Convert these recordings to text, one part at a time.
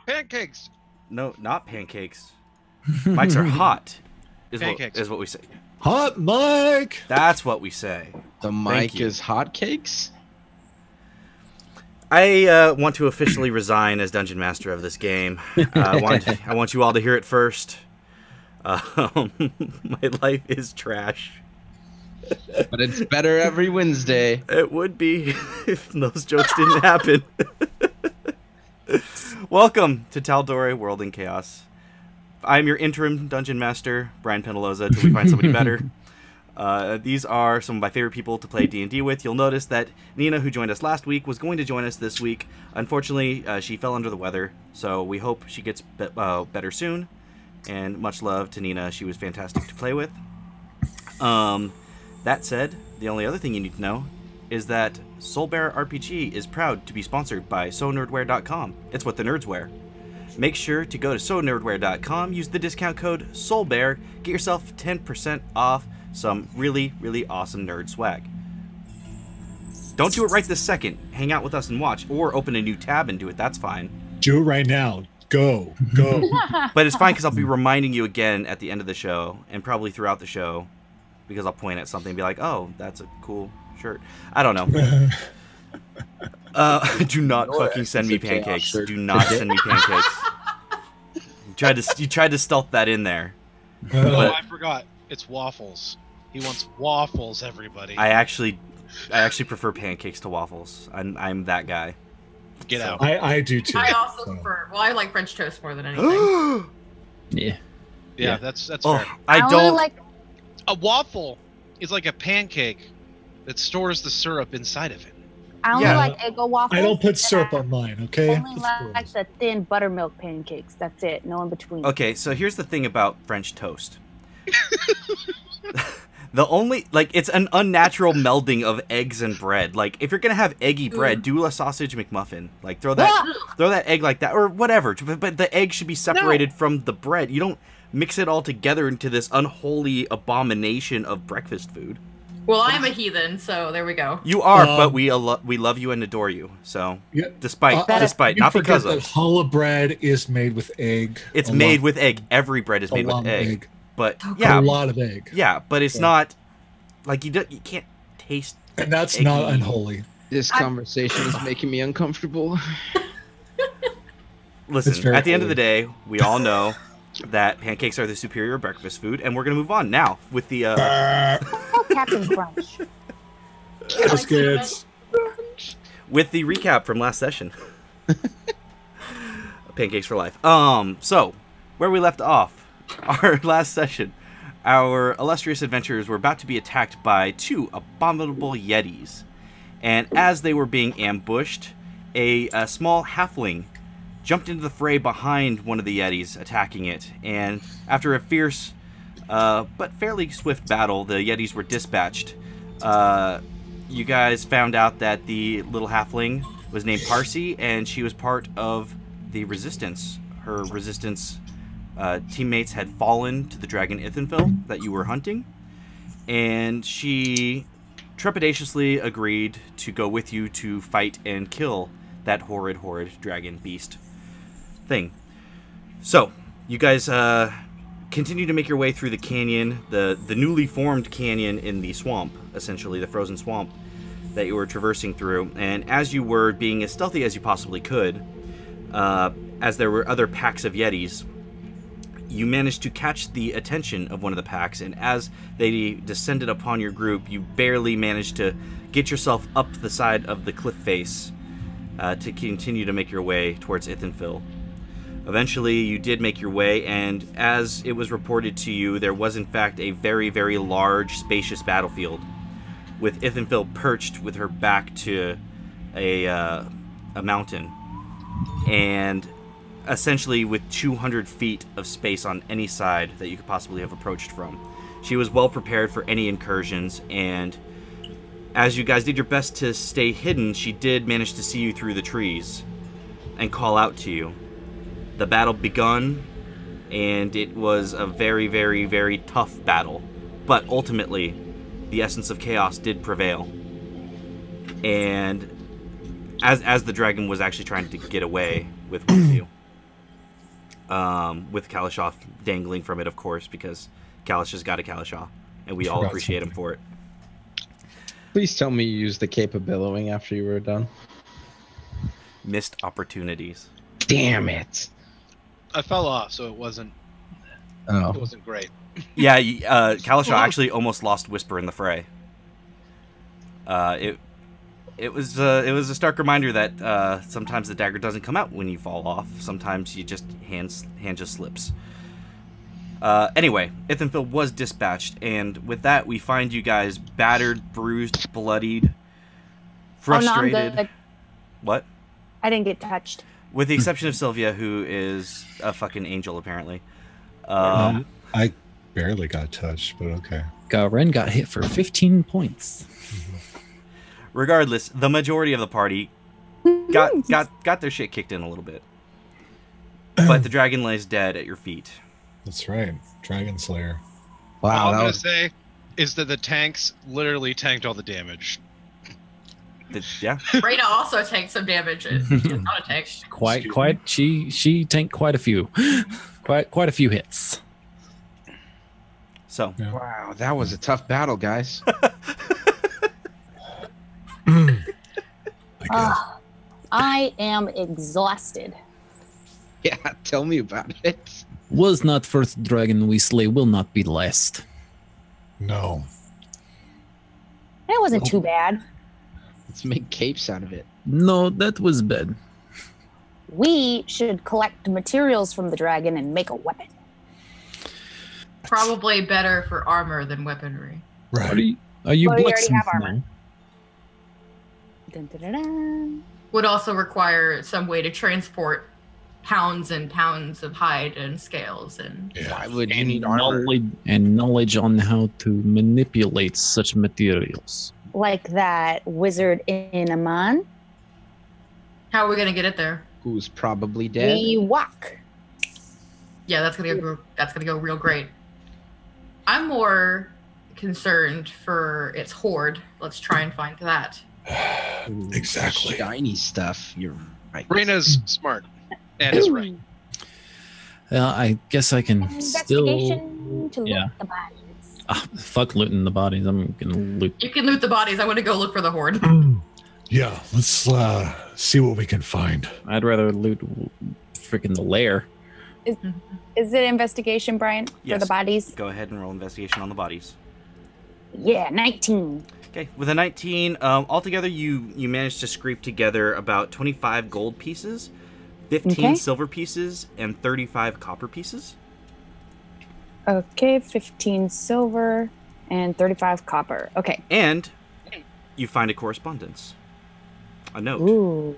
Pancakes. No, not pancakes. Mics are hot. Pancakes. Is what we say. Hot mic. That's what we say. The mic is hotcakes? I want to officially resign as Dungeon Master of this game. I want you all to hear it first. My life is trash. But it's better every Wednesday. It would be if those jokes didn't happen. Welcome to Tal'Dorei World in Chaos. I'm your interim Dungeon Master, Brian Penaloza, until we find somebody better. These are some of my favorite people to play D&D with. You'll notice that Nina, who joined us last week, was going to join us this week. Unfortunately, she fell under the weather, so we hope she gets better soon. And much love to Nina. She was fantastic to play with. That said, the only other thing you need to know is that Soulbearer RPG is proud to be sponsored by SoNerdwear.com. It's what the nerds wear. Make sure to go to SoNerdwear.com, use the discount code SoulBear, get yourself 10% off some really, really awesome nerd swag. Don't do it right this second. Hang out with us and watch, or open a new tab and do it. That's fine. Do it right now. Go. Go. But it's fine because I'll be reminding you again at the end of the show, and probably throughout the show, because I'll point at something and be like, oh, that's a cool shirt. I don't know. Do not fucking send me pancakes. Do not send me pancakes. You tried to stealth that in there. Oh, I forgot. It's waffles. He wants waffles, everybody. I actually prefer pancakes to waffles. I'm that guy. Get out. I do too. I also prefer. Well, I like French toast more than anything. Yeah, that's fair. I don't like. A waffle is like a pancake that stores the syrup inside of it. I only like Eggo waffles. I don't put syrup on mine, okay? I only like the thin buttermilk pancakes. That's it. No in between. Okay, so here's the thing about French toast. It's an unnatural melding of eggs and bread. Like, if you're gonna have eggy bread, do a sausage McMuffin. Like, throw that egg like that, or whatever. But the egg should be separated from the bread. You don't mix it all together into this unholy abomination of breakfast food. Well, I'm a heathen, so there we go. You are, but we love you and adore you. So, despite not because of challah bread is made with egg. It's made with egg. Every bread is made with egg. But a lot of egg. Yeah, but it's not like you can't taste. And that's eggy. not unholy. This conversation is making me uncomfortable. Listen, at the end of the day, we all know that pancakes are the superior breakfast food, and we're gonna move on now with the Captain Crunch. Biscuits. With the recap from last session. Pancakes for life. So where we left off, our last session, our illustrious adventurers were about to be attacked by two abominable yetis, and as they were being ambushed, a small halfling jumped into the fray behind one of the yetis, attacking it, and after a fierce but fairly swift battle, the yetis were dispatched. You guys found out that the little halfling was named Parsi, and she was part of the resistance. Her resistance teammates had fallen to the dragon Ithenfil that you were hunting, and she trepidatiously agreed to go with you to fight and kill that horrid dragon beast thing. So, you guys continue to make your way through the canyon, the newly formed canyon in the swamp, essentially the frozen swamp that you were traversing through. And as you were being as stealthy as you possibly could, as there were other packs of Yetis, you managed to catch the attention of one of the packs, and as they descended upon your group, you barely managed to get yourself up the side of the cliff face to continue to make your way towards Ithenfil. Eventually, you did make your way, and as it was reported to you, there was in fact a very, very large, spacious battlefield, with Ithenfil perched with her back to a mountain, and essentially with 200 feet of space on any side that you could possibly have approached from. She was well prepared for any incursions, and as you guys did your best to stay hidden, she did manage to see you through the trees and call out to you. The battle begun, and it was a very, very, very tough battle, but ultimately the essence of chaos did prevail. And as the dragon was actually trying to get away with one of you, with Kalashov dangling from it, of course, because Kalash has got a Kalashah, and we all appreciate him for it. Please tell me you used the cape of billowing after you were done. Missed opportunities. Damn it. I fell off, so it wasn't great. Yeah, Kalashah actually almost lost Whisper in the fray. It was a stark reminder that sometimes the dagger doesn't come out when you fall off. Sometimes you just hand just slips. Anyway, Ithenfil was dispatched, and with that, we find you guys battered, bruised, bloodied, frustrated. Oh, no, I'm good. What? I didn't get touched. With the exception of Sylvia, who is a fucking angel, apparently. I barely got touched, but okay. Ren got hit for 15 points. Regardless, the majority of the party got their shit kicked in a little bit. But the dragon lays dead at your feet. That's right. Dragon Slayer. Wow. All I'm going to say is that the tanks literally tanked all the damage. Yeah. Reyna also tanked some damage. She's not a tank. She tanked quite a few. quite a few hits. So. Yeah. Wow, that was a tough battle, guys. I am exhausted. Yeah, tell me about it. Was not first dragon we slay, will not be last. No. That wasn't too bad. Let's make capes out of it. No, that was bad. We should collect materials from the dragon and make a weapon. Probably better for armor than weaponry. Right. Are you Well, we already blitzing have armor. now? Dun, dun, dun, dun. Would also require some way to transport pounds and pounds of hide and scales and Why would you And need armor? knowledge on how to manipulate such materials. Like that wizard in Amman. how are we gonna get it there? Who's probably dead? We walk. Yeah, that's gonna go real great. I'm more concerned for its hoard. Let's try and find that. Ooh, Exactly. Shiny stuff. You're right. Reyna's smart and is right. I guess I can still. Investigation to loot yeah. the bodies. Fuck looting the bodies. I'm gonna loot. You can loot the bodies. I want to go look for the hoard. Yeah, let's see what we can find. I'd rather loot freaking the lair. Is it investigation, Brian, for Yes. the bodies? Go ahead and roll investigation on the bodies. Yeah, 19. Okay, with a 19, altogether you managed to scrape together about 25 gold pieces, 15 Okay. silver pieces, and 35 copper pieces. Okay, 15 silver and 35 copper. Okay. And you find a correspondence, a note, Ooh.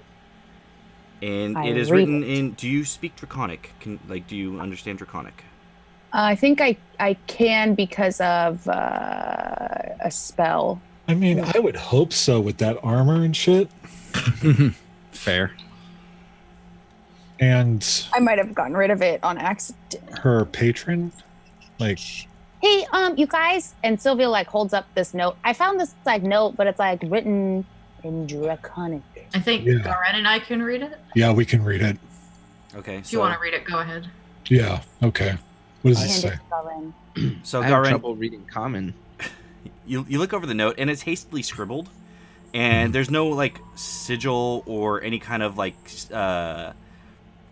and I it is read written it. in. Do you speak Draconic? Do you understand Draconic? I think I can because of a spell. I mean, I would hope so with that armor and shit. Fair. And I might have gotten rid of it on accident. her patron, like, Hey, you guys, and Sylvia like holds up this note. I found this like note, but it's like written in Draconic. I think Yeah. Garen and I can read it. yeah, we can read it. Okay, If you want to read it, go ahead. Yeah, okay. What does I it hand say? it to Garen. So I have Garen, trouble reading common. you look over the note, and it's hastily scribbled, and there's no like sigil or any kind of like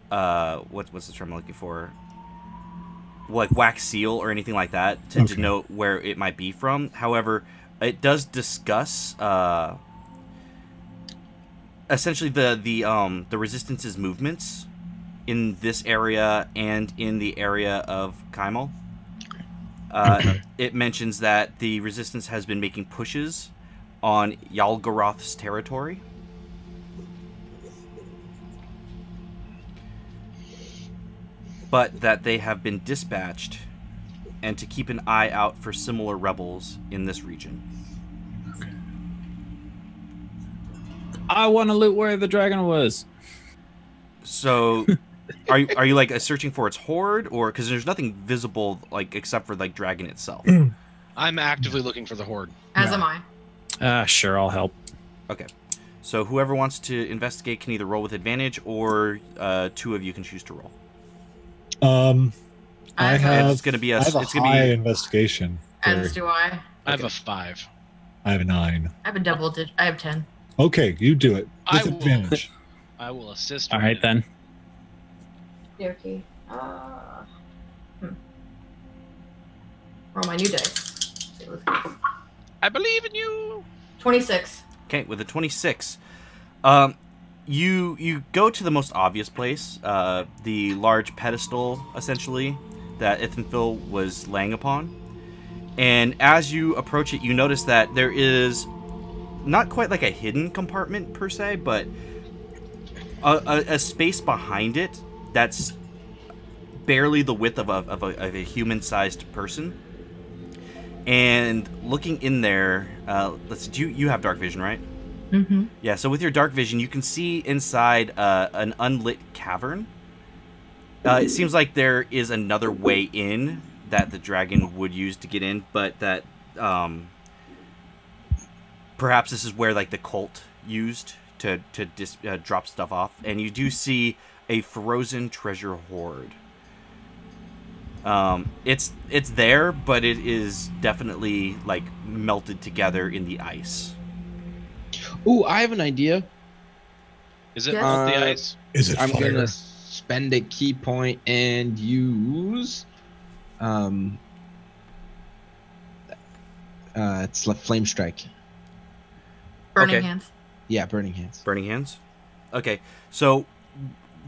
what's the term I'm looking for? Like wax seal or anything like that to denote where it might be from. However, it does discuss essentially the resistance's movements in this area and in the area of Kaimal. It mentions that the resistance has been making pushes on Yalgaroth's territory. But that they have been dispatched and to keep an eye out for similar rebels in this region. I want to loot where the dragon was. So, are you like searching for its horde, or because there's nothing visible like except for like dragon itself? I'm actively looking for the horde. As Yeah. am I. Sure, I'll help. Okay, so whoever wants to investigate can either roll with advantage, or two of you can choose to roll. I As have. It's gonna be I have a it's gonna high be investigation. As do I. I have a 5. I have a 9. I have a double digit. I have 10. Okay, you do it I with will. advantage. I will assist. All right then. Okay. Roll my new dice. See, let's go. I believe in you. 26. okay with a 26. You go to the most obvious place, the large pedestal essentially that Ithanfil was laying upon. And as you approach it, you notice that there is not quite like a hidden compartment per se, but a space behind it that's barely the width of a human-sized person. And looking in there, let's see, you have dark vision, right? Mm-hmm. Yeah, so with your dark vision, you can see inside an unlit cavern. It seems like there is another way in that the dragon would use to get in, but that perhaps this is where like the cult used to drop stuff off. And you do see a frozen treasure hoard. It's there, but it is definitely like melted together in the ice. Ooh, I have an idea. Is it Yes. on the ice? Is it I'm fire? gonna spend a key point and use it's like flame strike. Burning Okay. hands. Yeah, burning hands. Burning hands. Okay, so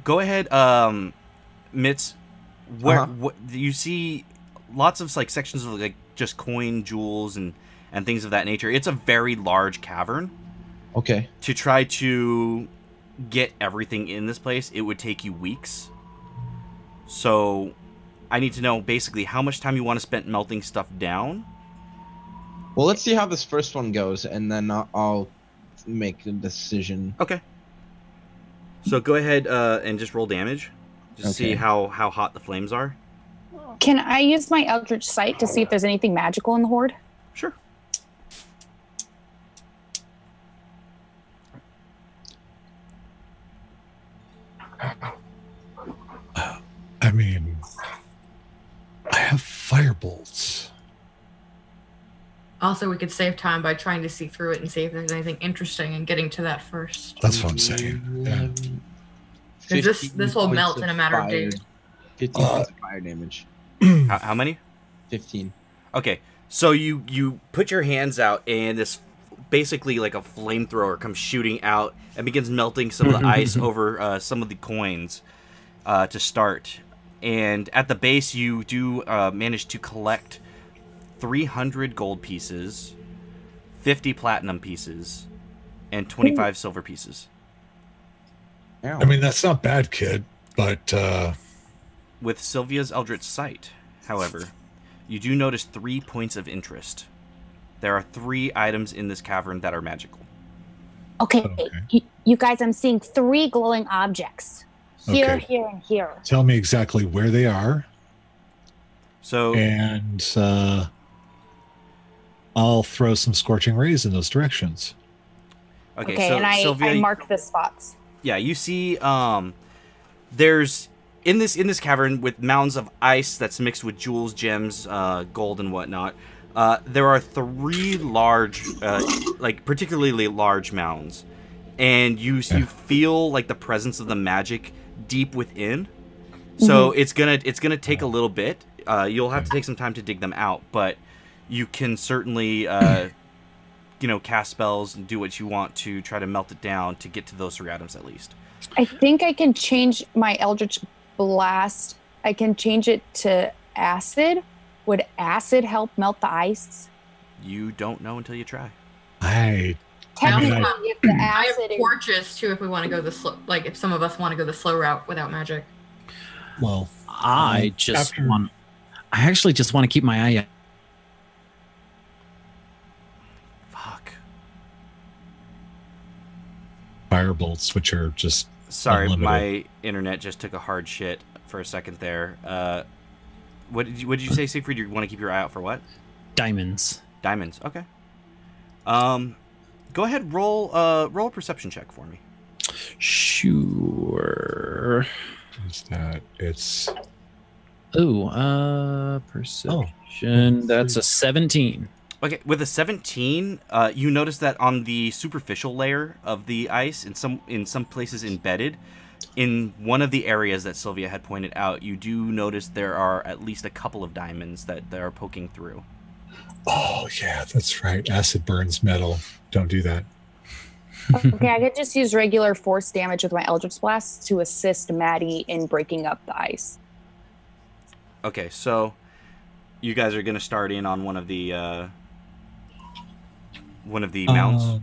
go ahead, Mitz. Where what you see lots of like sections of like just coin, jewels, and things of that nature. It's a very large cavern. Okay. To try to get everything in this place, it would take you weeks. So I need to know basically how much time you want to spend melting stuff down. Well, let's see how this first one goes, and then I'll make a decision. Okay. So go ahead and just roll damage. Just see Okay. how hot the flames are. Can I use my Eldritch Sight to see if there's anything magical in the horde? Sure. I mean, I have firebolts. Also, we could save time by trying to see through it and see if there's anything interesting and getting to that first. That's what I'm saying. Yeah. 'Cause 15 this will points melt in a matter of fire- days. 15 points of fire damage. How many? 15. Okay, so you put your hands out, and this basically like a flamethrower comes shooting out and begins melting some of the ice over some of the coins to start. And at the base, you do manage to collect 300 gold pieces, 50 platinum pieces, and 25 silver pieces. I mean, that's not bad, kid, but With Sylvia's Eldritch Sight, however, you do notice 3 points of interest. There are 3 items in this cavern that are magical. Okay, Okay. You guys, I'm seeing 3 glowing objects. Here, Okay. here, and here. tell me exactly where they are, So, and I'll throw some scorching rays in those directions. okay, Okay, so and I Sylvia, marked the spots. yeah, you see, there's in this cavern with mounds of ice that's mixed with jewels, gems, gold, and whatnot, there are 3 large, like particularly large mounds, and you feel like the presence of the magic deep within. So it's gonna take a little bit. You'll have to take some time to dig them out, but you can certainly cast spells and do what you want to try to melt it down to get to those 3 items at least. I think I can change my Eldritch Blast. I can change it to acid. Would acid help melt the ice? You don't know until you try. Technically, if the I acid have torches too if we want to go the slow, like if some of us want to go the slow route without magic. Well, I actually just want to keep my eye out. Fuck. Firebolts, which are just Sorry, unlimited. my internet just took a hard shit for a second there. What did you say, Siegfried? You want to keep your eye out for what? Diamonds. Diamonds. Okay. Go ahead, roll a perception check for me. Sure. Is that it's Perception. That's a 17. Okay, with a 17, you notice that on the superficial layer of the ice, in some places embedded, in one of the areas that Sylvia had pointed out, you do notice there are at least a couple of diamonds that are poking through. Oh yeah, that's right. Acid burns metal. Don't do that. Okay, I could just use regular force damage with my Eldritch Blast to assist Maddie in breaking up the ice. Okay, so you guys are going to start in on one of the mounts.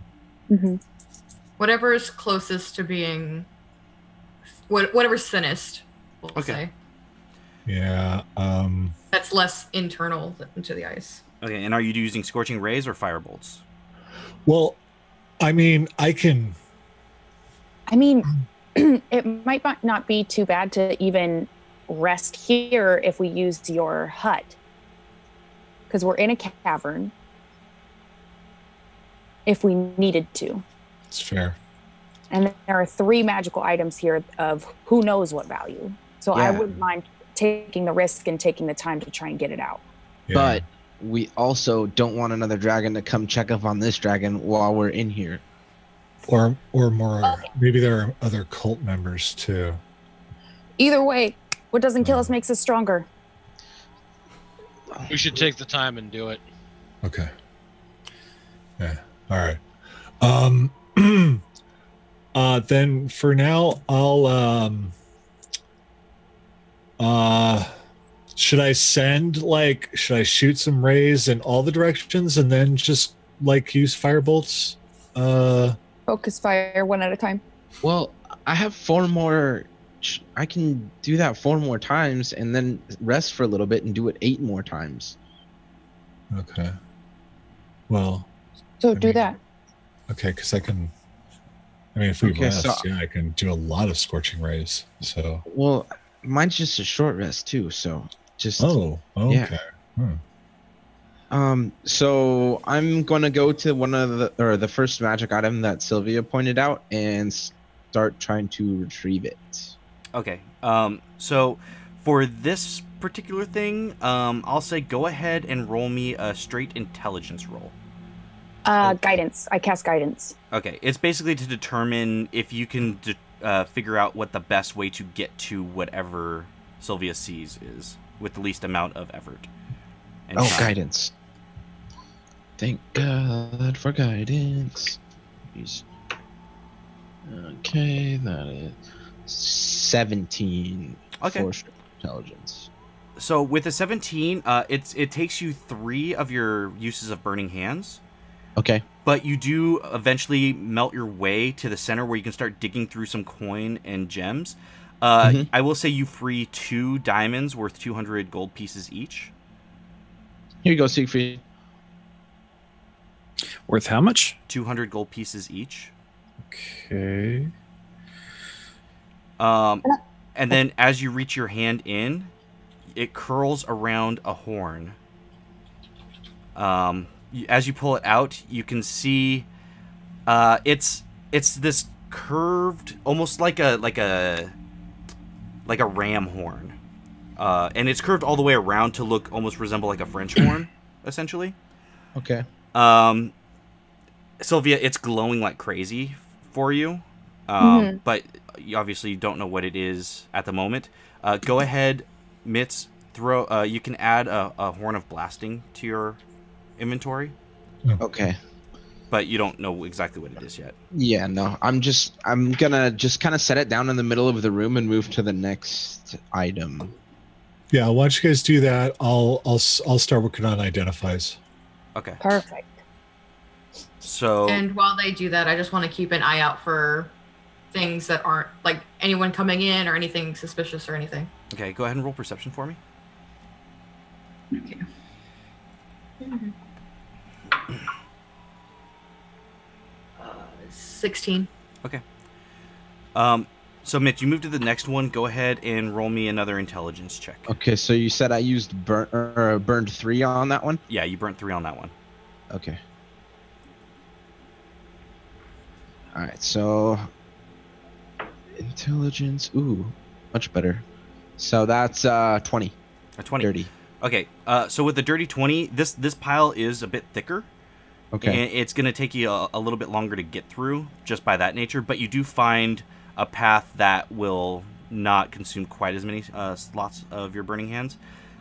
Whatever is closest to being, whatever's thinnest, we'll say. Yeah. That's less internal into the ice. Okay, and are you using Scorching Rays or Firebolts? Well, I mean, it might not be too bad to even rest here if we used your hut. Because we're in a cavern. If we needed to. It's fair. And there are 3 magical items here of who knows what value. So I wouldn't mind taking the risk and taking the time to try and get it out. Yeah. But we also don't want another dragon to come check up on this dragon while we're in here. Or more. Maybe there are other cult members too. Either way, what doesn't kill us makes us stronger. We should take the time and do it. Okay. Yeah. All right. Then for now, I'll should I shoot some rays in all the directions and then just use firebolts? Focus fire 1 at a time. Well, I have 4 more. I can do that 4 more times and then rest for a little bit and do it 8 more times. Okay. Well. So do that. Okay, because I can. I mean, if we rest, so, I can do a lot of scorching rays. So. Well, mine's just a short rest too. So just. Oh. Okay. Yeah. So I'm gonna go to one of the first magic item that Sylvia pointed out and start trying to retrieve it. Okay. So for this particular thing, I'll say go ahead and roll me a straight intelligence roll. Guidance. I cast guidance. Okay. It's basically to determine if you can figure out what the best way to get to whatever Sylvia sees is with the least amount of effort. And try. Guidance. Thank God for guidance. Okay, that is 17 for intelligence. So with a 17, it takes you 3 of your uses of Burning Hands. Okay. But you do eventually melt your way to the center where you can start digging through some coin and gems. I will say you free 2 diamonds worth 200 gold pieces each. Here you go, Siegfried. Worth how much? 200 gold pieces each. Okay. And then as you reach your hand in, it curls around a horn. As you pull it out, you can see it's this curved, almost like a like a ram horn. And it's curved all the way around to look almost resemble like a French horn, essentially. Okay. Sylvia, it's glowing like crazy for you, but you obviously don't know what it is at the moment. Go ahead, Mitz. You can add a horn of blasting to your inventory, Okay. but you don't know exactly what it is yet. Yeah, no. I'm gonna just kind of set it down in the middle of the room and move to the next item. Yeah, why don't you guys do that? I'll start working on identifies. Okay. Perfect. So And while they do that, I just want to keep an eye out for things that aren't like anyone coming in or anything suspicious or anything. okay, go ahead and roll perception for me. Okay. 16. Okay. So Mitch, you move to the next one. Go ahead and roll me another intelligence check. Okay, so you said I used burned 3 on that one? Yeah, you burnt 3 on that one. Okay. Alright, so intelligence, ooh, much better. So that's 20. A 20. Dirty. Okay. So with the dirty 20, this pile is a bit thicker. Okay. And it's going to take you a little bit longer to get through just by that nature, but you do find a path that will not consume quite as many slots of your burning hands.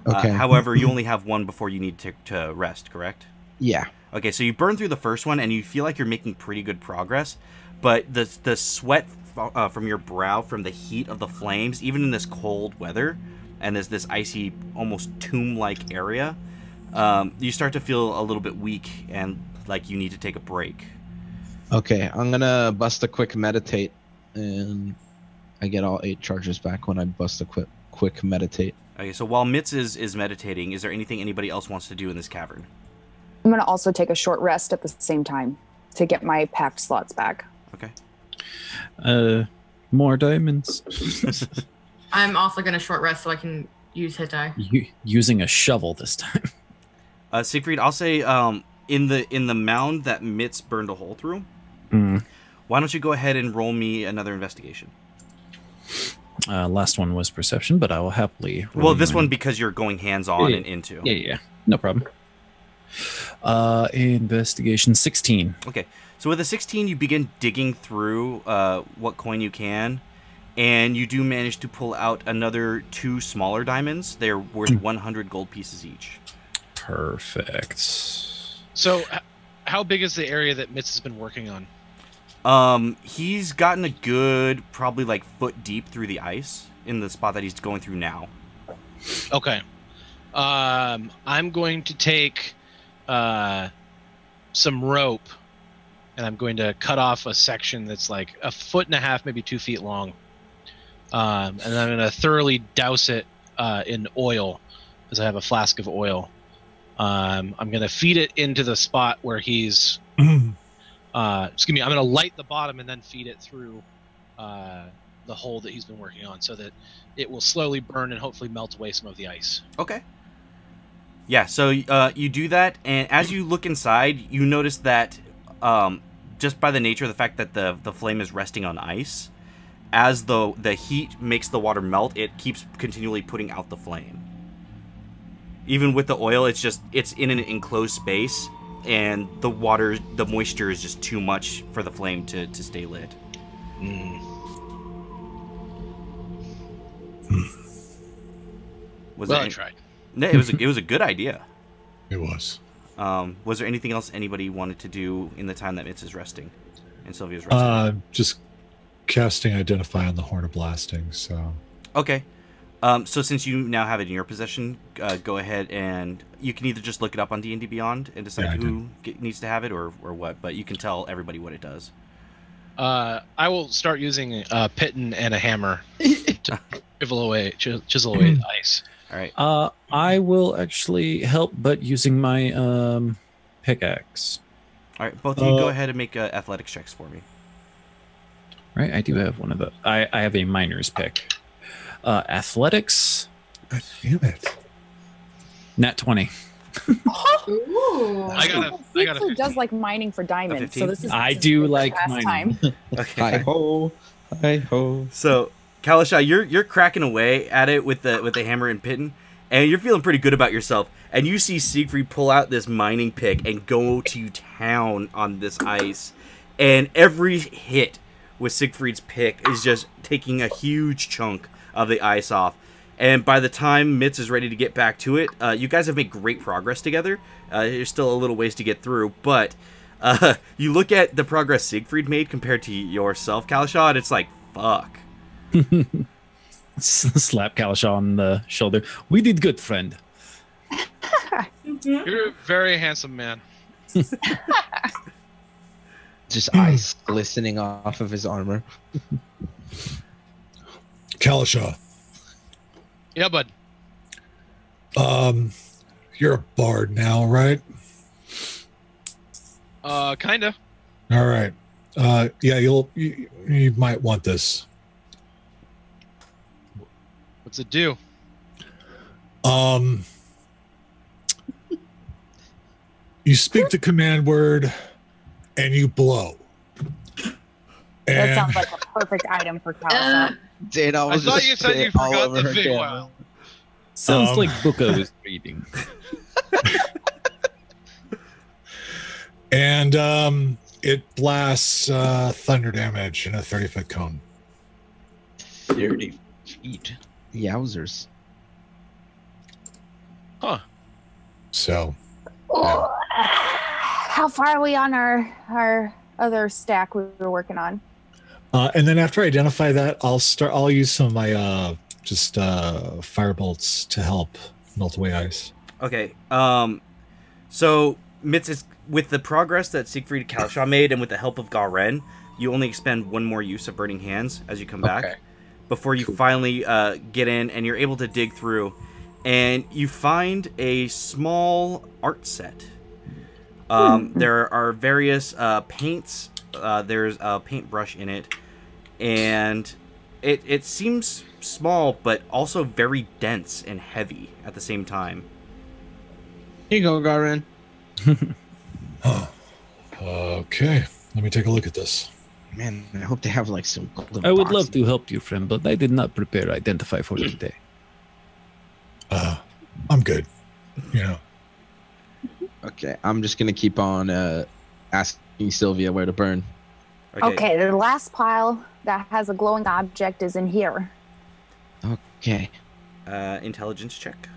Okay. However, you only have one before you need to rest, correct? Yeah. Okay, so you burn through the first one, and you feel like you're making pretty good progress, but the sweat from your brow from the heat of the flames, even in this cold weather, and this icy, almost tomb-like area, you start to feel a little bit weak and like you need to take a break. Okay, I'm gonna bust a quick meditate, and I get all 8 charges back when I bust a quick meditate. Okay, so while Mitz is meditating, is there anything anybody else wants to do in this cavern? I'm going to also take a short rest at the same time to get my packed slots back. Okay. More diamonds. I'm also going to short rest so I can use hit die. Using a shovel this time. Siegfried, I'll say in the mound that Mitz burned a hole through, why don't you go ahead and roll me another investigation? Last one was perception, but I will happily roll Well, this mine. one because you're going hands-on and into. Yeah. No problem. Investigation 16. Okay, so with a 16, you begin digging through what coin you can, and you do manage to pull out another 2 smaller diamonds. They're worth 100 gold pieces each. Perfect. So, how big is the area that Mitz has been working on? He's gotten a good, probably like foot deep through the ice in the spot that he's going through now. Okay. I'm going to take some rope, and I'm going to cut off a section that's like 1.5 feet, maybe 2 feet long. And then I'm going to thoroughly douse it in oil, because I have a flask of oil. I'm going to feed it into the spot where he's... I'm going to light the bottom and then feed it through the hole that he's been working on, so that it will slowly burn and hopefully melt away some of the ice. Okay. Yeah, so you do that, and as you look inside, you notice that just by the nature of the fact that the flame is resting on ice, as the heat makes the water melt, it keeps continually putting out the flame. Even with the oil, it's in an enclosed space, and the moisture is just too much for the flame to stay lit. I tried. No, it was a good idea. It was. Was there anything else anybody wanted to do in the time that Mitz is resting and Sylvia's resting? Just casting Identify on the Horn of Blasting. So. Okay. So since you now have it in your possession, go ahead and you can either just look it up on D&D Beyond and decide who needs to have it or what, but you can tell everybody what it does. I will start using a piton and a hammer to chisel away the ice. All right. I will actually help, but using my pickaxe. All right. Both of you go ahead and make athletics checks for me. Right, I do have one of the. I have a miner's pick. Athletics. God damn it. Nat 20. Ooh. I got a He does like mining for diamonds, 15? so this is. I this is do his like pastime. Okay. Hi ho. Hi ho. So, Kalasha, you're cracking away at it with the hammer and pitten, and you're feeling pretty good about yourself. And you see Siegfried pull out this mining pick and go to town on this ice, and every hit with Siegfried's pick is just taking a huge chunk of the ice off. And by the time Mitz is ready to get back to it, you guys have made great progress together. There's still a little ways to get through, but you look at the progress Siegfried made compared to yourself, Kalasha, and it's like, fuck. Slap Kalasha on the shoulder. We did good, friend. You're a very handsome man. Just ice glistening off of his armor. Kalasha, Yeah, bud. you're a bard now, right? Kinda. All right. Yeah, you might want this. What's it do? You speak the command word, and you blow. That And sounds like a perfect item for Kalasha. Dana I was thought just you said you spit all forgot over the her big camera. wow. Sounds like Buka is reading. and it blasts thunder damage in a 30-foot cone. 30 feet. Yowzers. Huh. So How far are we on our other stack we were working on? and then after I identify that, I'll use some of my fire bolts to help melt away ice. Okay. So Mitz, is with the progress that Siegfried and Kalasha made, and with the help of Garen, you only expend one more use of Burning Hands as you come back before you finally get in, and you're able to dig through, and you find a small art set. There are various paints. There's a paintbrush in it, and it seems small, but also very dense and heavy at the same time. Here you go, Garen. Okay, let me take a look at this. Man, I hope they have like some golden I would boxes. love to help you, friend, but I did not prepare Identify for today. I'm good. You know. Okay, I'm just gonna keep on asking Sylvia where to burn. Okay, the last pile that has a glowing object is in here. Okay. Intelligence check.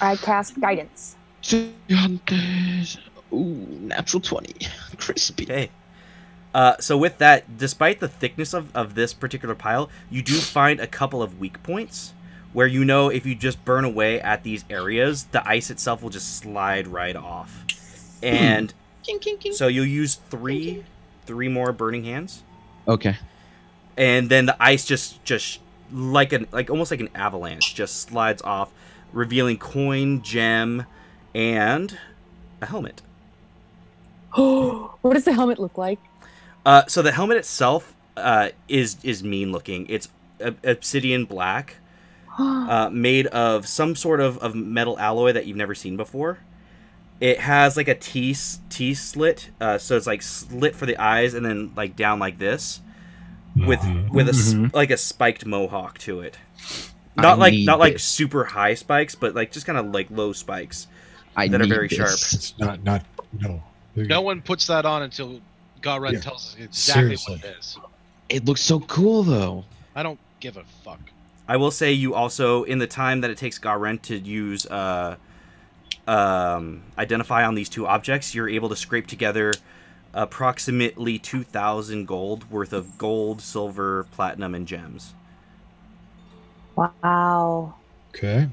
I cast guidance. 200. Ooh, natural 20. Crispy. Okay. So with that, despite the thickness of this particular pile, you do find a couple of weak points where you know if you just burn away at these areas, the ice itself will just slide right off. And so you'll use three more burning hands. Okay. And then the ice just almost like an avalanche just slides off, revealing coin, gem, and a helmet. What does the helmet look like? So the helmet itself is mean looking. It's obsidian black, made of some sort of metal alloy that you've never seen before. It has like a T slit, so it's like slit for the eyes and then like down like this, with a spiked mohawk to it. Not like super high spikes, but like just kind of like low spikes that are very sharp. It's not no. No one puts that on until Garen tells us exactly what it is. It looks so cool though. I don't give a fuck. I will say you also, in the time that it takes Garen to use identify on these two objects, you're able to scrape together approximately 2,000 gold worth of gold, silver, platinum, and gems. Wow. Okay.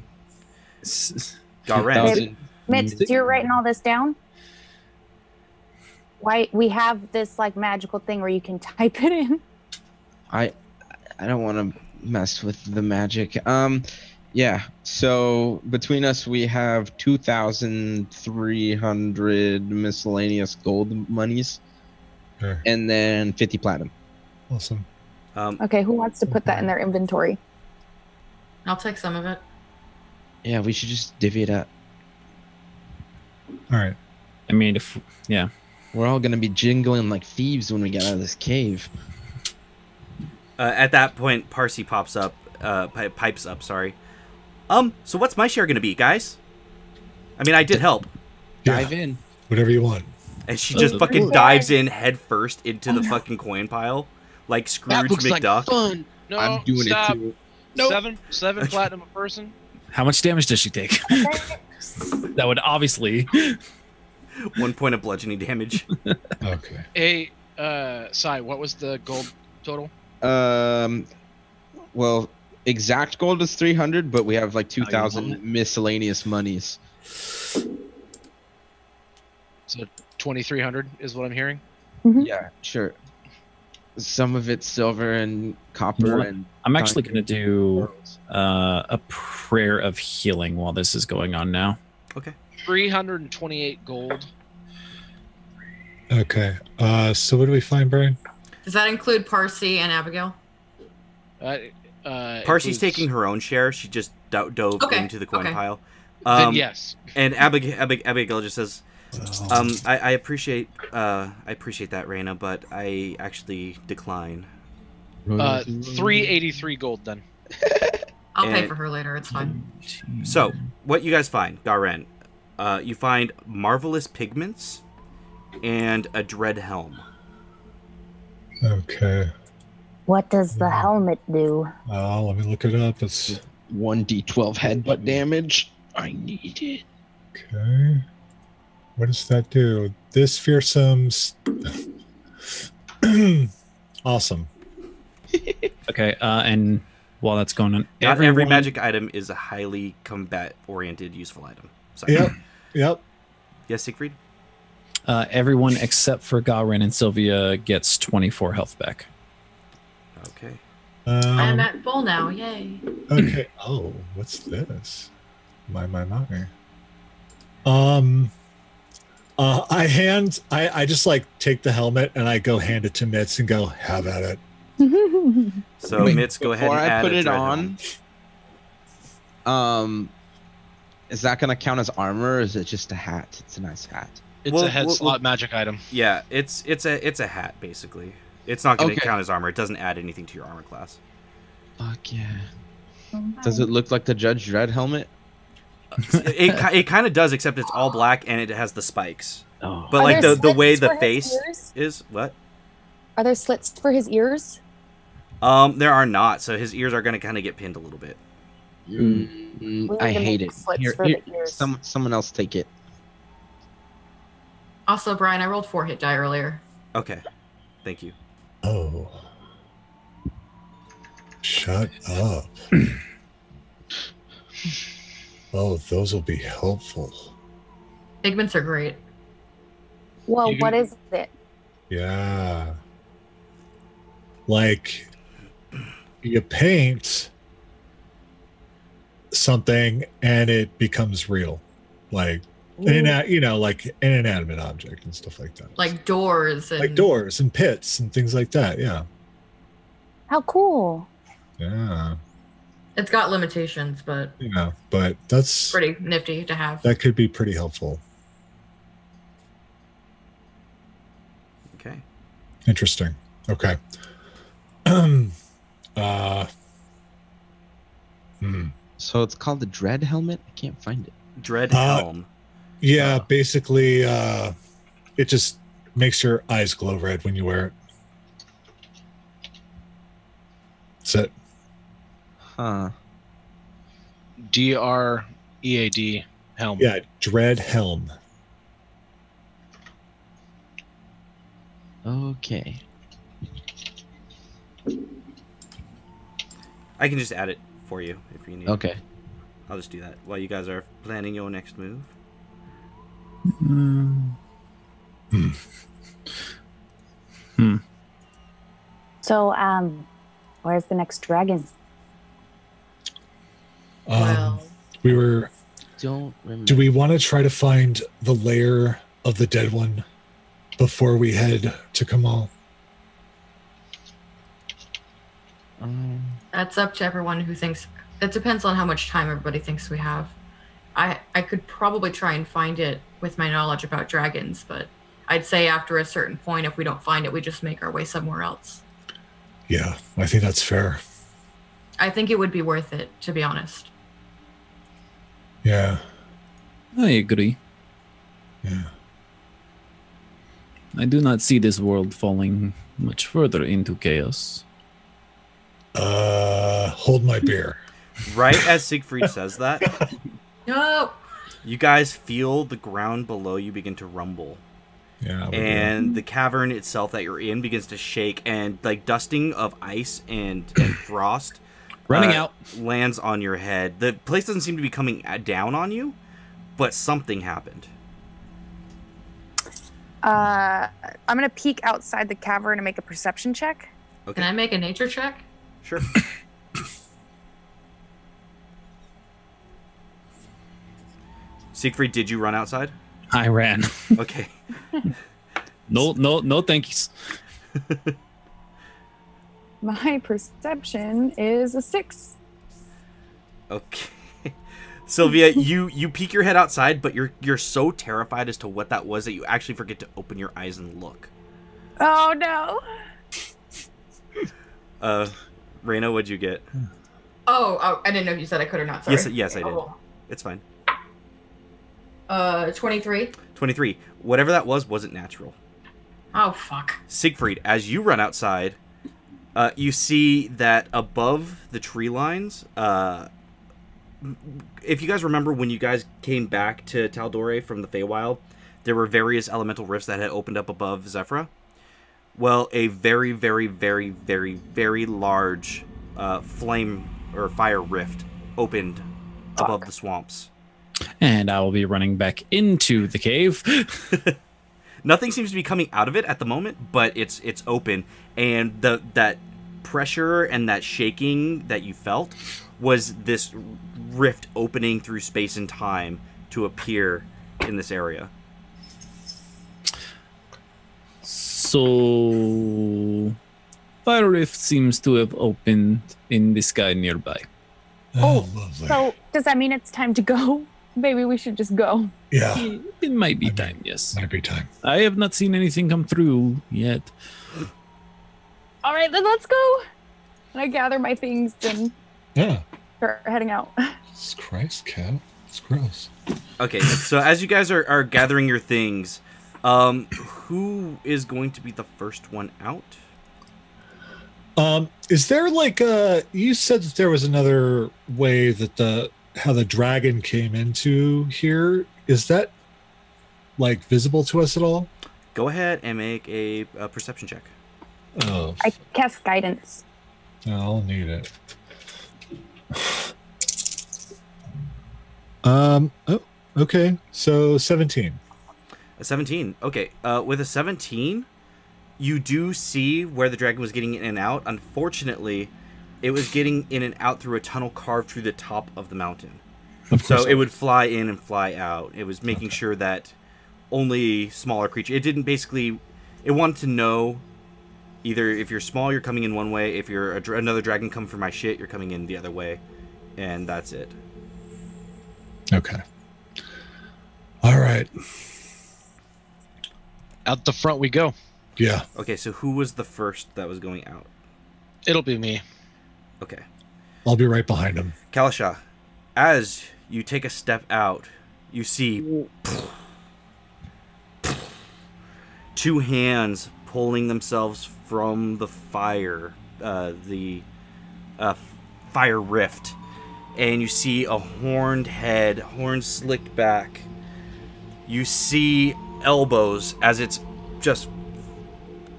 Garen. Mitz, you're writing all this down? Why we have this like magical thing where you can type it in? I don't want to mess with the magic. Yeah. So between us, we have 2,300 miscellaneous gold monies, Sure. and then 50 platinum. Awesome. Okay, who wants to put that in their inventory? I'll take some of it. Yeah, we should just divvy it up. All right. I mean, We're all gonna be jingling like thieves when we get out of this cave. At that point, Parsi pipes up. Sorry. So what's my share gonna be, guys? I mean, I did help. Dive in. Whatever you want. And she just fucking dives in head first into the fucking coin pile, like Scrooge That looks McDuck. like fun. No, I'm doing stop. it too. Nope. Seven platinum a person. How much damage does she take? That would obviously. 1 point of bludgeoning damage. Okay. Hey, Sai, what was the gold total? Well, exact gold is 300, but we have like you 2,000 want it? miscellaneous monies. So 2,300 is what I'm hearing. Yeah, sure. Some of it's silver and copper, and I'm actually going to do a prayer of healing while this is going on now. Okay. 328 gold. Okay. So what do we find, Brian? Does that include Parsi and Abigail? Parsi's taking her own share. She just dove Okay, into the coin okay. pile. Then yes. And Abigail just says, I appreciate that, Raina, but I actually decline. 383 gold then. I'll pay And- for her later. It's fine. So, what you guys find, Garen? You find marvelous pigments and a dread helm. Okay. What does the helmet do? Let me look it up. It's 1d12 headbutt damage. I need it. okay. What does that do? This fearsome. Awesome. Okay, and while that's going on, Not every everyone- magic item is a highly combat-oriented, useful item. Sorry. Yep. Yes, Siegfried? everyone except for Gawrin and Sylvia gets 24 health back. Okay. I'm at full now. Yay. Okay. Oh, what's this? My. I just like take the helmet and I go hand it to Mitz and go, have at it. So, Wait, Mitz, go ahead before and I add put a it dread on, helm. is that gonna count as armor, or is it just a hat? It's a nice hat. It's Well, a head well, slot magic item. Yeah, it's a hat, basically. It's not going to Okay. count as armor. It doesn't add anything to your armor class. Fuck yeah. Does it look like the Judge Dredd helmet? It kind of does, except it's all black and it has the spikes. Oh. But Are like there the way slits the for his face ears? is what? Are there slits for his ears? There are not. So his ears are going to kind of get pinned a little bit. We I need to hate make it. slits Here, for here, the ears. someone else take it. Also, Brian, I rolled 4 hit die earlier. Okay, thank you. Oh. Shut up. Oh, those will be helpful. Pigments are great. Well, You what can- is it? Yeah. Like, you paint something and it becomes real. Like, like an inanimate object and stuff like that. Like doors and Like doors and pits and things like that. Yeah. How cool. Yeah. It's got limitations, but Yeah. But that's pretty nifty to have. that could be pretty helpful. Okay. Interesting. Okay. So it's called the Dread helmet? I can't find it. Dread Uh, helm. Yeah, basically, it just makes your eyes glow red when you wear it. That's it. Huh. DREAD helm. Yeah, Dread Helm. Okay. I can just add it for you if you need. Okay. I'll just do that while you guys are planning your next move. So, where's the next dragon? Well, We were. Don't remember. Do we want to try to find the lair of the dead one before we head to Kamal? that's up to everyone who thinks. It depends on how much time everybody thinks we have. I could probably try and find it with my knowledge about dragons, but I'd say after a certain point, if we don't find it, we just make our way somewhere else. Yeah, I think that's fair. I think it would be worth it, to be honest. Yeah. I agree. Yeah. I do not see this world falling much further into chaos. Hold my beer. Right as Siegfried says that, No. you guys feel the ground below you begin to rumble. Yeah. And the cavern itself that you're in begins to shake, and like dusting of ice and frost Running out. lands on your head. The place doesn't seem to be coming down on you, but something happened. I'm gonna peek outside the cavern and make a perception check. Okay. Can I make a nature check? Sure. Siegfried, did you run outside? I ran. Okay. No, thanks. My perception is a 6. Okay. Sylvia, you peek your head outside, but you're so terrified as to what that was that you actually forget to open your eyes and look. Oh no. Reyna, what'd you get? Oh, I didn't know if you said I could or not. Sorry. Yes, I did. Oh. It's fine. 23. 23. Whatever that was wasn't natural. Oh, fuck. Siegfried, as you run outside, you see that above the tree lines, if you guys remember when you guys came back to Tal'Dorei from the Feywild, there were various elemental rifts that had opened up above Zephyra. Well, a very, very, very, very, very large flame or fire rift opened above the swamps. And I will be running back into the cave. Nothing seems to be coming out of it at the moment, but it's open, and that pressure and that shaking that you felt was this rift opening through space and time to appear in this area. So, fire rift seems to have opened in the sky nearby. Oh, lovely. So does that mean it's time to go? Maybe we should just go. Yeah, It might be time, yes. might be time. I have not seen anything come through yet. All right, then let's go. And I gather my things and Yeah. start heading out. Jesus Christ, Cal. It's gross. Okay, so as you guys are gathering your things, who is going to be the first one out? Is there like you said that there was another way that how the dragon came into here? Is that like visible to us at all? Go ahead and make a perception check. Oh, I cast guidance. I'll need it. Oh, okay. So 17. A 17. Okay, with a 17, you do see where the dragon was getting in and out. Unfortunately, it was getting in and out through a tunnel carved through the top of the mountain. So it would fly in and fly out. It was making sure that only smaller creatures... It didn't basically... It wanted to know either if you're small, you're coming in one way. If you're another dragon coming for my shit, you're coming in the other way. And that's it. Okay. All right. Out the front we go. Yeah. Okay, so who was the first that was going out? It'll be me. Okay. I'll be right behind him. Kalasha, as you take a step out, you see two hands pulling themselves from the fire, fire rift, and you see a horned head, horns slicked back. You see elbows as it's just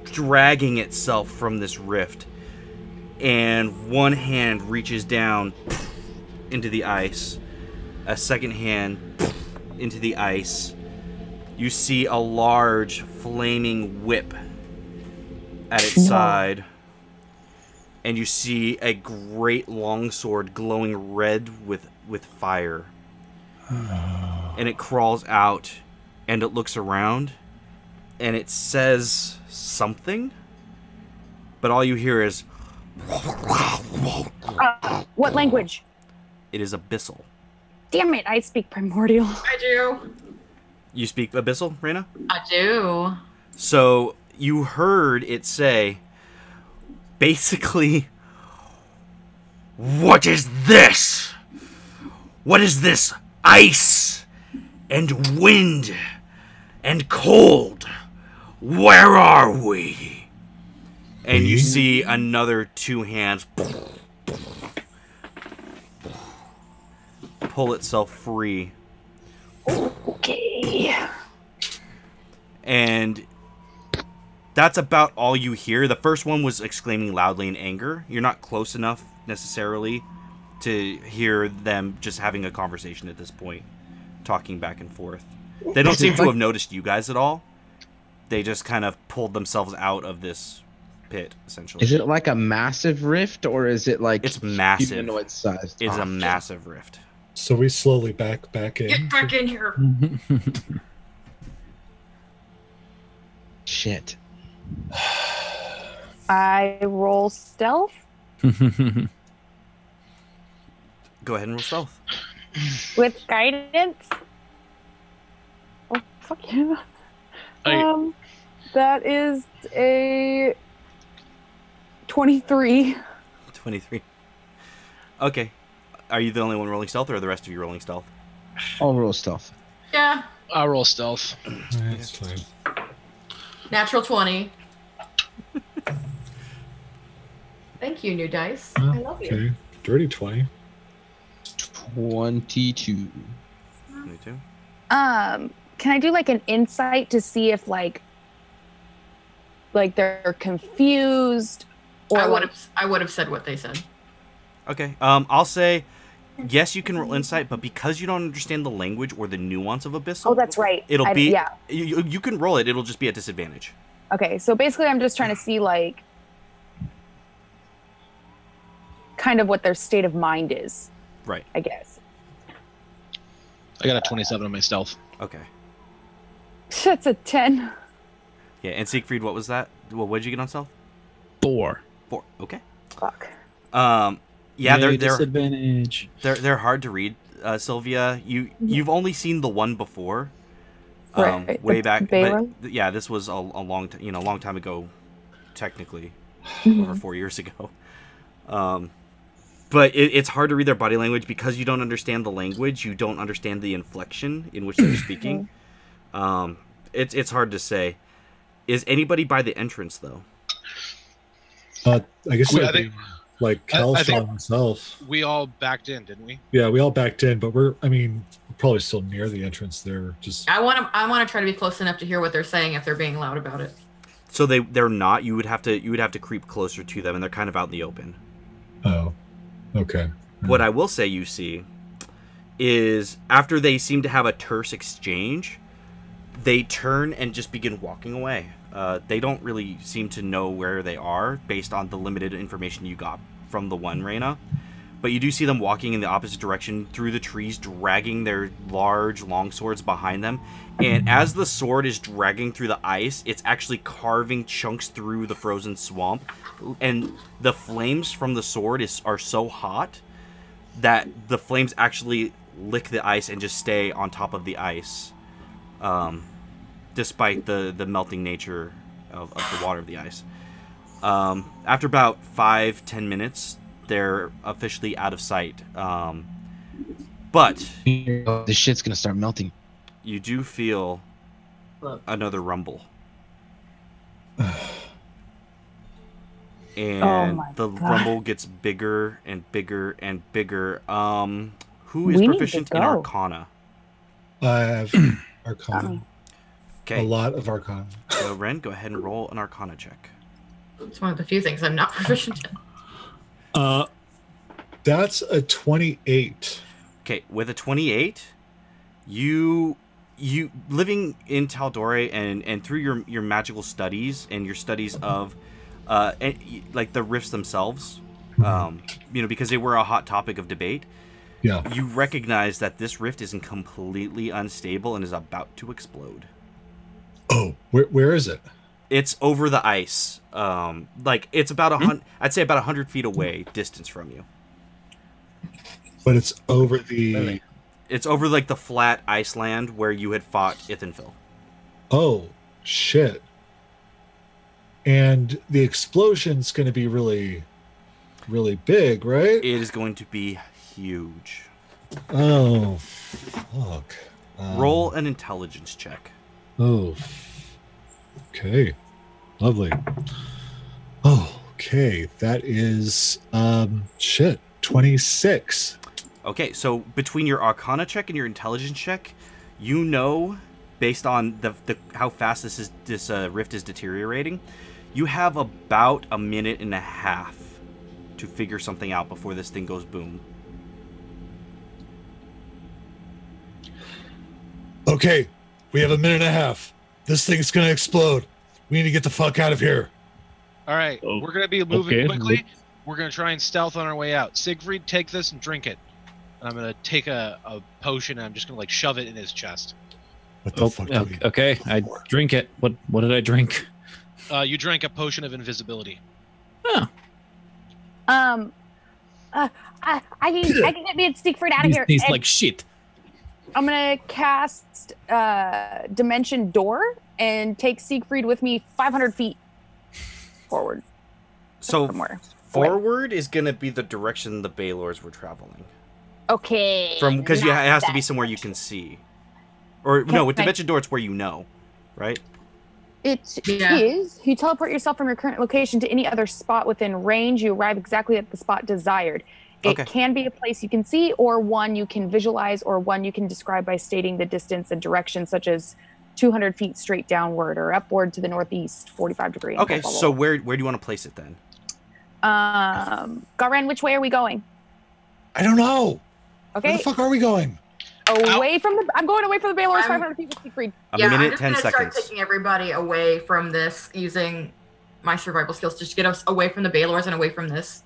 dragging itself from this rift, and one hand reaches down into the ice, a second hand into the ice. You see a large flaming whip at its side, and you see a great longsword glowing red with fire. And it crawls out, and it looks around, and it says something, but all you hear is... What language? It is Abyssal. Damn it, I speak Primordial. I do. You speak Abyssal, Reyna? I do. So you heard it say, basically, what is this? What is this ice and wind and cold? Where are we? And you see another 2 hands pull itself free. Okay. And that's about all you hear. The first one was exclaiming loudly in anger. You're not close enough necessarily to hear them just having a conversation at this point, talking back and forth. They don't seem to have noticed you guys at all. They just kind of pulled themselves out of this pit, essentially. Is it like a massive rift, or is it like It's massive. humanoid sized? It's a massive rift. So we slowly back in. Get back in here. Shit. I roll stealth. Go ahead and roll stealth. With guidance. Oh, fuck yeah. That is a 23. 23. Okay. Are you the only one rolling stealth, or are the rest of you rolling stealth? I'll roll stealth. Yeah. I'll roll stealth. That's fine. Natural 20. Thank you, new dice. Oh, I love you. Okay. Dirty 20. 22. 22. Can I do like an insight to see if like they're confused, or I would have said what they said. Okay. I'll say, yes, you can roll insight, but because you don't understand the language or the nuance of Abyssal, Oh, that's right. it'll be yeah. You can roll it. It'll just be at disadvantage. Okay, so basically, I'm just trying to see like kind of what their state of mind is. Right. I guess. I got a 27 on my stealth. Okay. That's a 10. Yeah. And Siegfried, what was that? What did you get on stealth? 4. 4. Okay. Fuck. Yeah, Yay, they're disadvantage. they're hard to read, Sylvia. You've only seen the one before, Right, way the back. Bay But one? yeah, this was a long long time ago, technically, over 4 years ago. But it's hard to read their body language because you don't understand the language. You don't understand the inflection in which they're speaking. It's hard to say. Is anybody by the entrance though? I guess Well, that'd I be like Cal I think- shot himself. We all backed in, didn't we? Yeah, we all backed in, but we're probably still near the entrance there. Just I want to try to be close enough to hear what they're saying if they're being loud about it. So they're not. You would have to creep closer to them, and they're kind of out in the open. oh, okay. What I will say you see is after they seem to have a terse exchange, they turn and just begin walking away. They don't really seem to know where they are based on the limited information you got from the one Reyna. But you do see them walking in the opposite direction through the trees, dragging their large long swords behind them. And as the sword is dragging through the ice, it's actually carving chunks through the frozen swamp. And the flames from the sword are so hot that the flames actually lick the ice and just stay on top of the ice. Despite the melting nature of the water of the ice. After about 5-10 minutes, they're officially out of sight. But This shit's gonna start melting. you do feel another rumble. And my the God. rumble gets bigger and bigger and bigger. Who is We need to proficient in go. Arcana? I have Arcana. Okay, A lot of Arcana. so Ren, go ahead and roll an Arcana check. It's one of the few things I'm not proficient in. That's a 28. Okay, with a 28, you living in Tal'Dorei and through your magical studies and your studies of like the rifts themselves, because they were a hot topic of debate. Yeah. You recognize that this rift is completely unstable and is about to explode. Oh, where is it? It's over the ice. Like it's about I'd say about 100 feet away distance from you. But it's over the. It's over like the flat ice land where you had fought Ithenfil. Oh, shit. And the explosion's going to be really, really big, right? It is going to be huge. Oh, fuck. Roll an intelligence check. Oh, okay. Lovely. Oh, okay. That is, 26. Okay, so between your Arcana check and your Intelligence check, you know, based on the how fast this rift is deteriorating, you have about a minute and a half to figure something out before this thing goes boom. Okay, we have a minute and a half. This thing's gonna explode. We need to get the fuck out of here. All right, Oh, we're gonna be moving okay. quickly. We're gonna try and stealth on our way out. Siegfried, take this and drink it. And I'm gonna take a potion and I'm just gonna like shove it in his chest. What the fuck? do we- Okay, I drink it. What did I drink? You drank a potion of invisibility. Oh, I can get me and Siegfried out of here. Tastes And like shit. I'm gonna cast Dimension Door and take Siegfried with me 500 feet forward. So From where? forward is going to be the direction the Baylors were traveling. Okay. Because it not has to be that somewhere you can see. Or Can no, with I- Dimension Door, it's where you know, right? It Yeah. is. You teleport yourself from your current location to any other spot within range. You arrive exactly at the spot desired. It Okay. can be a place you can see, or one you can visualize, or one you can describe by stating the distance and direction, such as 200 feet straight downward or upward to the northeast, 45 degrees. Okay, so where do you want to place it then? Garen, which way are we going? I don't know. Where Okay, the fuck are we going? away from the. I'm going away from the Baylor's I'm- 500 feet with Siegfried. A I'm minute, just 10 gonna seconds. start taking everybody away from this using my survival skills just to get us away from the Baylors and away from this.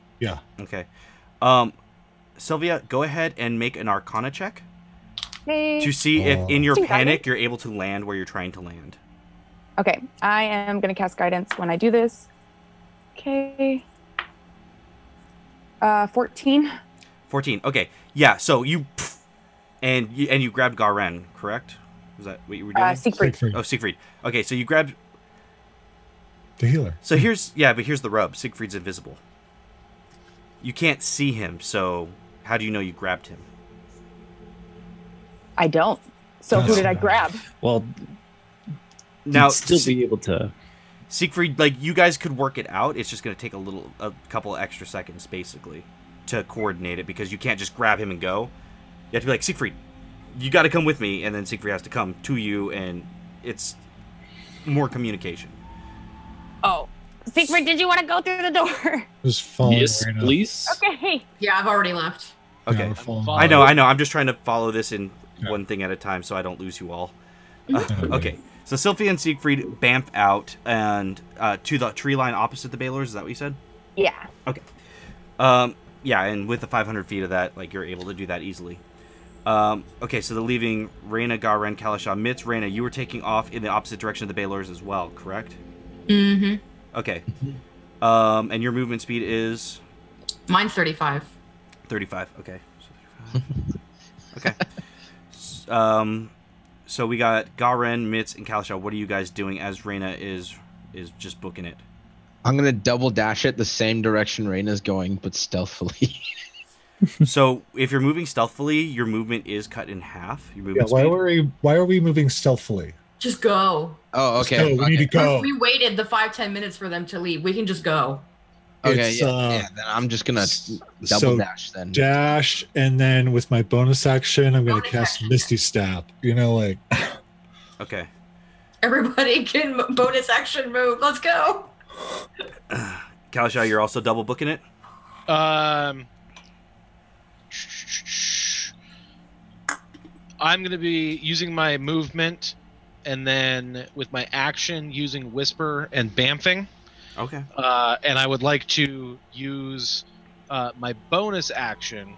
Okay. Sylvia, go ahead and make an Arcana check Okay. to see if in your Think I panic did. you're able to land where you're trying to land. Okay, I am going to cast guidance when I do this. Okay. 14. 14. Okay. Yeah, so you you grabbed Garen, correct? Was that what you were doing? Siegfried. Siegfried, Oh, Siegfried. Okay, so you grabbed. the healer. So here's the rub. Siegfried's invisible. You can't see him, so how do you know you grabbed him? I don't. So who That's did I bad. grab? Well, Now, you'd still be able to. Siegfried, like you guys could work it out. It's just going to take a couple extra seconds, basically, to coordinate it because you can't just grab him and go. You have to be like, Siegfried, you got to come with me, and then Siegfried has to come to you, and it's more communication. Oh. Siegfried, did you want to go through the door? Just following Yes, right now. please. Okay. Yeah, I've already left. Yeah, Okay, we're following. Follow. I know. I'm just trying to follow this in one thing at a time, so I don't lose you all. Okay, so Sylvia and Siegfried bamf out and to the tree line opposite the Baylors. Is that what you said? Yeah. Yeah, and with the 500 feet of that, like you're able to do that easily. Okay, so they're leaving Reyna, Garen, Kalashah, Mitz. Reyna, you were taking off in the opposite direction of the Baylors as well, correct? Mm-hmm. Okay. And your movement speed is Mine's 35. 35. Okay. So 35. Okay. So we got Garen, Mitz, and Kalashah. What are you guys doing as Reyna is just booking it? I'm gonna double dash it the same direction Reyna's going, but stealthily. So if you're moving stealthily, your movement is cut in half. Your Yeah, movement why are we moving stealthily? Just go. Oh, Let's okay. go. We need to go. We waited the 5-10 minutes for them to leave. We can just go. Okay, It's, yeah. Then I'm just gonna double so dash then. dash, and then with my bonus action, I'm going to Bonus cast action. Misty Step. You know, like Okay. Everybody can bonus action move. Let's go. Kalashah, you're also double booking it? I'm going to be using my movement and then with my action using Whisper and Bamfing. Okay. And I would like to use my bonus action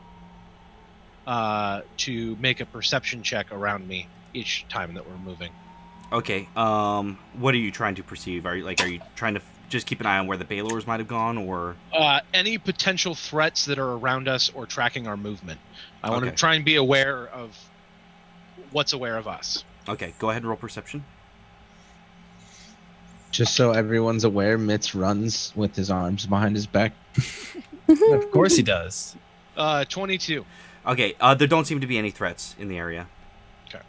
to make a perception check around me each time that we're moving. Okay. What are you trying to perceive? Are you trying to just keep an eye on where the Baylors might have gone, or Any potential threats that are around us or tracking our movement. I want to Okay. try and be aware of what's aware of us. okay? Go ahead and roll perception. Just so everyone's aware, Mitz runs with his arms behind his back. Of course he does. 22. Okay, there don't seem to be any threats in the area. Okay.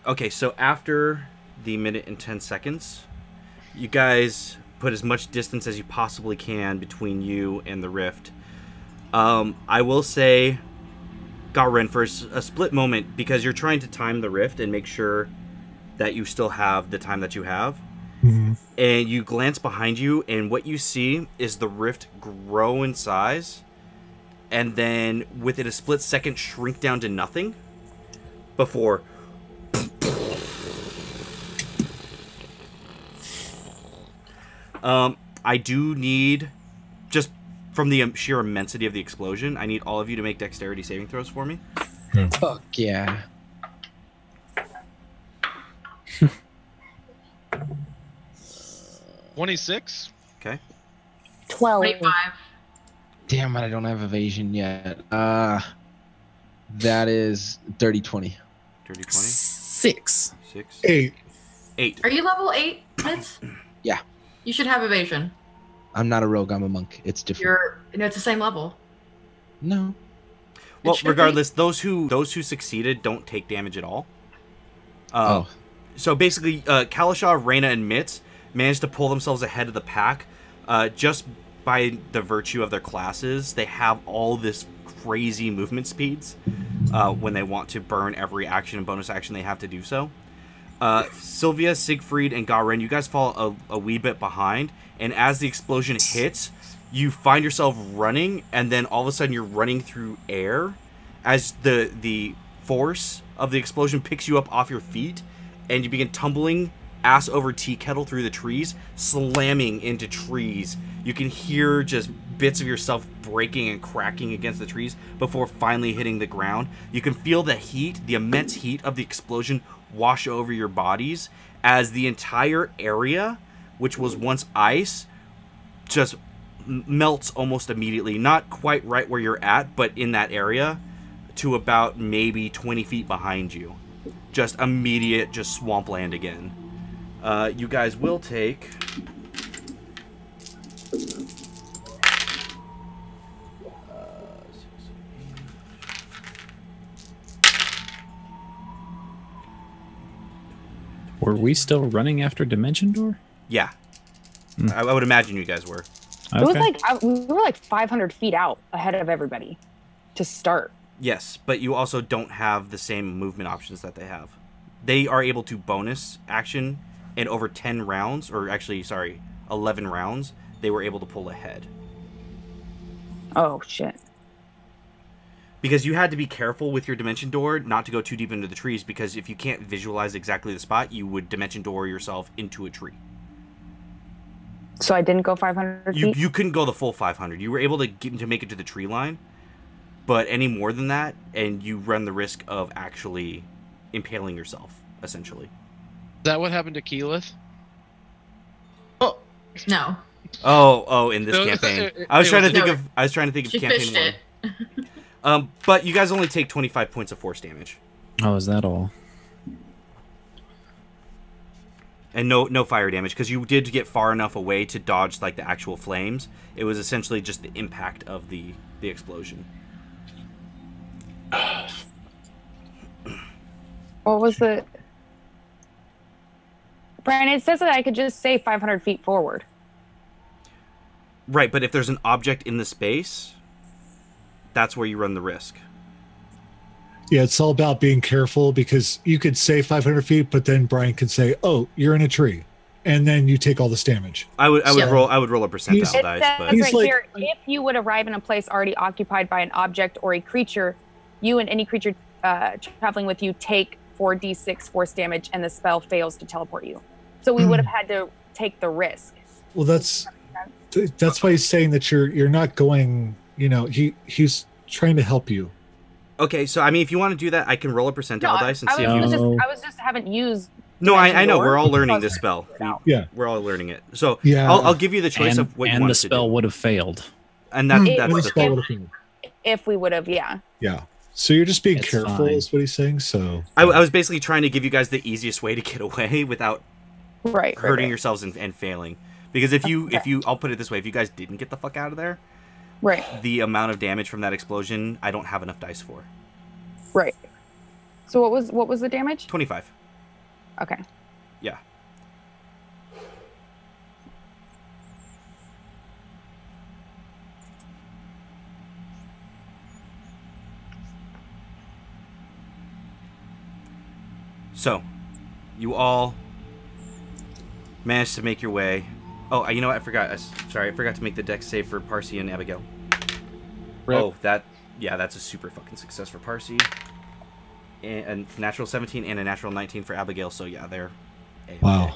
Okay, so after the minute and 10 seconds, you guys put as much distance as you possibly can between you and the rift. I will say, Garen, for a split moment, because you're trying to time the rift and make sure that you still have the time that you have, and you glance behind you, and what you see is the rift grow in size, and then within a split second shrink down to nothing before I do need, just from the sheer immensity of the explosion, I need all of you to make dexterity saving throws for me. Fuck yeah. $26. Okay. 12. 25. Damn it, I don't have evasion yet. That is dirty 20. Dirty 20. 6. 6. 8. 8. Are you level 8, Mitz? Yeah. You should have evasion. I'm not a rogue, I'm a monk. It's different. It's the same level. No. Well, should be. regardless, those who succeeded don't take damage at all. Oh. So basically, Kalashaw, Reyna, and Mitz managed to pull themselves ahead of the pack just by the virtue of their classes. They have all this crazy movement speeds when they want to burn every action and bonus action they have to do so. Sylvia, Siegfried, and Garen, you guys fall a wee bit behind, and as the explosion hits, you find yourself running, and then all of a sudden you're running through air as the force of the explosion picks you up off your feet, and you begin tumbling ass over tea kettle through the trees, slamming into trees. You can hear just bits of yourself breaking and cracking against the trees before finally hitting the ground. You can feel the heat, the immense heat of the explosion wash over your bodies as the entire area, which was once ice, just melts almost immediately. Not quite right where you're at, but in that area to about maybe 20 feet behind you. Just immediate, just swampland again. You guys will take... Were we still running after Dimension Door? Yeah. I would imagine you guys were. It was like we were like 500 feet out ahead of everybody to start. Yes, but you also don't have the same movement options that they have. They are able to bonus action, and over 10 rounds, or actually, sorry, 11 rounds, they were able to pull ahead. Oh, shit. Because you had to be careful with your Dimension Door not to go too deep into the trees, because if you can't visualize exactly the spot, you would Dimension Door yourself into a tree. So I didn't go 500 feet? You couldn't go the full 500. You were able to make it to the tree line, but any more than that, and you run the risk of actually impaling yourself, essentially. Is that what happened to Keyleth? No. Oh, in this No, campaign. I was trying to think of She campaign fished one. it. But you guys only take 25 points of force damage. Oh, is that all? And no fire damage, because you did get far enough away to dodge like the actual flames. It was essentially just the impact of the explosion. What was the... Brian, it says that I could just say 500 feet forward. Right, but if there's an object in the space, that's where you run the risk. Yeah, it's all about being careful, because you could say 500 feet, but then Brian could say, "Oh, you're in a tree," and then you take all this damage. I would Yeah. roll a percentile It dice, It but says He's right like- here, if you would arrive in a place already occupied by an object or a creature, you and any creature traveling with you take 4d6 force damage, and the spell fails to teleport you. So we would have had to take the risk. Well, that's why he's saying that you're not going. You know, he's trying to help you. okay. So I mean, if you want to do that, I can roll a percentile dice and see if you- you. I was just haven't used. No, I know. Dimension We're Door. all learning this spell. Yeah. We're all learning it. So Yeah. I'll give you the choice of what you and want the to spell do. would have failed. And When that's the the spell thing. would have been- If we would have, yeah. Yeah. So you're just being It's careful, fine. is what he's saying. So I was basically trying to give you guys the easiest way to get away without hurting yourselves and failing. Because if you I'll put it this way, if you guys didn't get the fuck out of there, Right. the amount of damage from that explosion, I don't have enough dice for. Right. So what was the damage? 25. Okay. Yeah. So, you all managed to make your way. Oh, you know what? I forgot. Sorry, I forgot to make the dex save for Parsi and Abigail. Rip. Oh, that's a super fucking success for Parsi. And a natural 17 and a natural 19 for Abigail. So yeah, they're A-okay. Wow.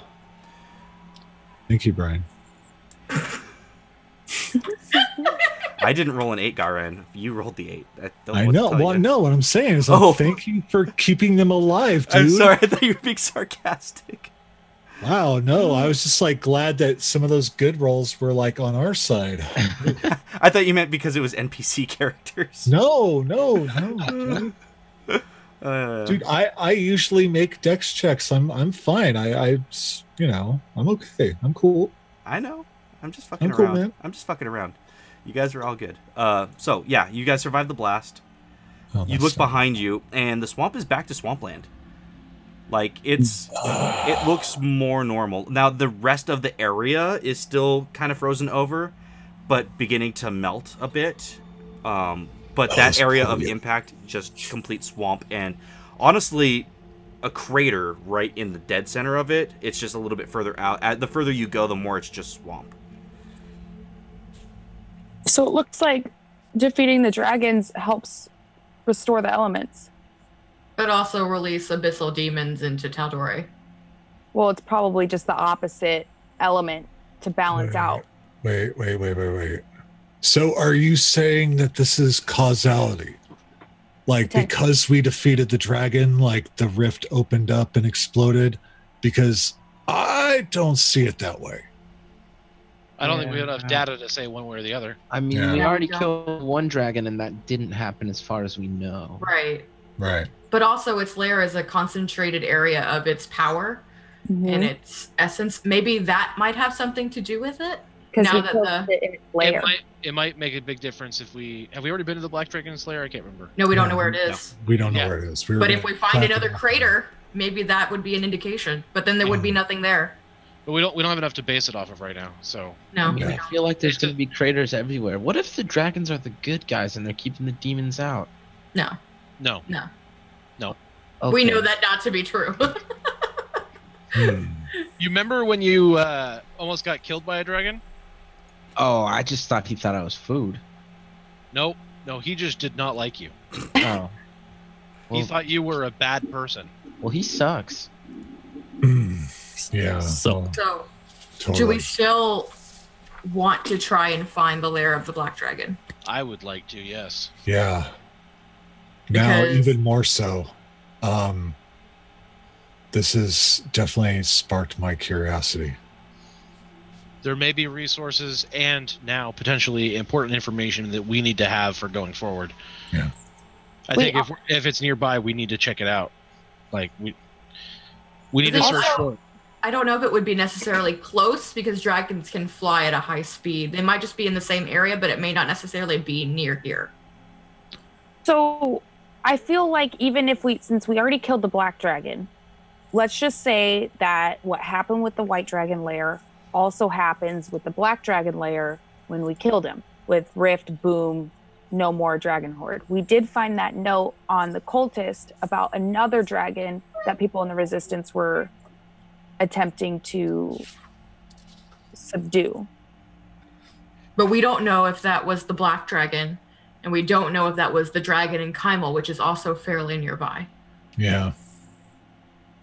Thank you, Brian. I didn't roll an 8, Garen. You rolled the 8. I know. Well, no, what I'm saying is, thank you for keeping them alive, dude. I'm sorry. I thought you were being sarcastic. Wow, no, I was just like glad that some of those good rolls were like on our side. I thought you meant because it was NPC characters. No. Dude. Dude, I usually make dex checks. I'm fine. I'm okay. I'm cool. I know. I'm just fucking I'm cool, around. man. I'm just fucking around. You guys are all good. So yeah, you guys survived the blast. Oh, You look behind you, and the swamp is back to swampland. Like it looks more normal now. The rest of the area is still kind of frozen over, but beginning to melt a bit. But that area of impact, just complete swamp, and honestly, a crater right in the dead center of it. It's just a little bit further out. The further you go, the more it's just swamp. So it looks like defeating the dragons helps restore the elements. But also release abyssal demons into Tal'Dorei. Well, it's probably just the opposite element to balance out. Wait. So are you saying that this is causality? Like because we defeated the dragon, like the rift opened up and exploded? Because I don't see it that way. I don't think we have enough data to say one way or the other. I mean, we already killed one dragon, and that didn't happen as far as we know. Right. Right. But also its lair is a concentrated area of its power and its essence. Maybe that might have something to do with it. Now that it might make a big difference if we already been to the Black Dragon's lair? I can't remember. No, we don't know where it is. We don't know where it is. But if we find another crater, maybe that would be an indication. But then there would be nothing there. But we don't have enough to base it off of right now. So no, I mean, I feel like there's going to be craters everywhere. What if the dragons are the good guys and they're keeping the demons out? No. Okay. We know that not to be true. You remember when you almost got killed by a dragon? Oh, I just thought he thought I was food. No, he just did not like you. Oh. He thought you were a bad person. Well, he sucks. Yeah. So totally. Do we still want to try and find the lair of the Black Dragon? I would like to, yes. Yeah. Now, Because- even more so. This has definitely sparked my curiosity. There may be resources and now potentially important information that we need to have for going forward. Yeah. I think if it's nearby, we need to check it out. Like we need to search for it. I don't know if it would be necessarily close because dragons can fly at a high speed. They might just be in the same area, but it may not necessarily be near here. So I feel like even if since we already killed the black dragon, let's just say that what happened with the white dragon lair also happens with the black dragon lair when we killed him with Rift, Boom, no more dragon horde. We did find that note on the cultist about another dragon that people in the resistance were attempting to subdue. But we don't know if that was the black dragon, and we don't know if that was the dragon in Kymel, which is also fairly nearby. Yeah.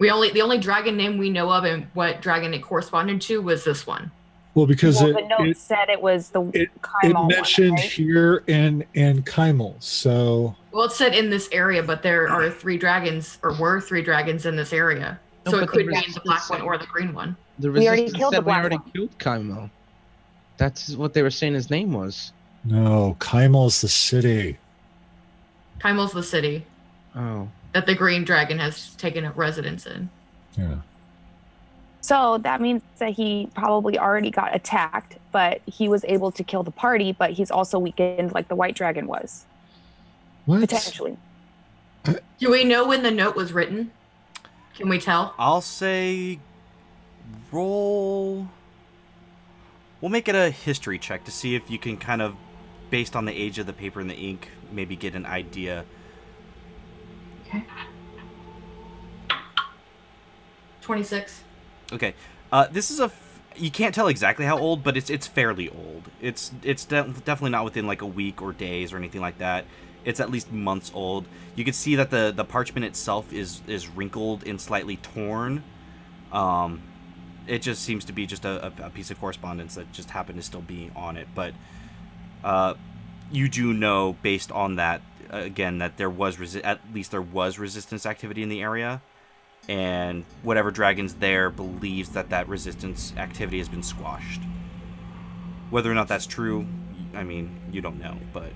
The only dragon name we know of and what dragon it corresponded to was this one. Well, because the note said it was the Kymel it mentioned one, right? here in Kymel, so Well, it said in this area, but there are three dragons, or were three dragons in this area. No, So but it could the be the resistance black one said- or the green one. The We already resistance killed said the black we already one. killed Kymel. That's what they were saying his name was. no, Kymel's the city. Kymel's the city Oh. that the green dragon has taken up residence in. Yeah. So that means that he probably already got attacked, but he was able to kill the party, but he's also weakened like the white dragon was. What? Potentially. Do we know when the note was written? Can we tell? I'll say roll. We'll make it a history check to see if you can kind of, based on the age of the paper and the ink, maybe get an idea. Okay. 26. Okay. This is you can't tell exactly how old, but it's fairly old. It's definitely not within like a week or days or anything like that. It's at least months old. You can see that the parchment itself is wrinkled and slightly torn. It just seems to be just a piece of correspondence that just happened to still be on it. But you do know, based on that, again, that there was at least there was resistance activity in the area, and whatever dragon's there believes that resistance activity has been squashed. Whether or not that's true, I mean, you don't know, but.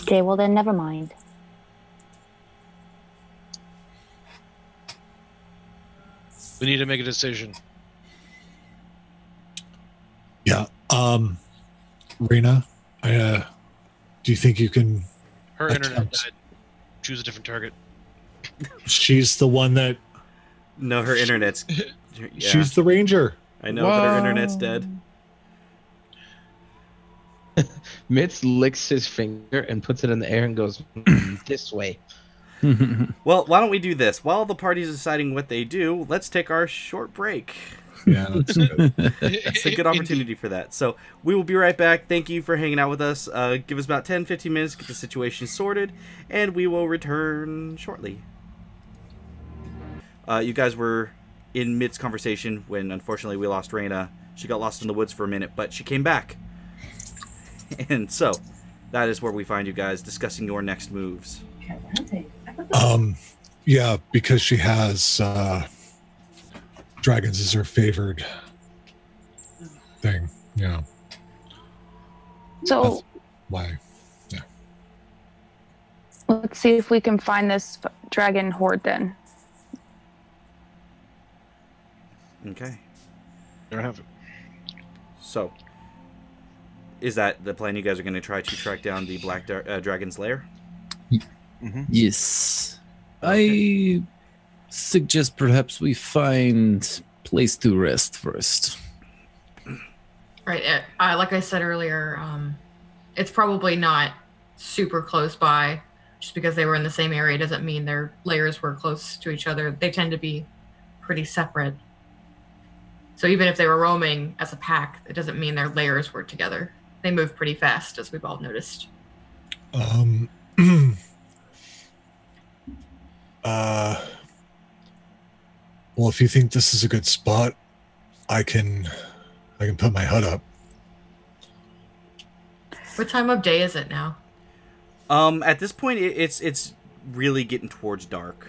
Okay, well then never mind. We need to make a decision. Yeah. Rena, do you think you can? Her internet died. Choose a different target. She's the one that. No, her internet's. Yeah. She's the ranger. I know, but her internet's dead. Mitz licks his finger and puts it in the air and goes this way. Well, why don't we do this? While the party's deciding what they do, let's take our short break. Yeah, that's good. It's a good opportunity for that. So we will be right back. Thank you for hanging out with us. Give us about 10-15 minutes to get the situation sorted, and we will return shortly. You guys were in midst conversation when, unfortunately, we lost Reyna. She got lost in the woods for a minute, but she came back. And so, that is where we find you guys discussing your next moves. Yeah, because she has dragons as her favored thing. Yeah. So that's why? Yeah. let's see if we can find this dragon horde then. Okay. There I have it. So, is that the plan? You guys are going to try to track down the Black Dragon's lair? Mm-hmm. Yes. Okay. I suggest perhaps we find place to rest first. Right. Like I said earlier, it's probably not super close by. Just because they were in the same area doesn't mean their layers were close to each other. They tend to be pretty separate. So even if they were roaming as a pack, it doesn't mean their layers were together. They move pretty fast, as we've all noticed. Well, if you think this is a good spot, I can put my hut up. What time of day is it now? At this point, it's really getting towards dark.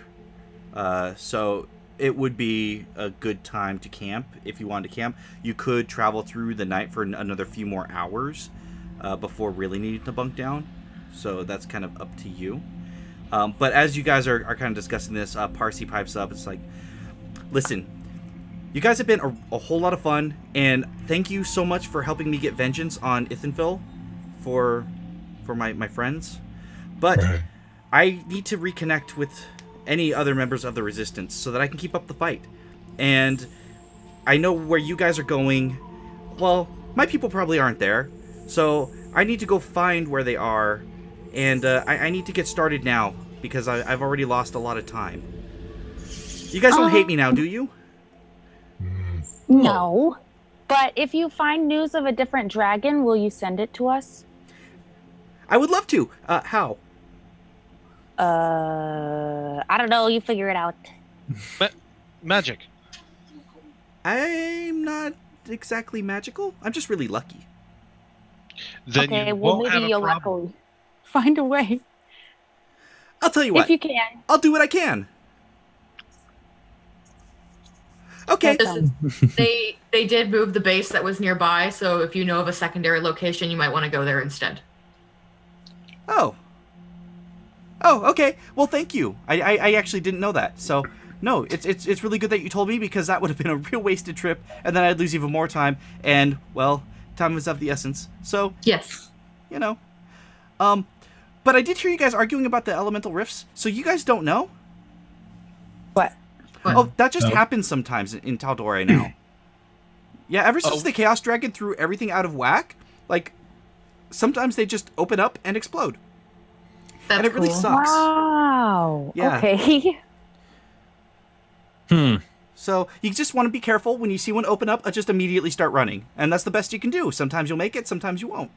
So it would be a good time to camp if you wanted to camp. You could travel through the night for another few more hours before really needing to bunk down. So that's kind of up to you. But as you guys are kind of discussing this, Parsi pipes up. It's like, listen, you guys have been a whole lot of fun, and thank you so much for helping me get vengeance on Ithenfil for my friends. But Right. I need to reconnect with any other members of the Resistance so that I can keep up the fight. And I know where you guys are going. Well, my people probably aren't there, so I need to go find where they are, and I need to get started now because I've already lost a lot of time. You guys don't hate me now, do you? No. But if you find news of a different dragon, will you send it to us? I would love to. How? I don't know. You figure it out. Magic. I'm not exactly magical. I'm just really lucky. Then Okay, you well, won't have maybe a you'll problem. luckily find a way. I'll tell you what. If you can. I'll do what I can. Okay. They did move the base that was nearby, so if you know of a secondary location, you might want to go there instead. Oh, Oh, okay. Well, thank you. I actually didn't know that. So, no, it's really good that you told me, because that would have been a real wasted trip, and then I'd lose even more time. And, well, time is of the essence. So, Yes. you know. But I did hear you guys arguing about the elemental rifts. So you guys don't know? What? Oh, that just No. happens sometimes in Tal'Dorei now. Yeah, ever since the Chaos Dragon threw everything out of whack, like, sometimes they just open up and explode. That's And it really cool. sucks. Wow. Yeah. Okay. So you just want to be careful when you see one open up, just immediately start running. And that's the best you can do. Sometimes you'll make it, sometimes you won't.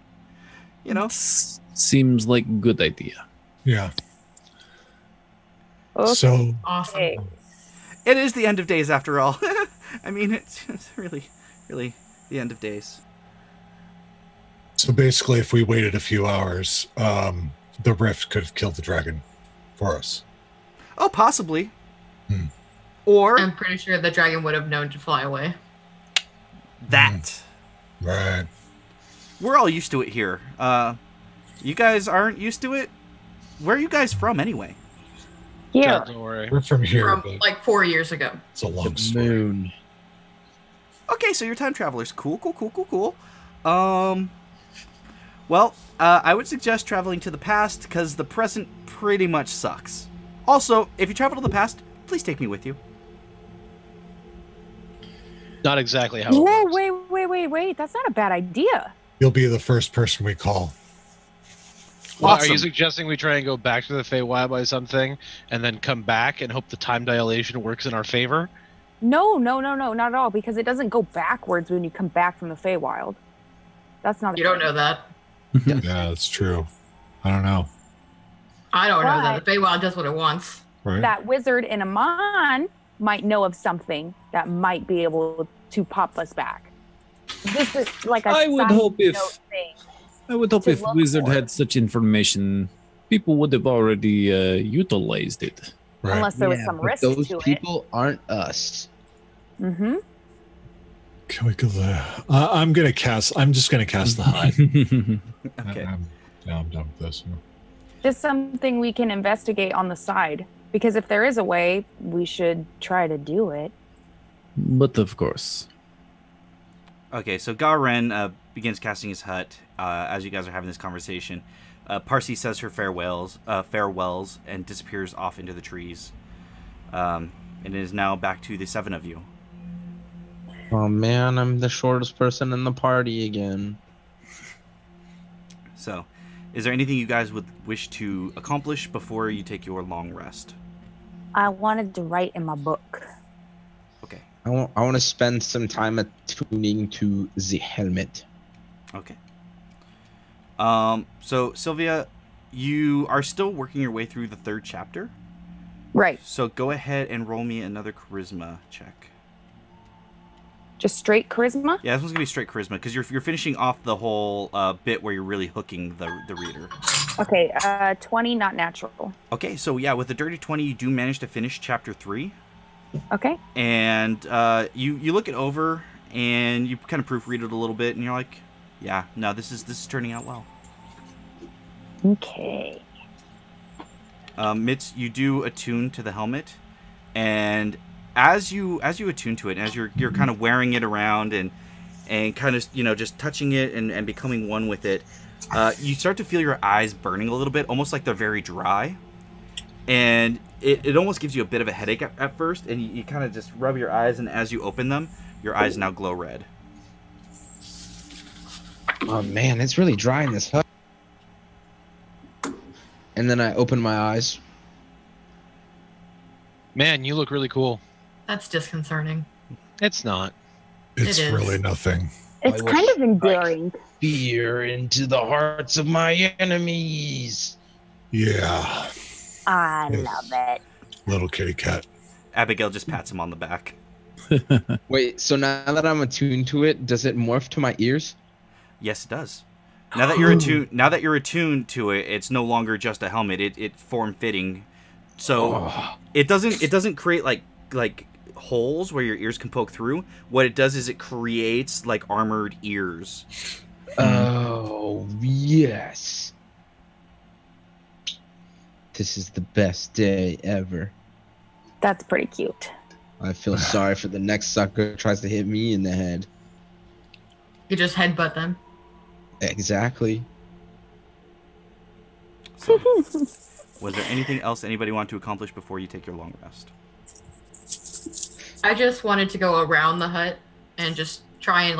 You know? Seems like a good idea. Yeah. Okay. So Awesome. It is the end of days after all. I mean, it's really the end of days. So basically, if we waited a few hours, the rift could have killed the dragon for us. Oh, possibly. Hmm. Or I'm pretty sure the dragon would have known to fly away. that. Right. We're all used to it here. You guys aren't used to it? Where are you guys from anyway? Here. Tal'Dorei. We're from here, From but like 4 years ago. it's a long The story. moon. Okay, so you're time travelers. Cool. Well, I would suggest traveling to the past, because the present pretty much sucks. Also, if you travel to the past, please take me with you. Not exactly how it Whoa, works. wait. That's not a bad idea. You'll be the first person we call. Well, Are Awesome. you suggesting we try and go back to the Feywild by something, and then come back and hope the time dilation works in our favor? No, not at all, because it doesn't go backwards when you come back from the Feywild. That's not. You don't know that. Yeah, that's true. I don't know. I don't know that. The Feywild does what it wants. Right? That wizard in Amon might know of something that might be able to pop us back. This is like a I would side hope if- note thing. I would hope To if look Wizard for. had such information, people would have already utilized it. Right. Unless there was Yeah, some but risk those to people aren't us. it. Mm-hmm. Can we go there? I'm just gonna cast the hide. Okay. I'm done with this. Just something we can investigate on the side. Because if there is a way, we should try to do it. But of course. Okay, so Garen begins casting his hut as you guys are having this conversation. Parsi says her farewells, and disappears off into the trees. And it is now back to the 7 of you. Oh man, I'm the shortest person in the party again. So, is there anything you guys would wish to accomplish before you take your long rest? I wanted to write in my book. Okay. I want to spend some time attuning to the helmet. Okay. So Sylvia, you are still working your way through the 3rd chapter. Right. So go ahead and roll me another charisma check. Just straight charisma? Yeah, this one's gonna be straight charisma because you're finishing off the whole bit where you're really hooking the reader. Okay, 20, not natural. Okay, so yeah, with the dirty 20, you do manage to finish chapter 3, Okay. and you look it over and you kind of proofread it a little bit, and you're like, yeah, no, this is turning out well. Okay. Mitz, you do attune to the helmet, and as you attune to it, as you're kind of wearing it around and kind of just touching it and becoming one with it, you start to feel your eyes burning a little bit, almost like they're very dry, and it almost gives you a bit of a headache at first, and you kind of just rub your eyes, and as you open them, your eyes now glow red. Oh man, it's really dry in this hut. And then I open my eyes. Man, you look really cool. That's disconcerting. It's not. It's It is. really nothing. It's I kind wish of endearing. Fear into the hearts of my enemies. Yeah. I Yes. love it. Little kitty cat. Abigail just pats him on the back. Wait, so now that I'm attuned to it, does it morph to my ears? Yes, it does. Now that you're attuned to it, it's no longer just a helmet. It form fitting. So Oh. it doesn't create like holes where your ears can poke through. What it does is it creates like armored ears. Oh, yes. This is the best day ever. That's pretty cute. I feel sorry for the next sucker who tries to hit me in the head. You just headbutt them. Exactly. So, was there anything else anybody want to accomplish before you take your long rest? I just wanted to go around the hut and just try and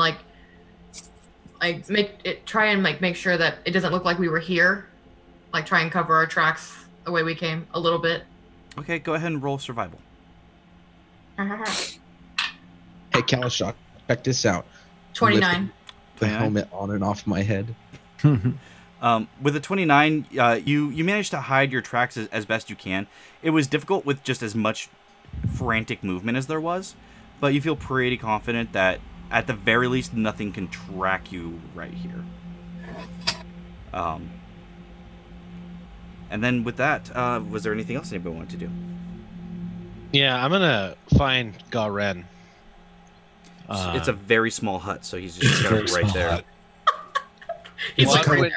make sure that it doesn't look like we were here. Like try and cover our tracks the way we came a little bit. Okay, go ahead and roll survival. Hey, Kalisha, check this out. 29. The helmet on and off my head. With a 29, you managed to hide your tracks as best you can. It was difficult with just as much frantic movement as there was, but you feel pretty confident that at the very least nothing can track you right here. And then with that, was there anything else anybody wanted to do? Yeah, I'm gonna find Garen. It's a very small hut, so he's just got it right there. Hut. He's Well, like I'm right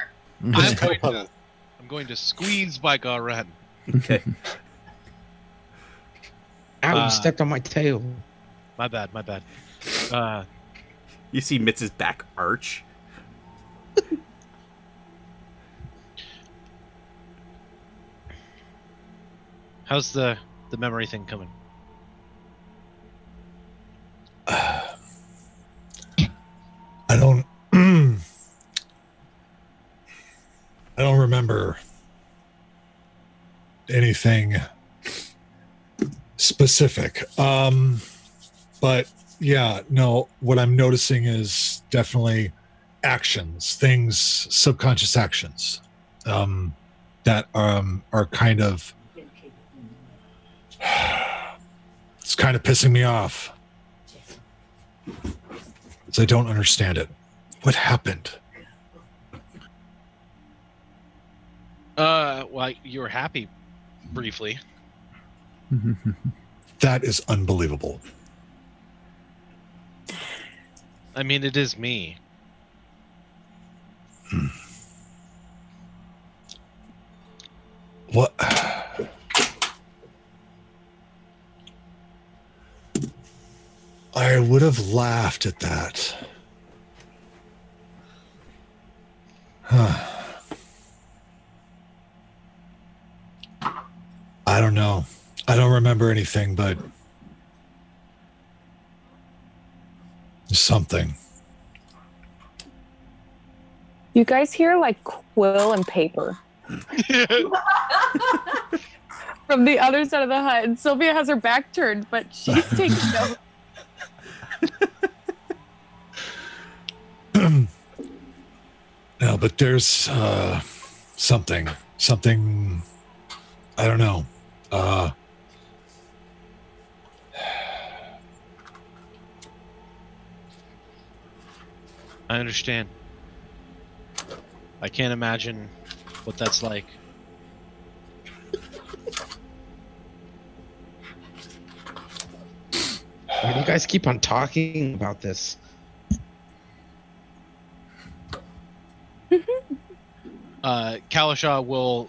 going- there. I'm going to squeeze by Garen. Okay. Ow, you stepped on my tail. My bad. You see Mitz's back arch. How's the memory thing coming? I don't. I don't remember anything specific. But yeah, no. What I'm noticing is definitely actions, things, subconscious actions, that are kind of. It's kind of pissing me off. Because I don't understand it. What happened? Well, you were happy briefly. That is unbelievable. I mean, it is me. What? I would have laughed at that. Huh. I don't know. I don't remember anything, but something. You guys hear like quill and paper from the other side of the hut, and Sylvia has her back turned, but she's taking notes. No, but there's something. I don't know. I understand. I can't imagine what that's like. Why do you guys keep on talking about this? Kalisha will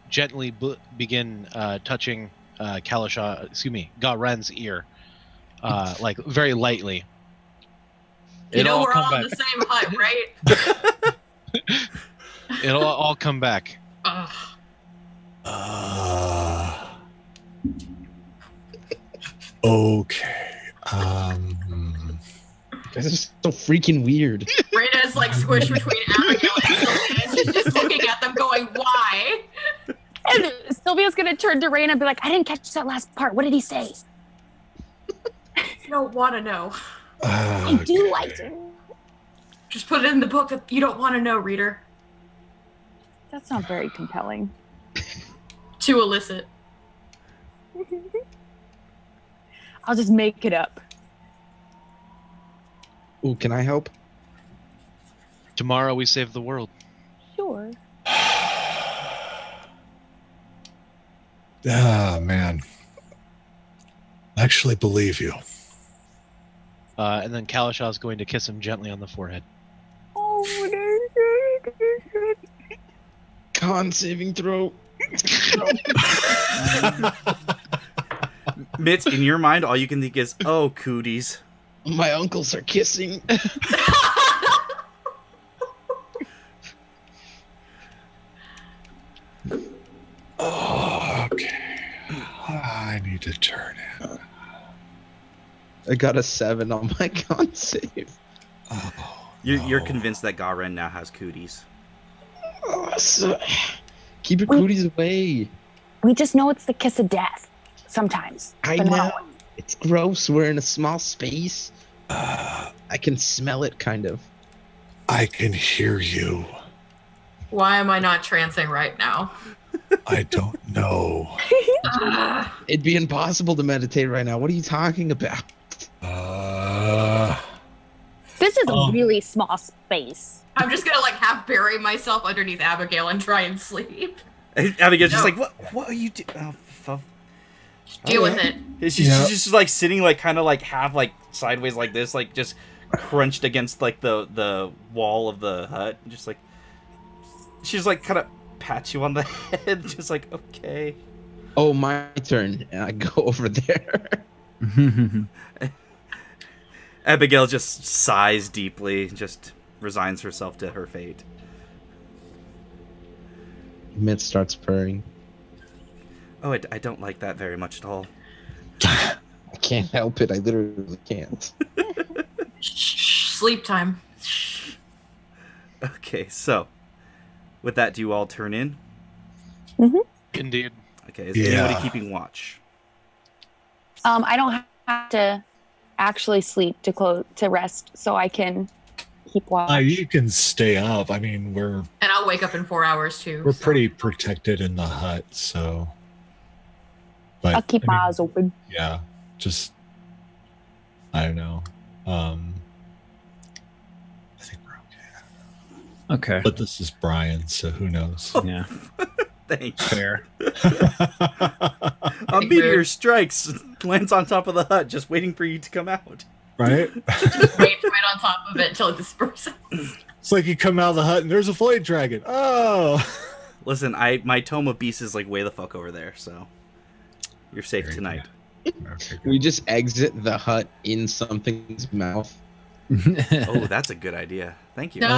gently begin touching Garen's ear, like very lightly. You know It'll all we're all come in back. the same hut, right? It'll all come back. Ugh. Okay. You guys are so freaking weird. Raina's like squished between Abigail and Sylvia, and she's just looking at them going, why? And Sylvia's gonna turn to Raina and be like, I didn't catch that last part. What did he say? You don't want to know. I do like to. Just put it in the book that you don't want to know, reader. That's not very compelling. To elicit. I'll just make it up. Ooh, can I help? Tomorrow we save the world. Sure. Ah, man. I actually believe you. And then Kalisha is going to kiss him gently on the forehead. Oh, Con saving throw. Mitz, in your mind, all you can think is, "Oh, cooties." My uncles are kissing. Oh, okay. I need to turn in. I got a 7 on my con save. Oh, You're no. convinced that Garen now has cooties. Oh, keep your cooties away. We just know it's the kiss of death sometimes. I but not know. always. It's gross. We're in a small space. Uh, I can smell it, kind of. I can hear you. Why am I not trancing right now? I don't know. It'd be impossible to meditate right now. What are you talking about? This is a really small space. I'm just gonna like half bury myself underneath Abigail and try and sleep. Abigail's just No. like, "What are you doing?" Oh, fuck. Deal with it. She's just like sitting like kind of like half like sideways like this, like just crunched against like the wall of the hut, just like she's like kind of pats you on the head, just like, okay. Oh, my turn. And I go over there. Abigail just sighs deeply, just resigns herself to her fate. Mitz starts purring. Oh, I don't like that very much at all. I can't help it. I literally can't. Shh, sleep time. Okay, so with that, do you all turn in? Indeed. Okay, is Yeah. anybody keeping watch? I don't have to actually sleep to rest, so I can keep watch. You can stay up. I mean, we're And I'll wake up in 4 hours too. so. pretty protected in the hut, so. But I'll keep I my mean, eyes open. Yeah, just I don't know. I think we're okay. Okay. But this is Brian, so who knows? Yeah. Thanks. Fair. A meteor strikes, lands on top of the hut, just waiting for you to come out. Right? Wait right on top of it until it disperses. It's like you come out of the hut and there's a void dragon. Oh. Listen, my tome of beasts is like way the fuck over there, so you're safe Very tonight. Okay, good. We just exit the hut in something's mouth. Oh, that's a good idea. Thank you. No.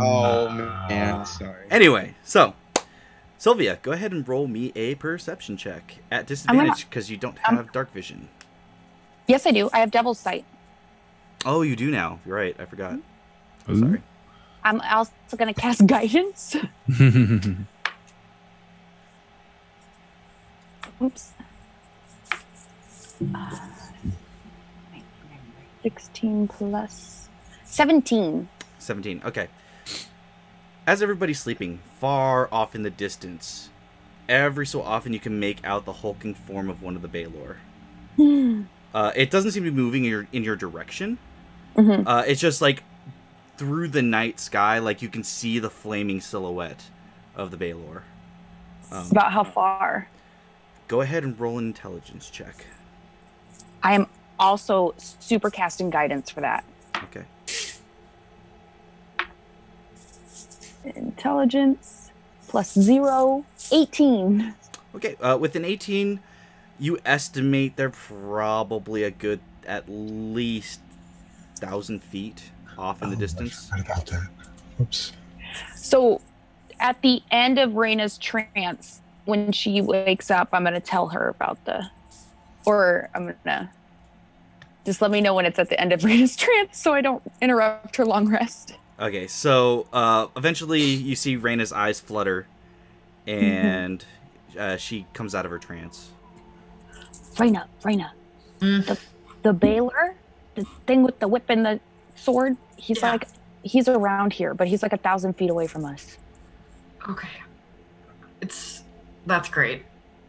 Oh, man. Sorry. Anyway, so Sylvia, go ahead and roll me a perception check at disadvantage because you don't have dark vision. Yes, I do. I have Devil's Sight. Oh, you do now. You're right. I forgot. Oh, Ooh. sorry. I'm also going to cast Guidance. Oops. 16 plus 17. 17. Okay. As everybody's sleeping, far off in the distance, every so often you can make out the hulking form of one of the Baelor. It doesn't seem to be moving in your direction. It's just like through the night sky, like you can see the flaming silhouette of the Baelor. About how far? Go ahead and roll an intelligence check. I am also super casting Guidance for that. Okay. Intelligence plus 0, 18. Okay, with an 18, you estimate they're probably a good at least 1,000 feet off in the distance. I forgot about that. Oops. So at the end of Raina's trance, when she wakes up, I'm going to tell her about or I'm going to just let me know when it's at the end of Raina's trance so I don't interrupt her long rest. Okay, so eventually you see Raina's eyes flutter, and she comes out of her trance. Raina, the Baelor, the thing with the whip and the sword, he's around here, but he's like 1,000 feet away from us. Okay. That's great.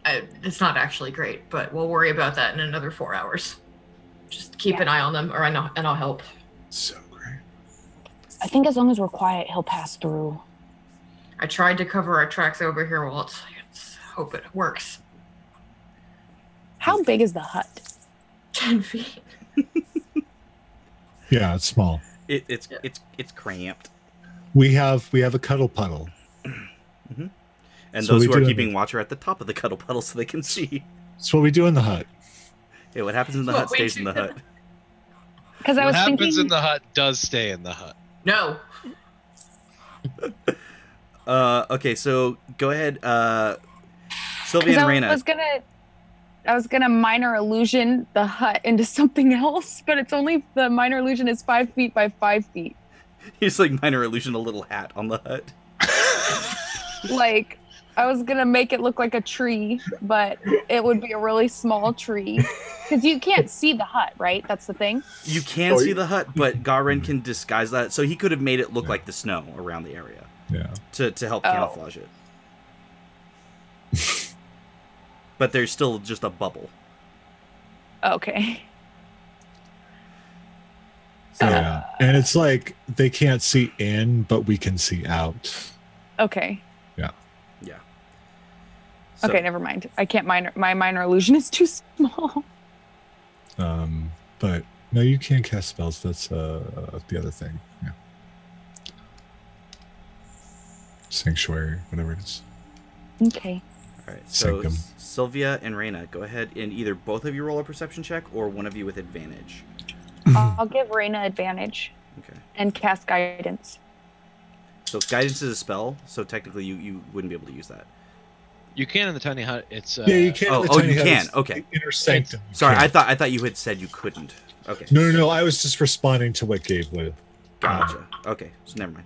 It's not actually great, but we'll worry about that in another 4 hours. Just keep an eye on them, and I'll help. So great. I think as long as we're quiet, he'll pass through. I tried to cover our tracks over here. Well, let's hope it works. How big is the hut? 10 feet. Yeah, it's small. It's cramped. We have a cuddle puddle. And So those we who are do keeping watch are at the top of the cuddle puddle so they can see. That's what we do in the hut. Hey, what happens in the What hut we stays in the do. hut. Because I What was happens thinking, in the hut does stay in the hut. No. Okay, so go ahead, Sylvia because and I Reyna. was gonna minor illusion the hut into something else, but it's only the minor illusion is 5 feet by 5 feet. He's like minor illusion a little hat on the hut. Like, I was gonna make it look like a tree, but it would be a really small tree. Because you can't see the hut, right? That's the thing. You can see the hut, but Garen can disguise that, so he could have made it look like the snow around the area. Yeah. To help camouflage it. But there's still just a bubble. Okay. So, Yeah. And it's like they can't see in, but we can see out. Okay. yeah. So, Okay, never mind. I can't my minor illusion is too small. But no, you can cast spells. That's the other thing. Yeah. Sanctuary, whatever it is. Okay. All right. So Sanctum. Sylvia and Reyna, go ahead and either both of you roll a perception check or one of you with advantage. I'll give Reyna advantage Okay. and cast guidance. So guidance is a spell, so technically you wouldn't be able to use that. You can in the tiny hut. It's Yeah, you can. Oh, The oh, tiny you hut can. is Okay. Inner sanctum. You Sorry, can. I thought you had said you couldn't. Okay. No. I was just responding to what Gabe would. Gotcha. Okay, so never mind.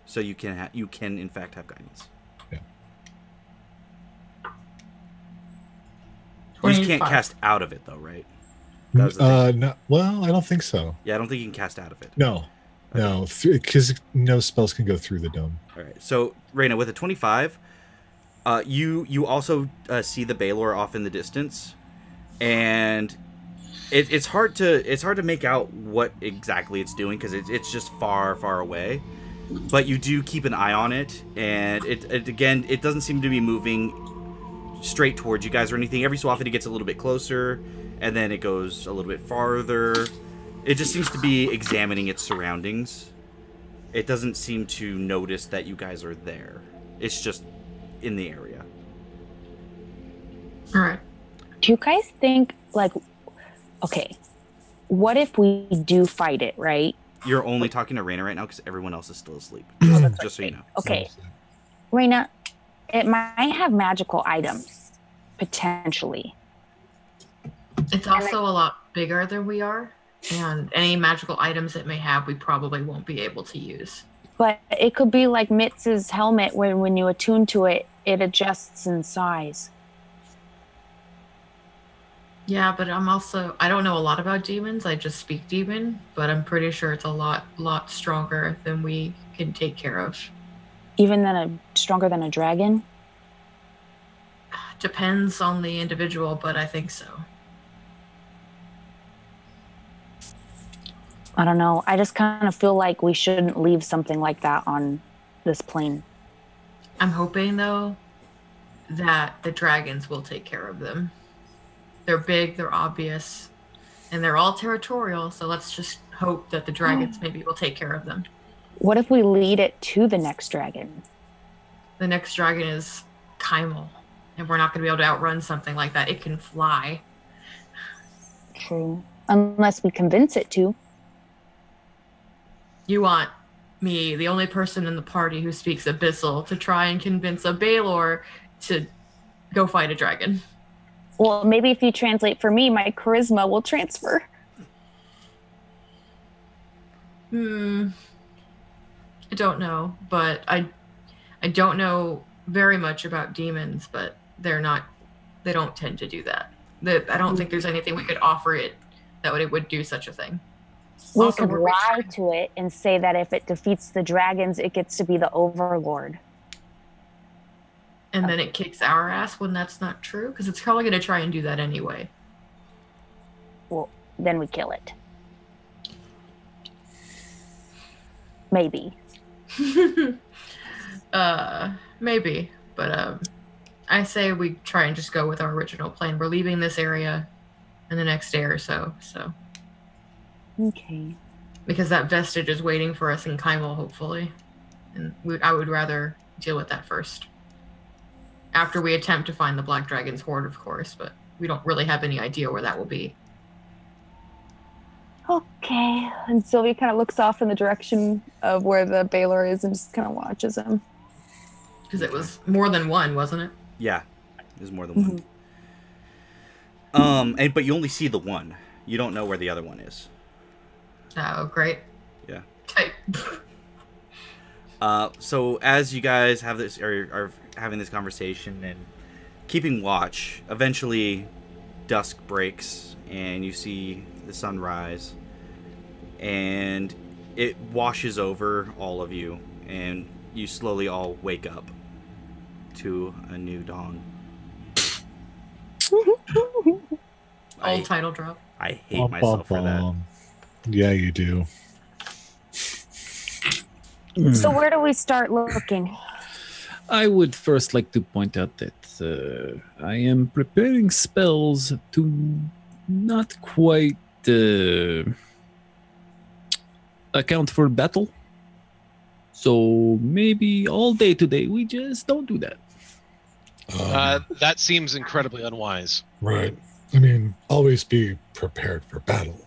So you can in fact have guidance. Yeah. You just can't 25. cast out of it though, right? That was the thing. No. Well, I don't think so. Yeah, I don't think you can cast out of it. No. No, because no spells can go through the dome. All right. So Reyna, with a 25, you also see the Baylor off in the distance, and it's hard to make out what exactly it's doing because it's just far away. But you do keep an eye on it, and it doesn't seem to be moving straight towards you guys or anything. Every so often it gets a little bit closer, and then it goes a little bit farther. It just seems to be examining its surroundings. It doesn't seem to notice that you guys are there. It's just in the area. All right. Do you guys think, like, okay, what if we do fight it, right? You're only talking to Reyna right now because everyone else is still asleep. Just so you know. Okay. Reyna, it might have magical items, potentially. It's also a lot bigger than we are, and any magical items it may have, we probably won't be able to use. But it could be like Mitz's helmet when you attune to it, it adjusts in size. Yeah, but I don't know a lot about demons. I just speak demon, but I'm pretty sure it's a lot stronger than we can take care of. Even stronger than a dragon? Depends on the individual, but I think so. I don't know. I just kind of feel like we shouldn't leave something like that on this plane. I'm hoping, though, that the dragons will take care of them. They're big, they're obvious, and they're all territorial, so let's just hope that the dragons maybe will take care of them. What if we lead it to the next dragon? The next dragon is Kymel, and we're not going to be able to outrun something like that. It can fly. True. Unless we convince it to. You want me, the only person in the party who speaks Abyssal, to try and convince a Baylor to go fight a dragon. Well, maybe if you translate for me, my charisma will transfer. I don't know, but I don't know very much about demons, but they don't tend to do that. I don't think there's anything we could offer it that it would do such a thing. We Also, could we're lie restrained. to it and say that if it defeats the dragons, it gets to be the overlord. And then it kicks our ass when that's not true, because it's probably going to try and do that anyway. Well, then we kill it. Maybe. Maybe, but I say we try and just go with our original plan. We're leaving this area in the next day or so. Okay. Because that vestige is waiting for us in Kymel, hopefully. And I would rather deal with that first. After we attempt to find the Black Dragon's hoard, of course, but we don't really have any idea where that will be. Okay. And Sylvia kind of looks off in the direction of where the Baylor is and just kind of watches him. Because it was more than one, wasn't it? Yeah, there's more than one. But you only see the one. You don't know where the other one is. Oh, great. Yeah. Okay. So as you guys have this, are having this conversation and keeping watch, eventually dusk breaks and you see the sun rise, and it washes over all of you, and you slowly all wake up to a new dawn. Old title drop. I hate myself for that. Yeah, you do. So where do we start looking? I would first like to point out that I am preparing spells to not quite account for battle. So maybe all day today we just don't do that. That seems incredibly unwise. Right. I mean, always be prepared for battle.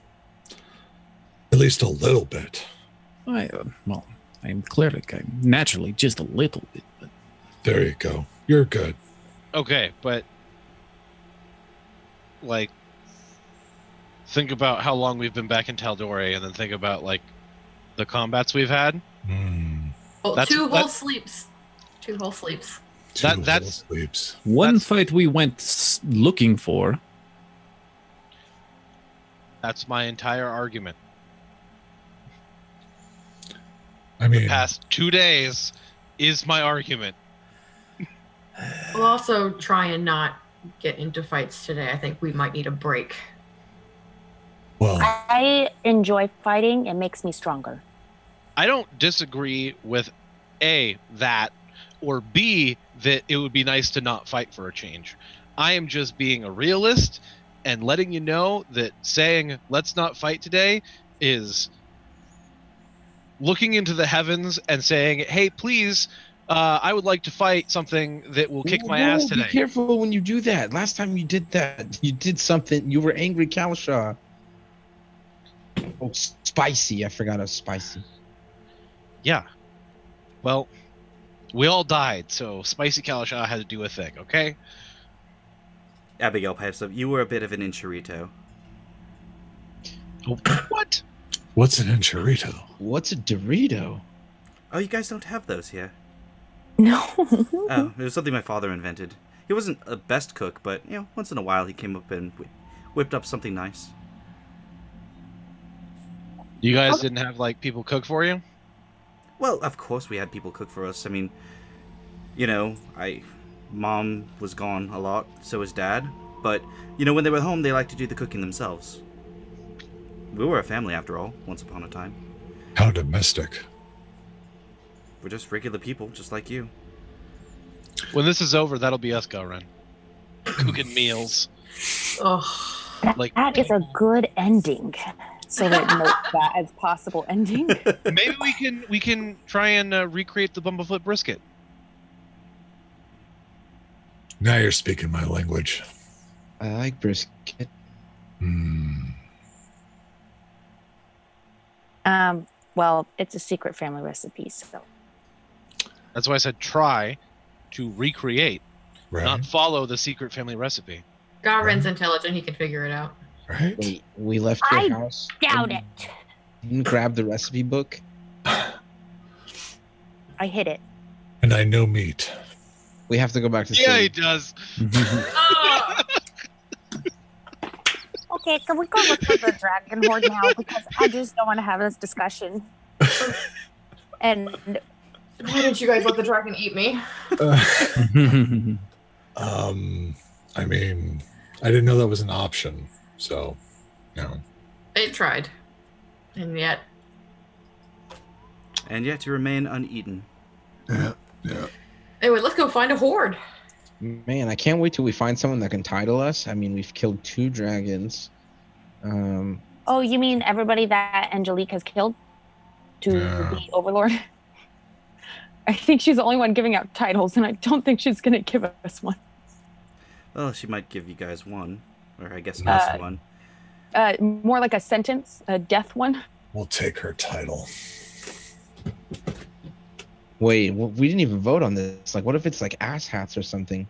At least a little bit. Well, I'm cleric. I'm naturally just a little bit. But... There you go. You're good. Okay, but like, think about how long we've been back in Tal'Dorei, and then think about like the combats we've had. Well, 2 whole sleeps. 2 whole sleeps. That's sleeps. One fight we went looking for. That's my entire argument. I mean, The past 2 days is my argument. We'll also try and not get into fights today. I think we might need a break. well, I enjoy fighting. It makes me stronger. I don't disagree with A, that, or B, that it would be nice to not fight for a change. I am just being a realist and letting you know that saying let's not fight today is looking into the heavens and saying, hey, please, I would like to fight something that will kick my ass today. Be careful when you do that. Last time you did that, you did something. You were angry, Kalashar. Oh, spicy. I forgot it was spicy. Yeah. Well, we all died, so Spicy Kalashah had to do a thing, okay? Abigail pipes up. You were a bit of an Inchurrito. What? what's an enchilito? What's a Dorito? Oh, you guys don't have those here. No. Oh, it was something my father invented. He wasn't a best cook, but, you know, once in a while he came up and whipped up something nice. You guys didn't have, like, people cook for you? Well, of course we had people cook for us. I mean, you know, Mom was gone a lot, so was Dad. But, you know, when they were home, they liked to do the cooking themselves. We were a family, after all, once upon a time. How domestic. We're just regular people, just like you. When this is over, that'll be us, Garen. Cooking meals. Oh, Like, That is a good ending. So that note that as possible ending. maybe we can try and recreate the Bumblefoot brisket. Now you're speaking my language. I like brisket. Well, it's a secret family recipe, so. That's why I said try to recreate, Right. not follow the secret family recipe. Garen's intelligent. He can figure it out. Right. Wait, we left your I house. Doubt it. Didn't grab the recipe book. I hit it. And I know meat. We have to go back to Yeah, he sleep. does. Oh! Okay, can we go look for the dragon horde now? Because I just don't want to have this discussion. And Why didn't you guys let the dragon eat me? I mean, I didn't know that was an option. So, no. It tried. And yet, And yet you remain uneaten. Yeah. Yeah. anyway, let's go find a horde. Man, I can't wait till we find someone that can title us. I mean, we've killed 2 dragons. oh, you mean everybody that Angelique has killed to Yeah. be Overlord? I think she's the only one giving out titles, and I don't think she's going to give us one. Well, she might give you guys one, or I guess us one. More like a sentence, a death one. We'll take her title. Wait, we didn't even vote on this. Like, what if it's like ass hats or something?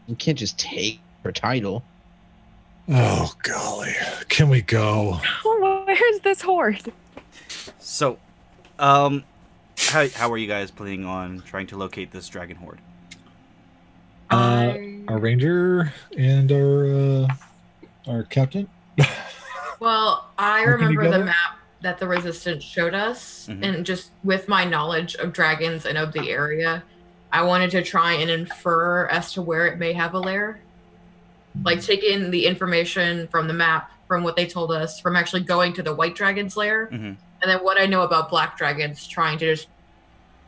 We can't just take her title. Oh, golly. Can we go? Oh, where's this horde? So, how are you guys planning on trying to locate this dragon horde? Our ranger and our captain. Well, I Working remember the together? map that the resistance showed us, Mhm. and just with my knowledge of dragons and of the area, I wanted to try and infer as to where it may have a lair. Like taking the information from the map, from what they told us, from actually going to the white dragon's lair, Mhm. and then what I know about black dragons, trying to just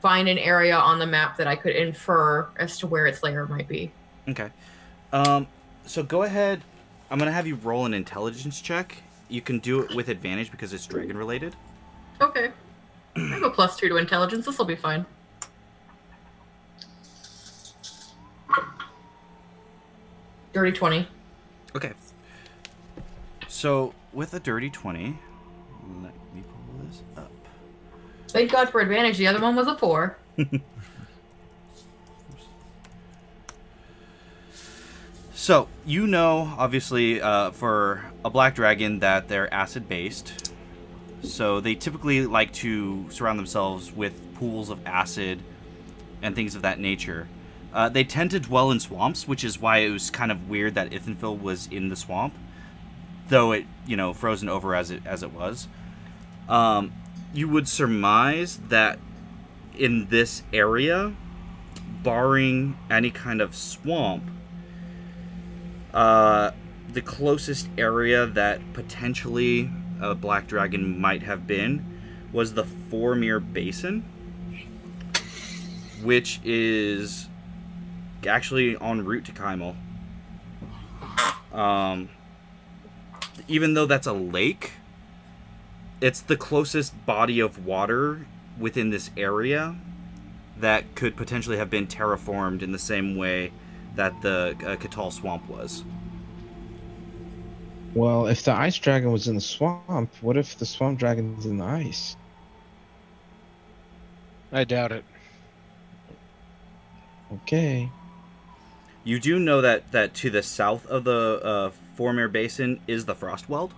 find an area on the map that I could infer as to where its lair might be. Okay. So go ahead. I'm gonna have you roll an intelligence check. You can do it with advantage because it's dragon related. Okay. I have a +2 to intelligence. This will be fine. Dirty 20. Okay. So with a dirty 20, let me pull this up. Thank God for advantage. The other one was a 4. So, you know, obviously, for a black dragon that they're acid-based. So they typically like to surround themselves with pools of acid and things of that nature. They tend to dwell in swamps, which is why it was kind of weird that Ithenfil was in the swamp. Though it, frozen over as it was. You would surmise that in this area, barring any kind of swamp, the closest area that potentially a black dragon might have been was the Formir Basin, which is actually en route to Kymel. Even though that's a lake, it's the closest body of water within this area that could potentially have been terraformed in the same way that the Catal Swamp was. Well, if the ice dragon was in the swamp, what if the swamp dragon's in the ice? I doubt it. Okay. You do know that to the south of the Formir Basin is the Frostweld.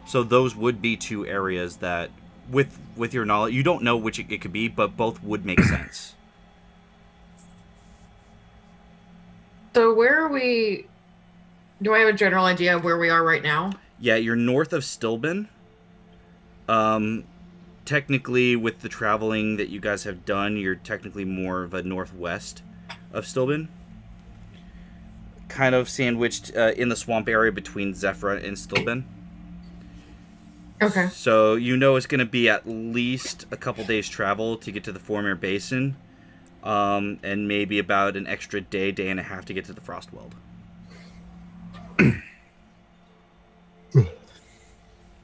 So those would be two areas that, with your knowledge, you don't know which it could be, but both would make sense. So where are we? Do I have a general idea of where we are right now? Yeah, you're north of Stilben. Technically, with the traveling that you guys have done, you're technically more of a northwest of Stilben. Kind of sandwiched in the swamp area between Zephyra and Stilben. Okay. So you know it's going to be at least a couple days travel to get to the Formir Basin. And maybe about an extra day and a half to get to the Frostweld.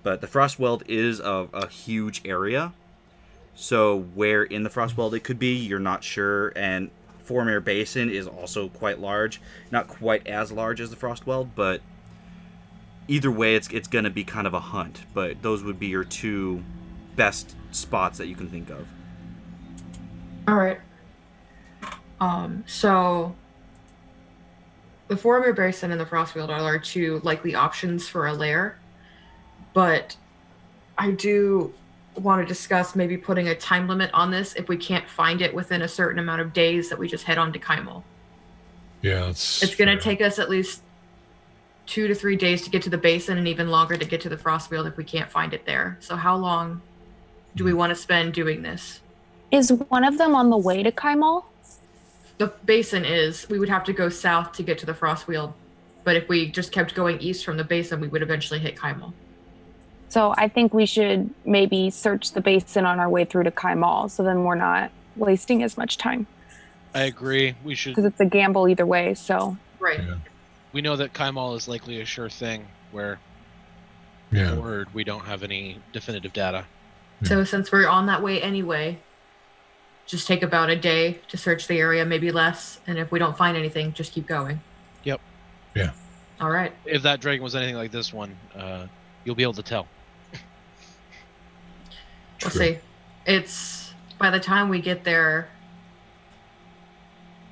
But the Frostweld is a huge area. So where in the Frostweld it could be, you're not sure. And Formir Basin is also quite large. Not quite as large as the Frostweld, but either way, it's going to be kind of a hunt. But those would be your two best spots that you can think of. All right. So the Formir Basin and the Frostfield are our two likely options for a lair, but I do want to discuss maybe putting a time limit on this if we can't find it within a certain amount of days, that we just head on to Kymel. Yeah, it's going to take us at least 2 to 3 days to get to the basin, and even longer to get to the Frostfield if we can't find it there. So how long do we want to spend doing this? Is one of them on the way to Kymel? The basin is. We would have to go south to get to the Frostfield, but if we just kept going east from the basin, we would eventually hit Kymel. So I think we should maybe search the basin on our way through to Kymel, so then we're not wasting as much time. I agree. We should. Because it's a gamble either way, so. Right. Yeah. We know that Kymel is likely a sure thing, where Yeah. we don't have any definitive data. So since we're on that way anyway, just take about a day to search the area, maybe less. And if we don't find anything, just keep going. Yep. Yeah. All right. If that dragon was anything like this one, you'll be able to tell. We'll see. It's by the time we get there,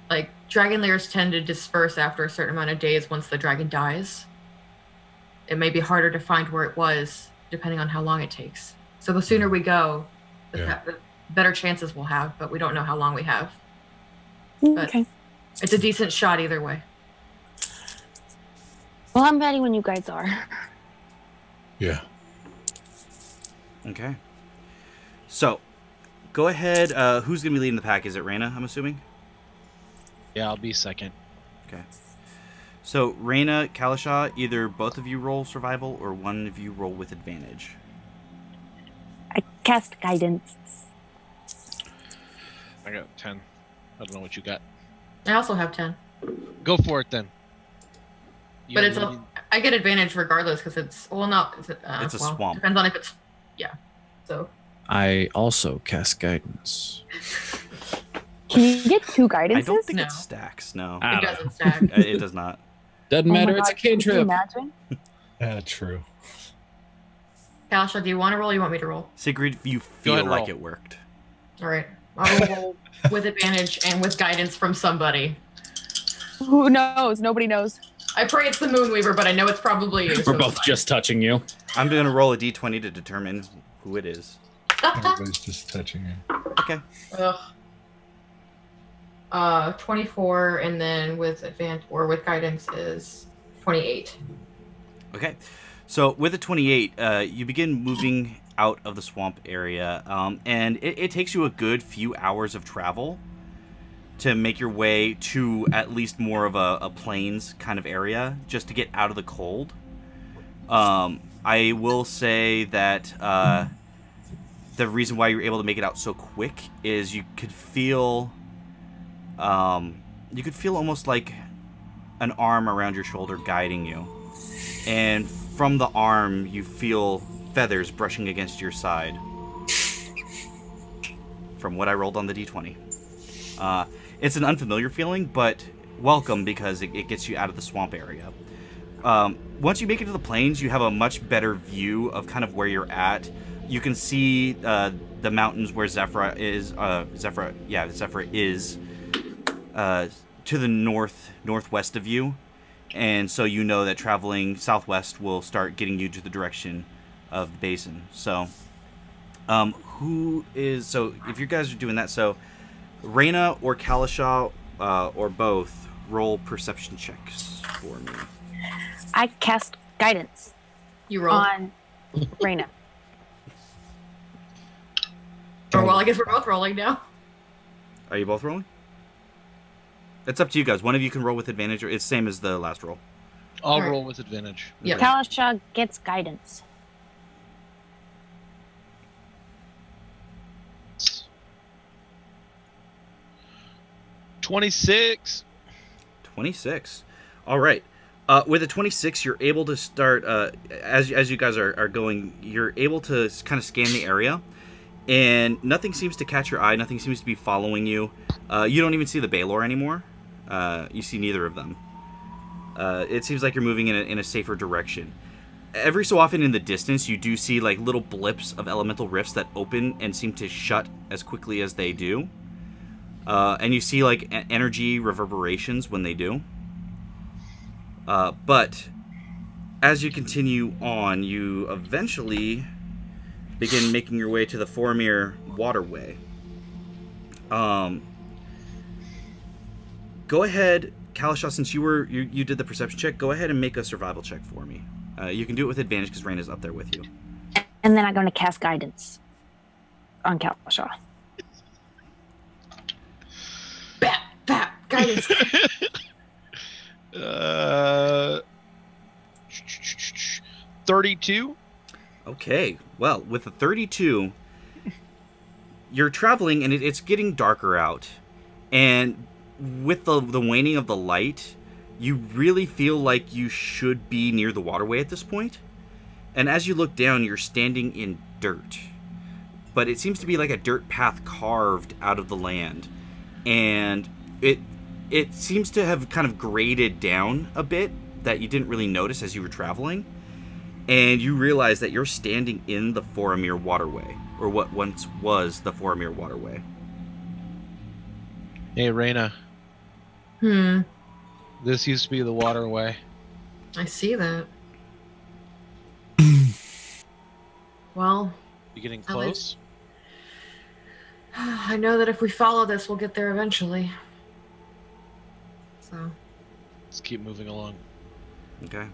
like dragon layers tend to disperse after a certain amount of days once the dragon dies. It may be harder to find where it was depending on how long it takes. So the sooner we go, the better chances we'll have, but we don't know how long we have. But Okay. it's a decent shot either way. Well, I'm ready when you guys are. Yeah. Okay. So, go ahead. Who's going to be leading the pack? Is it Reyna, I'm assuming? Yeah, I'll be second. Okay. So, Reyna, Kalasha, either both of you roll survival or one of you roll with advantage. I cast guidance. I got 10. I don't know what you got. I also have 10. Go for it then. You But got I get advantage regardless because it's, well, not, It's a swamp. Depends on if it's, yeah. So. I also cast guidance. Can you get 2 guidances? I don't think No. it stacks, no. I It don't doesn't stack. It does not. Doesn't Oh my matter. It's a God, can you cantrip. imagine? True. Kalasha, do you want to roll or you want me to roll? Sigrid, you ahead feel and like roll. it worked. All right. I'll roll with advantage and with guidance from somebody. Who knows? Nobody knows. I pray it's the Moonweaver, but I know it's probably you. We're so both it's just touching you. I'm going to roll a d20 to determine who it is. Everybody's just touching you. Okay. fine. Ugh. 24, and then with advantage or with guidance is 28. Okay. So with a 28, you begin moving out of the swamp area, and it takes you a good few hours of travel to make your way to at least more of a plains kind of area, just to get out of the cold. I will say that the reason why you're able to make it out so quick is you could feel almost like an arm around your shoulder guiding you, and from the arm you feel feathers brushing against your side. From what I rolled on the d20. It's an unfamiliar feeling, but welcome because it gets you out of the swamp area. Once you make it to the plains, you have a much better view of kind of where you're at. You can see the mountains where Zephyra is. Zephyra is to the northwest of you, and so you know that traveling southwest will start getting you to the direction of the basin. So, if you guys are doing that, so Reyna or Kalasha or both roll perception checks for me. I cast guidance You roll. on Reyna. Oh, well, I guess we're both rolling now. Are you both rolling? It's up to you guys. One of you can roll with advantage, or it's same as the last roll. I'll Alright. roll with advantage. Yep. Kalasha gets guidance. 26. 26. All right. With a 26, you're able to start, as you guys are going, you're able to kind of scan the area, and nothing seems to catch your eye. Nothing seems to be following you. You don't even see the Baylor anymore. You see neither of them. It seems like you're moving in a safer direction. Every so often in the distance, you do see like little blips of elemental rifts that open and seem to shut as quickly as they do. And you see like energy reverberations when they do. But as you continue on, you eventually begin making your way to the Formir waterway. Go ahead, Kalasha, since you did the perception check, go ahead and make a survival check for me. You can do it with advantage because Reyna's up there with you. And then I'm going to cast guidance on Kalasha. Bap, guidance. 32. Okay, well, with a 32, you're traveling and it's getting darker out. And with the waning of the light, you really feel like you should be near the waterway at this point. And as you look down, you're standing in dirt. but it seems to be like a dirt path carved out of the land, and it seems to have kind of graded down a bit that you didn't really notice as you were traveling, and you realize that you're standing in the Faramir waterway, or what once was the Faramir waterway. Hey, Raina. This used to be the waterway. I see that. Well, You getting close? I know that if we follow this, we'll get there eventually. So. Let's keep moving along. Okay.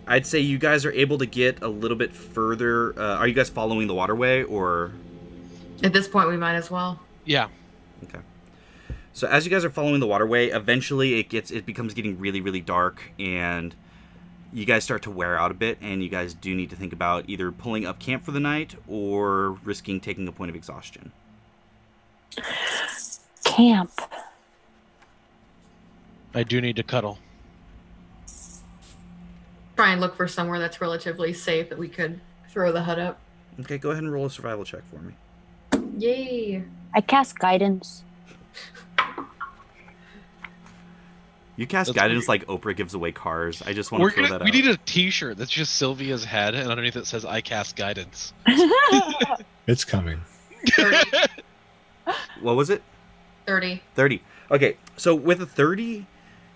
I'd say you guys are able to get a little bit further. Are you guys following the waterway, or? At this point, we might as well. Yeah. Okay. So as you guys are following the waterway, eventually it becomes getting really, really dark, and you guys start to wear out a bit, and you guys do need to think about either pulling up camp for the night or risking taking a point of exhaustion. Camp. I do need to cuddle. Try and look for somewhere that's relatively safe that we could throw the hut up. Okay, go ahead and roll a survival check for me. Yay! I cast guidance. You cast That's guidance weird. like Oprah gives away cars. I just want to throw that out. We need a T-shirt that's just Sylvia's head, and underneath it says "I cast guidance." It's coming. 30. What was it? 30. 30. Okay, so with a 30,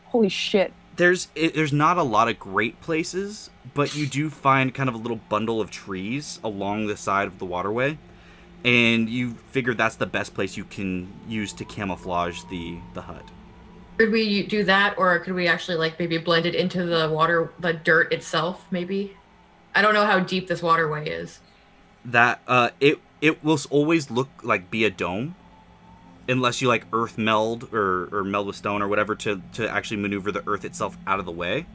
Holy shit. there's not a lot of great places, but you do find kind of a little bundle of trees along the side of the waterway, and you figure that's the best place you can use to camouflage the hut. Could we do that, or could we actually like maybe blend it into the water, the dirt itself? Maybe. I don't know how deep this waterway is. That it will always look like be a dome, unless you like earth meld or meld with stone or whatever to actually maneuver the earth itself out of the way.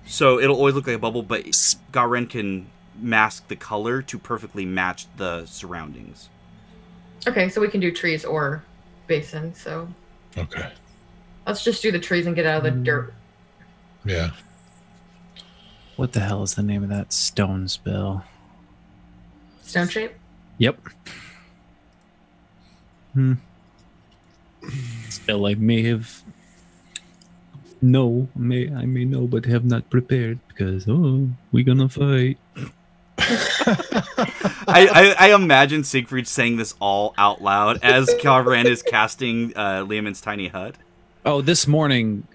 So it'll always look like a bubble, but Garen can mask the color to perfectly match the surroundings. Okay, so we can do trees or basin. So Okay. let's just do the trees and get out of the dirt. Yeah. What the hell is the name of that stone spell? Stone shape. Yep. Spell I may have I may know, but have not prepared because we're gonna fight. I imagine Siegfried saying this all out loud as Calran is casting Leomund's tiny hut. Oh, this morning,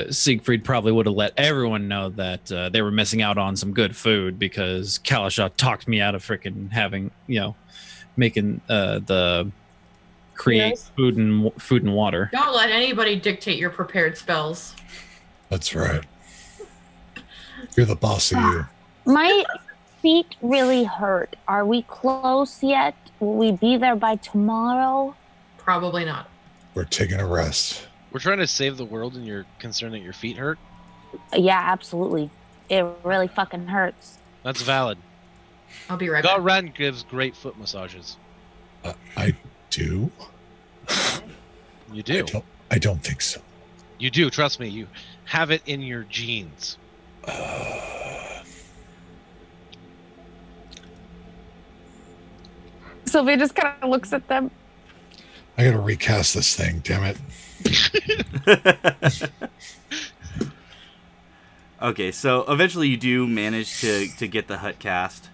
Siegfried probably would have let everyone know that they were missing out on some good food because Kalasha talked me out of freaking having, making the create Yes. food and water. Don't let anybody dictate your prepared spells. That's right. You're the boss of you. My feet really hurt. Are we close yet? Will we be there by tomorrow? Probably not. We're taking a rest. We're trying to save the world, and you're concerned that your feet hurt. Yeah, absolutely. It really fucking hurts. That's valid. I'll be right back. Garen gives great foot massages. I do. You do. I don't think so. You do. Trust me. You have it in your genes. Sylvia just kind of looks at them. I gotta recast this thing. Damn it. Okay, so eventually you do manage to get the hut cast,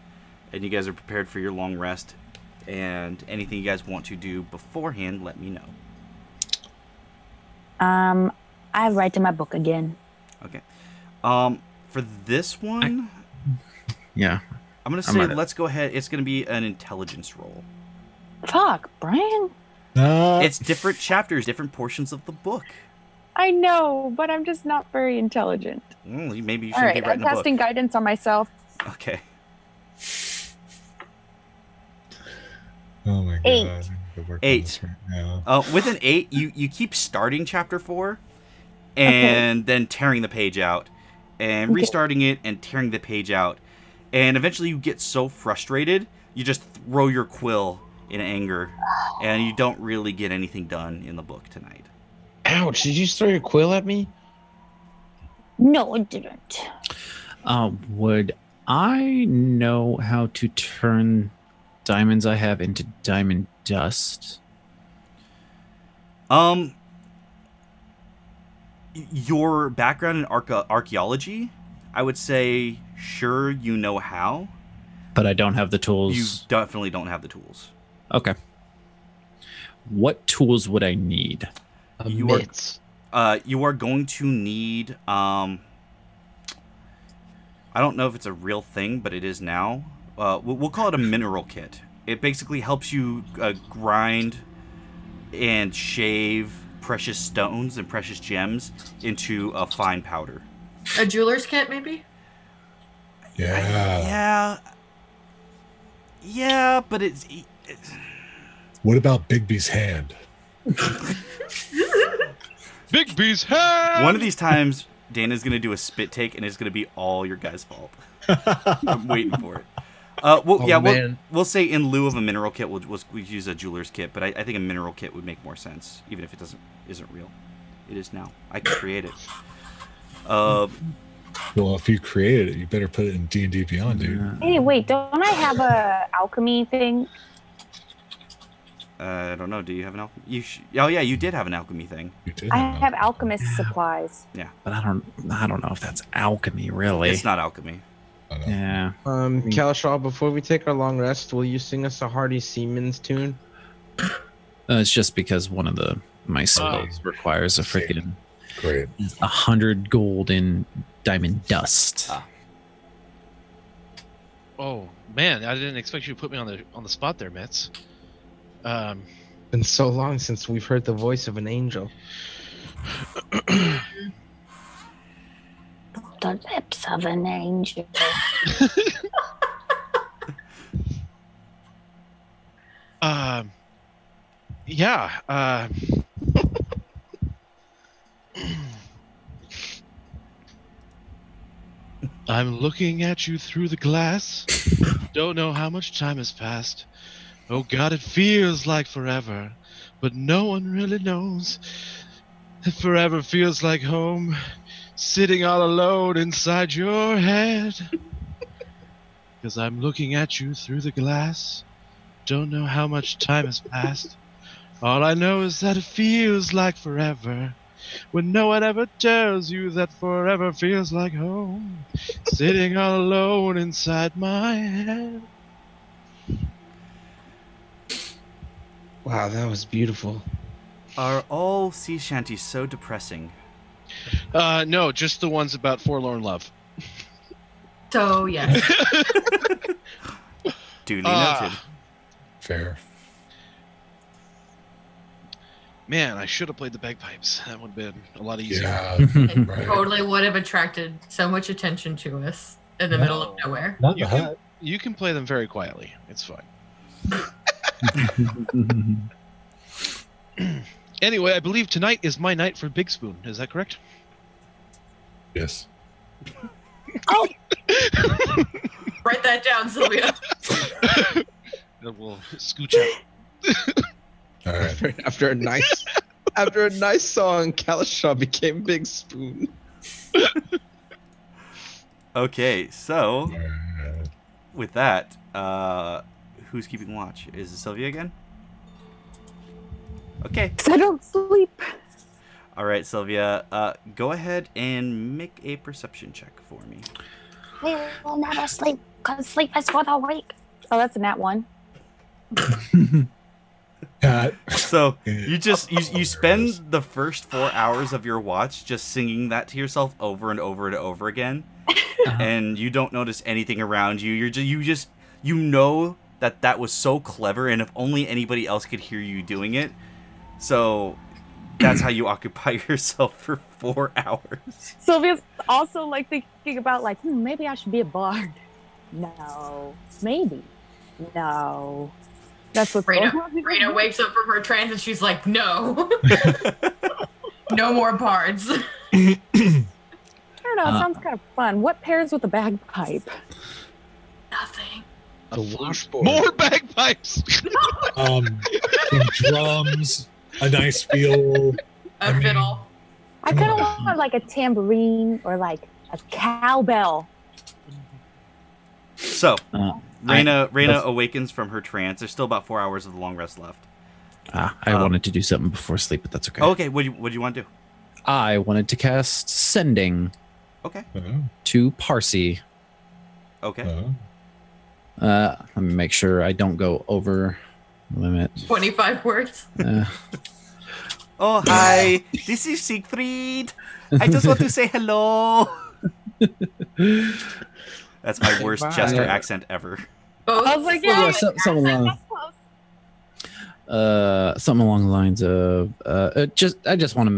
and you guys are prepared for your long rest. And anything you guys want to do beforehand, let me know. I write in my book again. Okay. For this one, Yeah. I'm gonna I'm say ready. let's go ahead. It's gonna be an intelligence roll. Fuck, Brian. It's different chapters, different portions of the book. I know, but I'm just not very intelligent. Maybe you All shouldn't be right, I'm writing a book. casting guidance on myself. Okay. Oh my god. 8. I need to work on 8. this right now. With an 8, you keep starting chapter 4, and then tearing the page out, and Okay. restarting it and tearing the page out, and eventually you get so frustrated you just throw your quill in anger, and you don't really get anything done in the book tonight. Ouch! Did you just throw your quill at me? No, it didn't. Would I know how to turn diamonds I have into diamond dust? Your background in archaeology, I would say, sure, you know how. But I don't have the tools. You definitely don't have the tools. Okay. What tools would I need? You are going to need. I don't know if it's a real thing, but it is now. We'll call it a mineral kit. It basically helps you grind and shave precious stones and precious gems into a fine powder. A jeweler's kit, maybe? Yeah, but it's What about Bigby's hand? Bigby's hand! one of these times, Dana's going to do a spit take, and it's going to be all your guys' fault. I'm waiting for it. We'll say in lieu of a mineral kit, we'll use a jeweler's kit, but I think a mineral kit would make more sense, even if it isn't real. It is now. I can create it. Well, if you created it, you better put it in D&D Beyond, dude. Hey, wait, don't I have a alchemy thing? I don't know. Do you have an alchemy? Oh yeah, you did have an alchemy thing. You did I have alchemist supplies. Yeah, But I don't know if that's alchemy, really. it's not alchemy. I know. Yeah. Kalashaw, before we take our long rest, will you sing us a Hardy Seaman's tune? It's just because one of my spells requires a freaking Great. 100 gold in diamond dust. Oh man, I didn't expect you to put me on the spot there, Mitz. Been so long since we've heard the voice of an angel. The lips of an angel. Yeah. I'm looking at you through the glass. Don't know how much time has passed. Oh God, it feels like forever, but no one really knows. It forever feels like home, sitting all alone inside your head. 'Cause I'm looking at you through the glass. Don't know how much time has passed. All I know is that it feels like forever, when no one ever tells you that forever feels like home, sitting all alone inside my head. Wow, that was beautiful. Are all sea shanties so depressing? No, just the ones about forlorn love. So, yes. Duly noted. Fair. Man, I should have played the bagpipes. That would have been a lot easier. Yeah. It Right. totally would have attracted so much attention to us in the middle of nowhere. Not You the can, hut. you can play them very quietly. It's fine. Anyway, I believe tonight is my night for Big Spoon. Is that correct? Yes. Write that down, Sylvia. We'll scooch out. All right. After a nice song, Kalashaw became Big Spoon. Okay, so All right. with that, who's keeping watch? Is it Sylvia again? Okay. 'Cause I don't sleep. All right, Sylvia. Go ahead and make a perception check for me. We will never sleep, because sleep is for the weak. Oh, that's a nat 1. So you spend the first 4 hours of your watch just singing that to yourself over and over and over again, and you don't notice anything around you. You know that was so clever, and if only anybody else could hear you doing it. So that's how you occupy yourself for 4 hours. Sylvia's also like thinking about like, maybe I should be a bard. No. Maybe. No. That's what's going on. Rena wakes up from her trance and she's like, no. No more bards. I don't know. It sounds kind of fun. What pairs with a bagpipe? Nothing. The washboard. More bagpipes. Some drums, a nice fiddle. A fiddle. I kind of want like a tambourine or like a cowbell. So, Uh, Reyna awakens from her trance. There's still about 4 hours of the long rest left. I wanted to do something before sleep, but that's okay. Okay, what do you want to do? I wanted to cast Sending Okay. to Parsi. Okay. Let me make sure I don't go over limit. 25 words. Oh, hi. This is Siegfried. I just want to say hello. That's my worst jester accent ever. Both. I was like, Yeah, yeah, something along. Something along the lines of I just want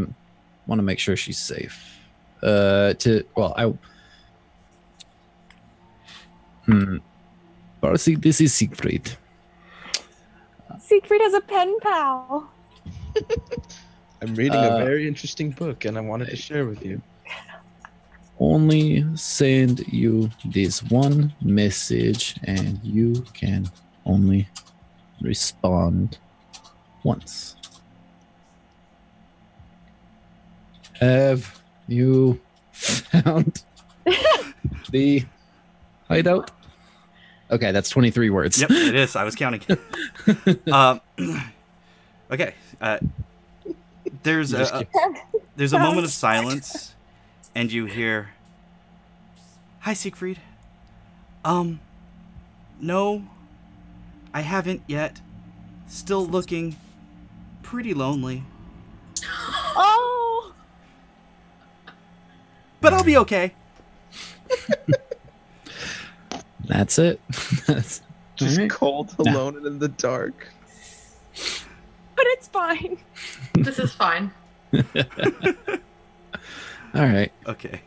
to make sure she's safe. Parsi, this is Siegfried. Siegfried has a pen pal. I'm reading a very interesting book, and I wanted to share with you. Only send you this one message, and you can only respond once. Have you found the hideout? Okay, that's 23 words. Yep, it is. I was counting. Okay. There's a moment of silence, and you hear, "Hi, Siegfried. No, I haven't yet. Still looking pretty lonely. Oh, But I'll be okay." That's it. Just Alright. cold, alone, and in the dark. but it's fine. This is fine. All right. Okay.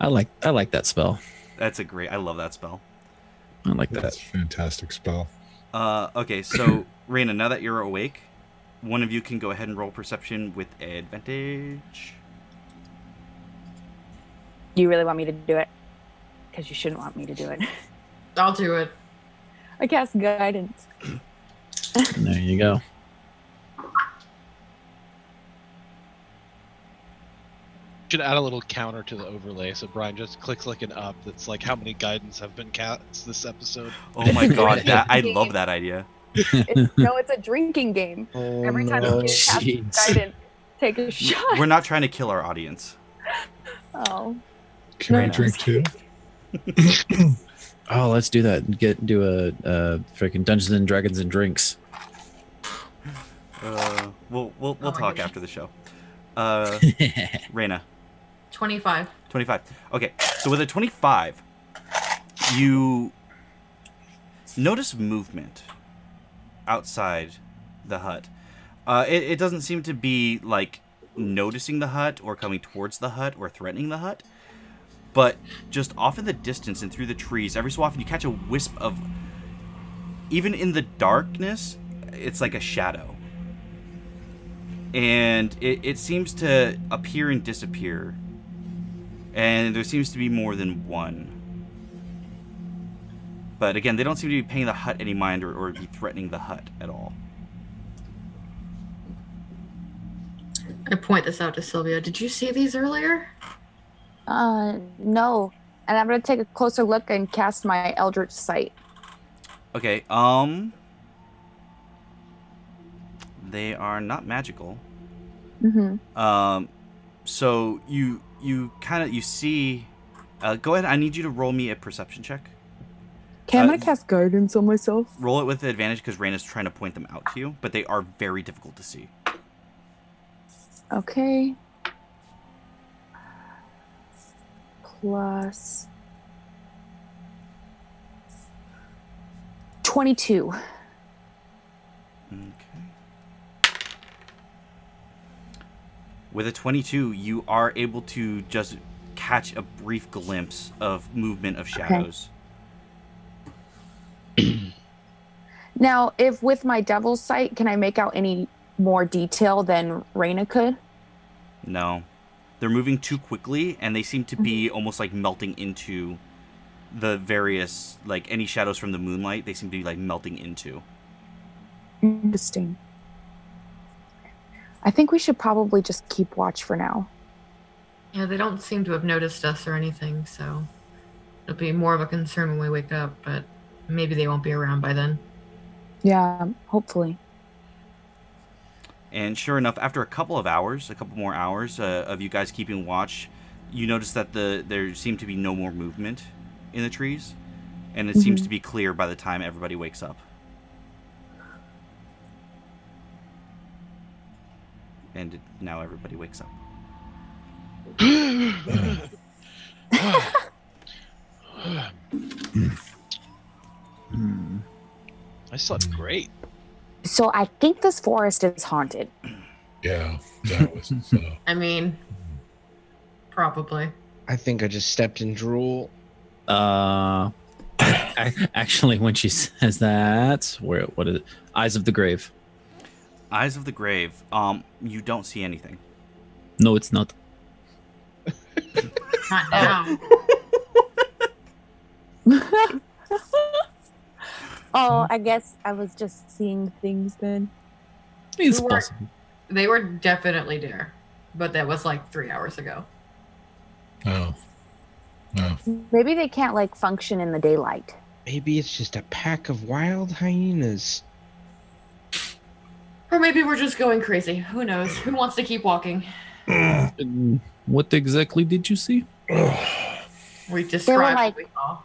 I like that spell. I love that spell. I like That's that. a fantastic spell. Okay, so Reyna, now that you're awake, one of you can go ahead and roll perception with advantage. You really want me to do it? Because you shouldn't want me to do it. I'll do it. I cast guidance. There you go. Should add a little counter to the overlay, so Brian just clicks like an up that's like how many guidance have been cast this episode. Oh my god, I love that idea. It's a drinking game. Oh, Every time no. you cast Jeez. guidance, take a shot. We're not trying to kill our audience. Oh. Can I No. drink too? Oh, let's do that. Do a freaking Dungeons and Dragons and drinks. We'll my talk goodness. after the show. Reyna, 25. 25. Okay, so with a 25, you notice movement outside the hut. It doesn't seem to be like noticing the hut or coming towards the hut or threatening the hut, but just off in the distance and through the trees, every so often you catch a wisp of, even in the darkness, it's like a shadow. And it seems to appear and disappear. And there seems to be more than one. But again, they don't seem to be paying the hut any mind or be threatening the hut at all. I point this out to Sylvia. Did you see these earlier? No. And I'm gonna take a closer look and cast my Eldritch Sight. Okay, they are not magical. Mm-hmm. So you see. Go ahead. I need you to roll me a perception check. Okay, I'm gonna cast guidance on myself. Roll it with advantage because Reyna's trying to point them out to you, but they are very difficult to see. Okay. Plus 22. Okay. With a 22, you are able to just catch a brief glimpse of movement of shadows. Now, if with my Devil's Sight, can I make out any more detail than Reyna could? No. They're moving too quickly, and they seem to be almost like melting into the various, like any shadows from the moonlight, they seem to be like melting into. Interesting. I think we should probably just keep watch for now. Yeah, they don't seem to have noticed us or anything, so It'll be more of a concern when we wake up, but maybe they won't be around by then. Yeah, hopefully. And sure enough, after a couple more hours of you guys keeping watch, you notice that there seem to be no more movement in the trees, and it seems to be clear by the time everybody wakes up. And now everybody wakes up. I slept great. So I think this forest is haunted. Yeah, that was. I mean, probably. I think I just stepped in drool. Actually, when she says that, what is it? Eyes of the Grave. Eyes of the Grave. You don't see anything. No, it's not. Not now. Oh, I guess I was just seeing things then. It's We were- possible. They were definitely there, but that was like 3 hours ago. Oh. No. Maybe they can't like function in the daylight. Maybe it's just a pack of wild hyenas. Or maybe we're just going crazy. Who knows? Who wants to keep walking? And what exactly did you see? We described like- what we saw.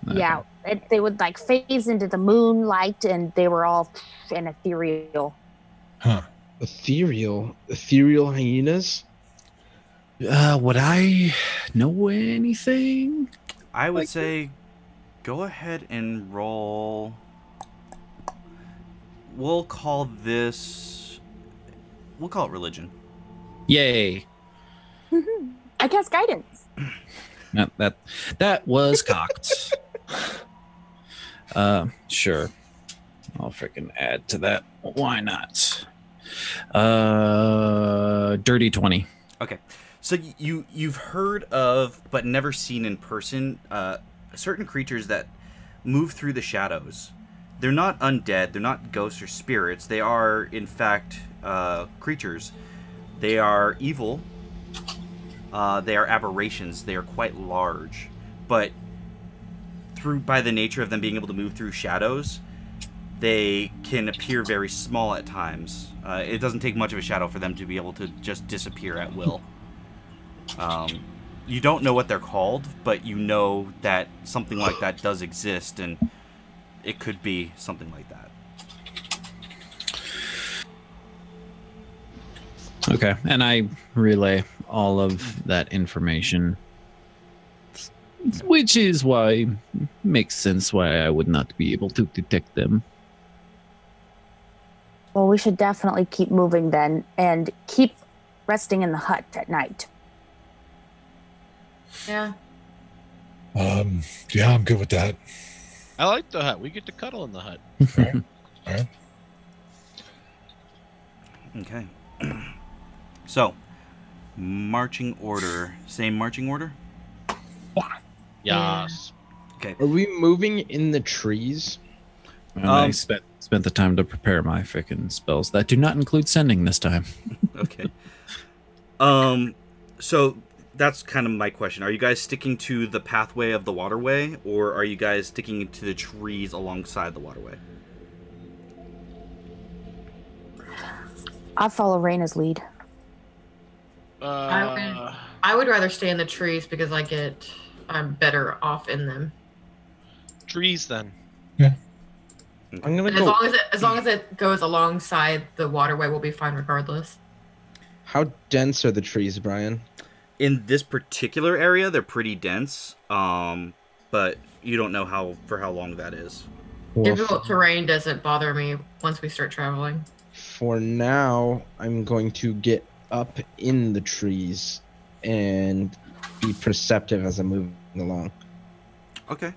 Yeah, they would like phase into the moonlight, and they were all and ethereal. Huh. Ethereal hyenas? Would I know anything? I would Like- say go ahead and roll. We'll call it religion. Yay! I guess guidance. No, that was cocked. Sure. I'll freaking add to that. Why not? Dirty 20. Okay, so you've heard of but never seen in person certain creatures that move through the shadows. They're not undead. They're not ghosts or spirits. They are, in fact, creatures. They are evil. They are aberrations. They are quite large, but by the nature of them being able to move through shadows, they can appear very small at times. It doesn't take much of a shadow for them to be able to just disappear at will. You don't know what they're called, but you know that something like that does exist, and it could be something like that. Okay, and I relay all of that information, which is why makes sense why I would not be able to detect them. Well, we should definitely keep moving then, and keep resting in the hut at night. Yeah. Yeah, I'm good with that. I like the hut. We get to cuddle in the hut. All right. Okay. So, marching order. Same marching order? Yes. Okay. Are we moving in the trees? And I spent the time to prepare my freaking spells that do not include sending this time. Okay. So that's kind of my question. Are you guys sticking to the pathway of the waterway, or are you guys sticking to the trees alongside the waterway? I'll follow Raina's lead. I would rather stay in the trees because I'm better off in them. Trees then. I'm gonna And go. as long as it goes alongside the waterway, we'll be fine regardless. How dense are the trees, Brian? In this particular area, they're pretty dense, but you don't know for how long that is. Difficult terrain doesn't bother me once we start traveling. For now, I'm going to get up in the trees and be perceptive as I'm moving along. Okay.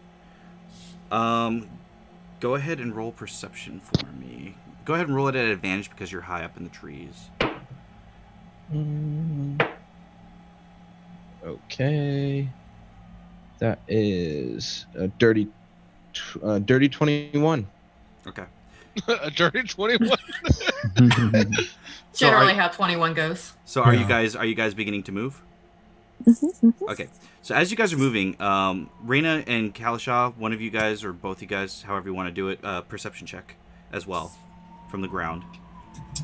Go ahead and roll perception for me. Go ahead and roll it at advantage because you're high up in the trees. Okay. That is a dirty 21. Okay. A dirty 21. Generally how 21 goes. So are Yeah. you guys beginning to move? Okay. So as you guys are moving, Reyna and Kalisha, one of you guys or both you guys, however you want to do it, perception check as well from the ground.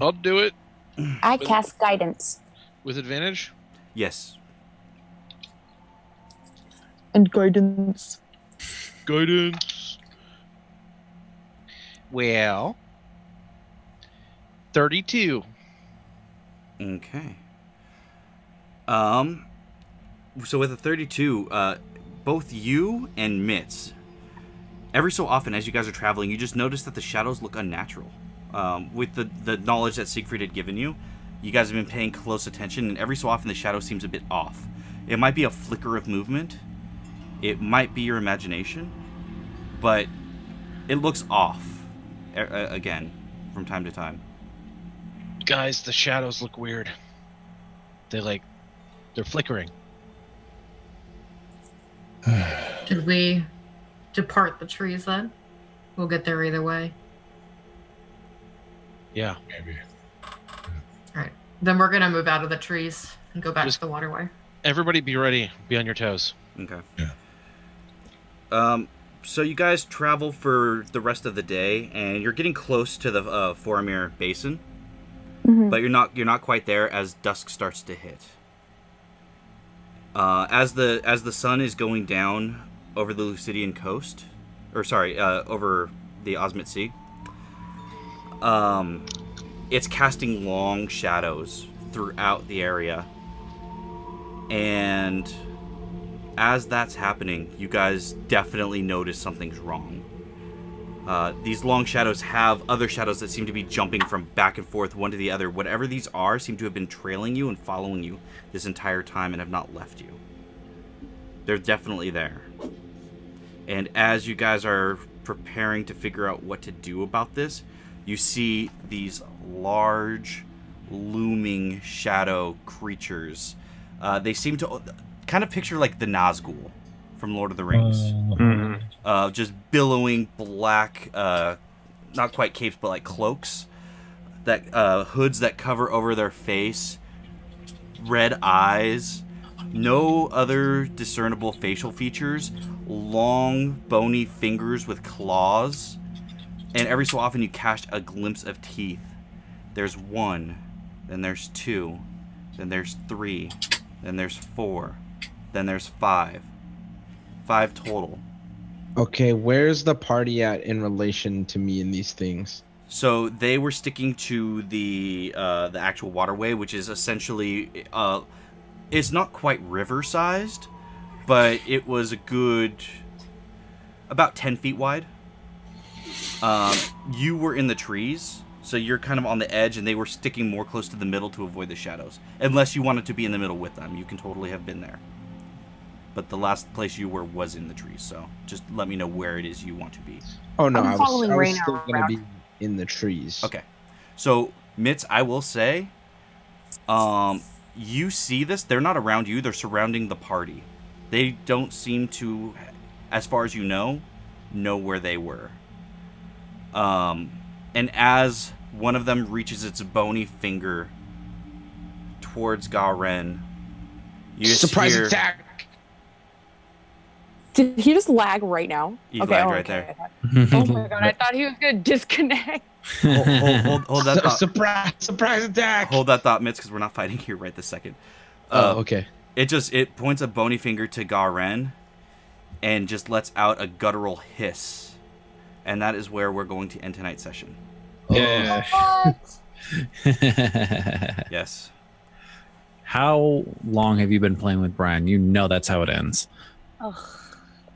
I'll do it. I cast guidance. With advantage? Yes. And guidance. Guidance. Well, 32. Okay. So with a 32, both you and Mitz, every so often as you guys are traveling, you just notice that the shadows look unnatural. With the knowledge that Siegfried had given you, you guys have been paying close attention, and every so often the shadow seems a bit off. It might be a flicker of movement. It might be your imagination. But it looks off, again, from time to time. Guys, the shadows look weird. They're flickering. Should we depart the trees then? We'll get there either way. Yeah. Maybe. All right. Then we're gonna move out of the trees and go back Just- to the waterway. Everybody be ready. Be on your toes. Okay. Yeah. So you guys travel for the rest of the day, and you're getting close to the Faramir Basin, but you're not quite there as dusk starts to hit. As the sun is going down over the Lucidian coast, over the Osmit Sea, it's casting long shadows throughout the area, and as that's happening, you guys definitely notice something's wrong. These long shadows have other shadows that seem to be jumping from back and forth, one to the other. Whatever these are seem to have been trailing you and following you this entire time and have not left you. They're definitely there. And as you guys are preparing to figure out what to do about this, you see these large, looming shadow creatures. They seem to kind of picture like the Nazgul from Lord of the Rings. Just billowing black, not quite capes, but like cloaks, that hoods that cover over their face, red eyes, no other discernible facial features, long bony fingers with claws, and every so often you catch a glimpse of teeth. There's 1, then there's 2, then there's 3, then there's 4, then there's 5. 5 total. Okay, where's the party at in relation to me and these things? So they were sticking to the actual waterway, which is essentially it's not quite river-sized, but it was a good about 10 feet wide. You were in the trees, so you're kind of on the edge, and they were sticking more close to the middle to avoid the shadows. Unless you wanted to be in the middle with them, you can totally have been there. But the last place you were was in the trees, so just let me know where it is you want to be. Oh no, I'm I was following Reyna still gonna around. be in the trees. Okay. So, Mitz, I will say, you see this. They're not around you. They're surrounding the party. They don't seem to, as far as you know where they were. And as one of them reaches its bony finger towards Garen, you just Surprise hear, attack! Did he just lag right now? He lagged right there. Oh my god, I thought he was gonna disconnect. Hold that thought. Surprise attack! Hold that thought, Mitz, because we're not fighting here right this second. Okay. It points a bony finger to Garen and just lets out a guttural hiss. And that is where we're going to end tonight's session. Yeah. What? Yes. How long have you been playing with Brian? You know that's how it ends. Ugh,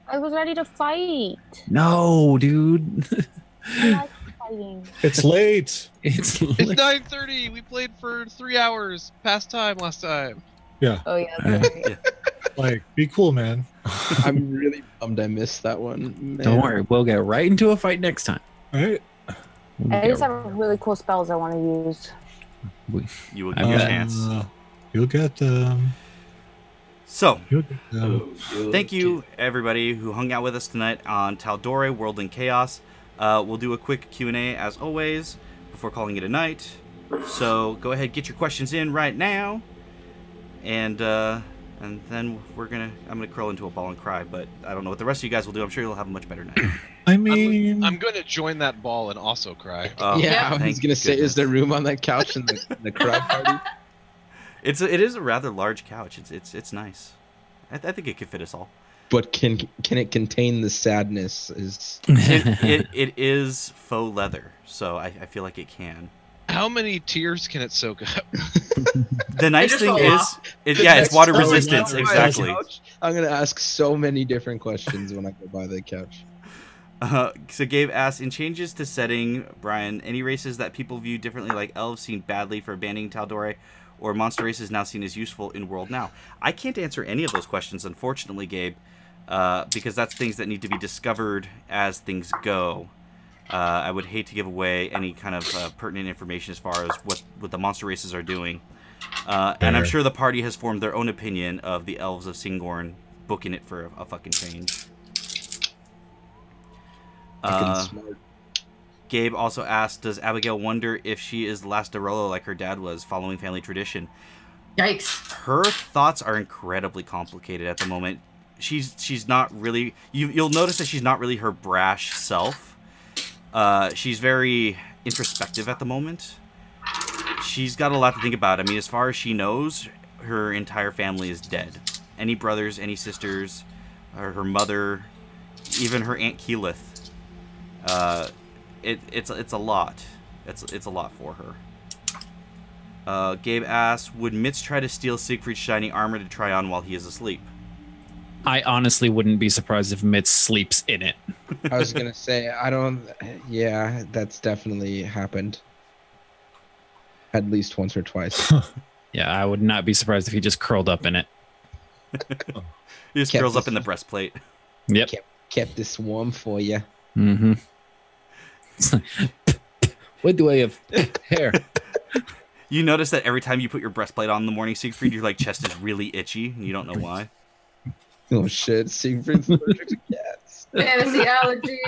I was ready to fight. No, dude. I like fighting. It's late. It's It's 9:30. We played for 3 hours past time last time. Yeah. Oh yeah. That's right. Like, be cool, man. I'm really bummed I missed that one. Man. Don't worry, we'll get right into a fight next time. Right? I just have really cool spells I want to use. You will I get your got- chance. You'll get them. So, You'll get them. thank you, everybody who hung out with us tonight on Tal'Dorei, World in Chaos. We'll do a quick Q&A, as always, before calling it a night. So, go ahead, get your questions in right now. And And then I'm gonna curl into a ball and cry, but I don't know what the rest of you guys will do. I'm sure you'll have a much better night. I mean, I'm going to join that ball and also cry. Yeah, I was thank gonna say, is there goodness. room on that couch in the cry party? It is a rather large couch. It's nice. I think it could fit us all. But can it contain the sadness? It is faux leather, so I feel like it can. How many tears can it soak up? The nice just thing fall is, off. it's water Next time I resistance. go by the Exactly. couch, I'm gonna ask so many different questions when I go by the couch. So Gabe asks, in changes to setting, Brian, any races that people view differently, like elves seen badly for abandoning Tal'Dorei, or monster races now seen as useful in world now? I can't answer any of those questions, unfortunately, Gabe, because that's things that need to be discovered as things go. I would hate to give away any kind of pertinent information as far as what the monster races are doing. And I'm sure the party has formed their own opinion of the elves of Singorn booking it for a fucking change. Smart. Gabe also asked, does Abigail wonder if she is the last Dorolo like her dad was, following family tradition? Yikes. Her thoughts are incredibly complicated at the moment. She's not really... You'll notice that she's not really her brash self. She's very introspective at the moment. She's got a lot to think about. I mean, as far as she knows, her entire family is dead. Any brothers, any sisters, or her mother, even her Aunt Keyleth. It's a lot. It's a lot for her. Gabe asks, would Mitz try to steal Siegfried's shiny armor to try on while he is asleep? I honestly wouldn't be surprised if Mitz sleeps in it. I was gonna say, I don't. Yeah, that's definitely happened. At least once or twice. Yeah, I would not be surprised if he just curled up in it. He just curls up in the breastplate. Yep. Kept this warm for you. Mm-hmm. It's like, what do I have? Hair. You notice that every time you put your breastplate on in the morning, Siegfried, your chest is really itchy, and you don't know why. Oh shit! Siegfried's allergic to cats. Fantasy allergy.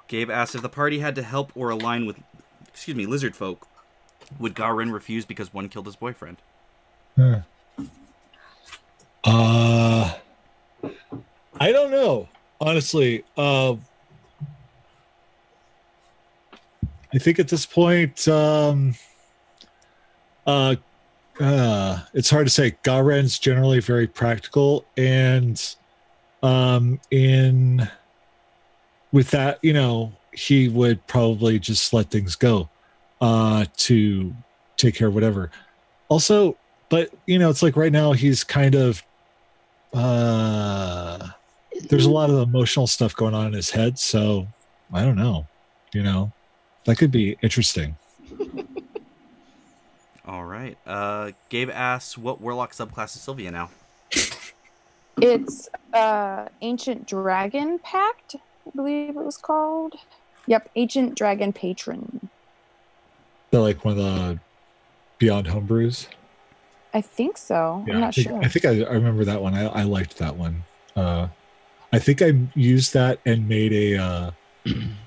Gabe asks, if the party had to help or align with, lizard folk, would Garen refuse because one killed his boyfriend? I don't know, honestly. I think at this point, it's hard to say. Garen's generally very practical, and with that, he would probably just let things go to take care of whatever. Also, but it's like right now he's kind of there's a lot of emotional stuff going on in his head, so I don't know. That could be interesting. All right. Gabe asks, what warlock subclass is Sylvia now? It's Ancient Dragon Pact, I believe it was called. Yep, Ancient Dragon Patron. They're like one of the Beyond Homebrews. I think so. Yeah, I'm not sure. I think I remember that one. I liked that one. I think I used that and made a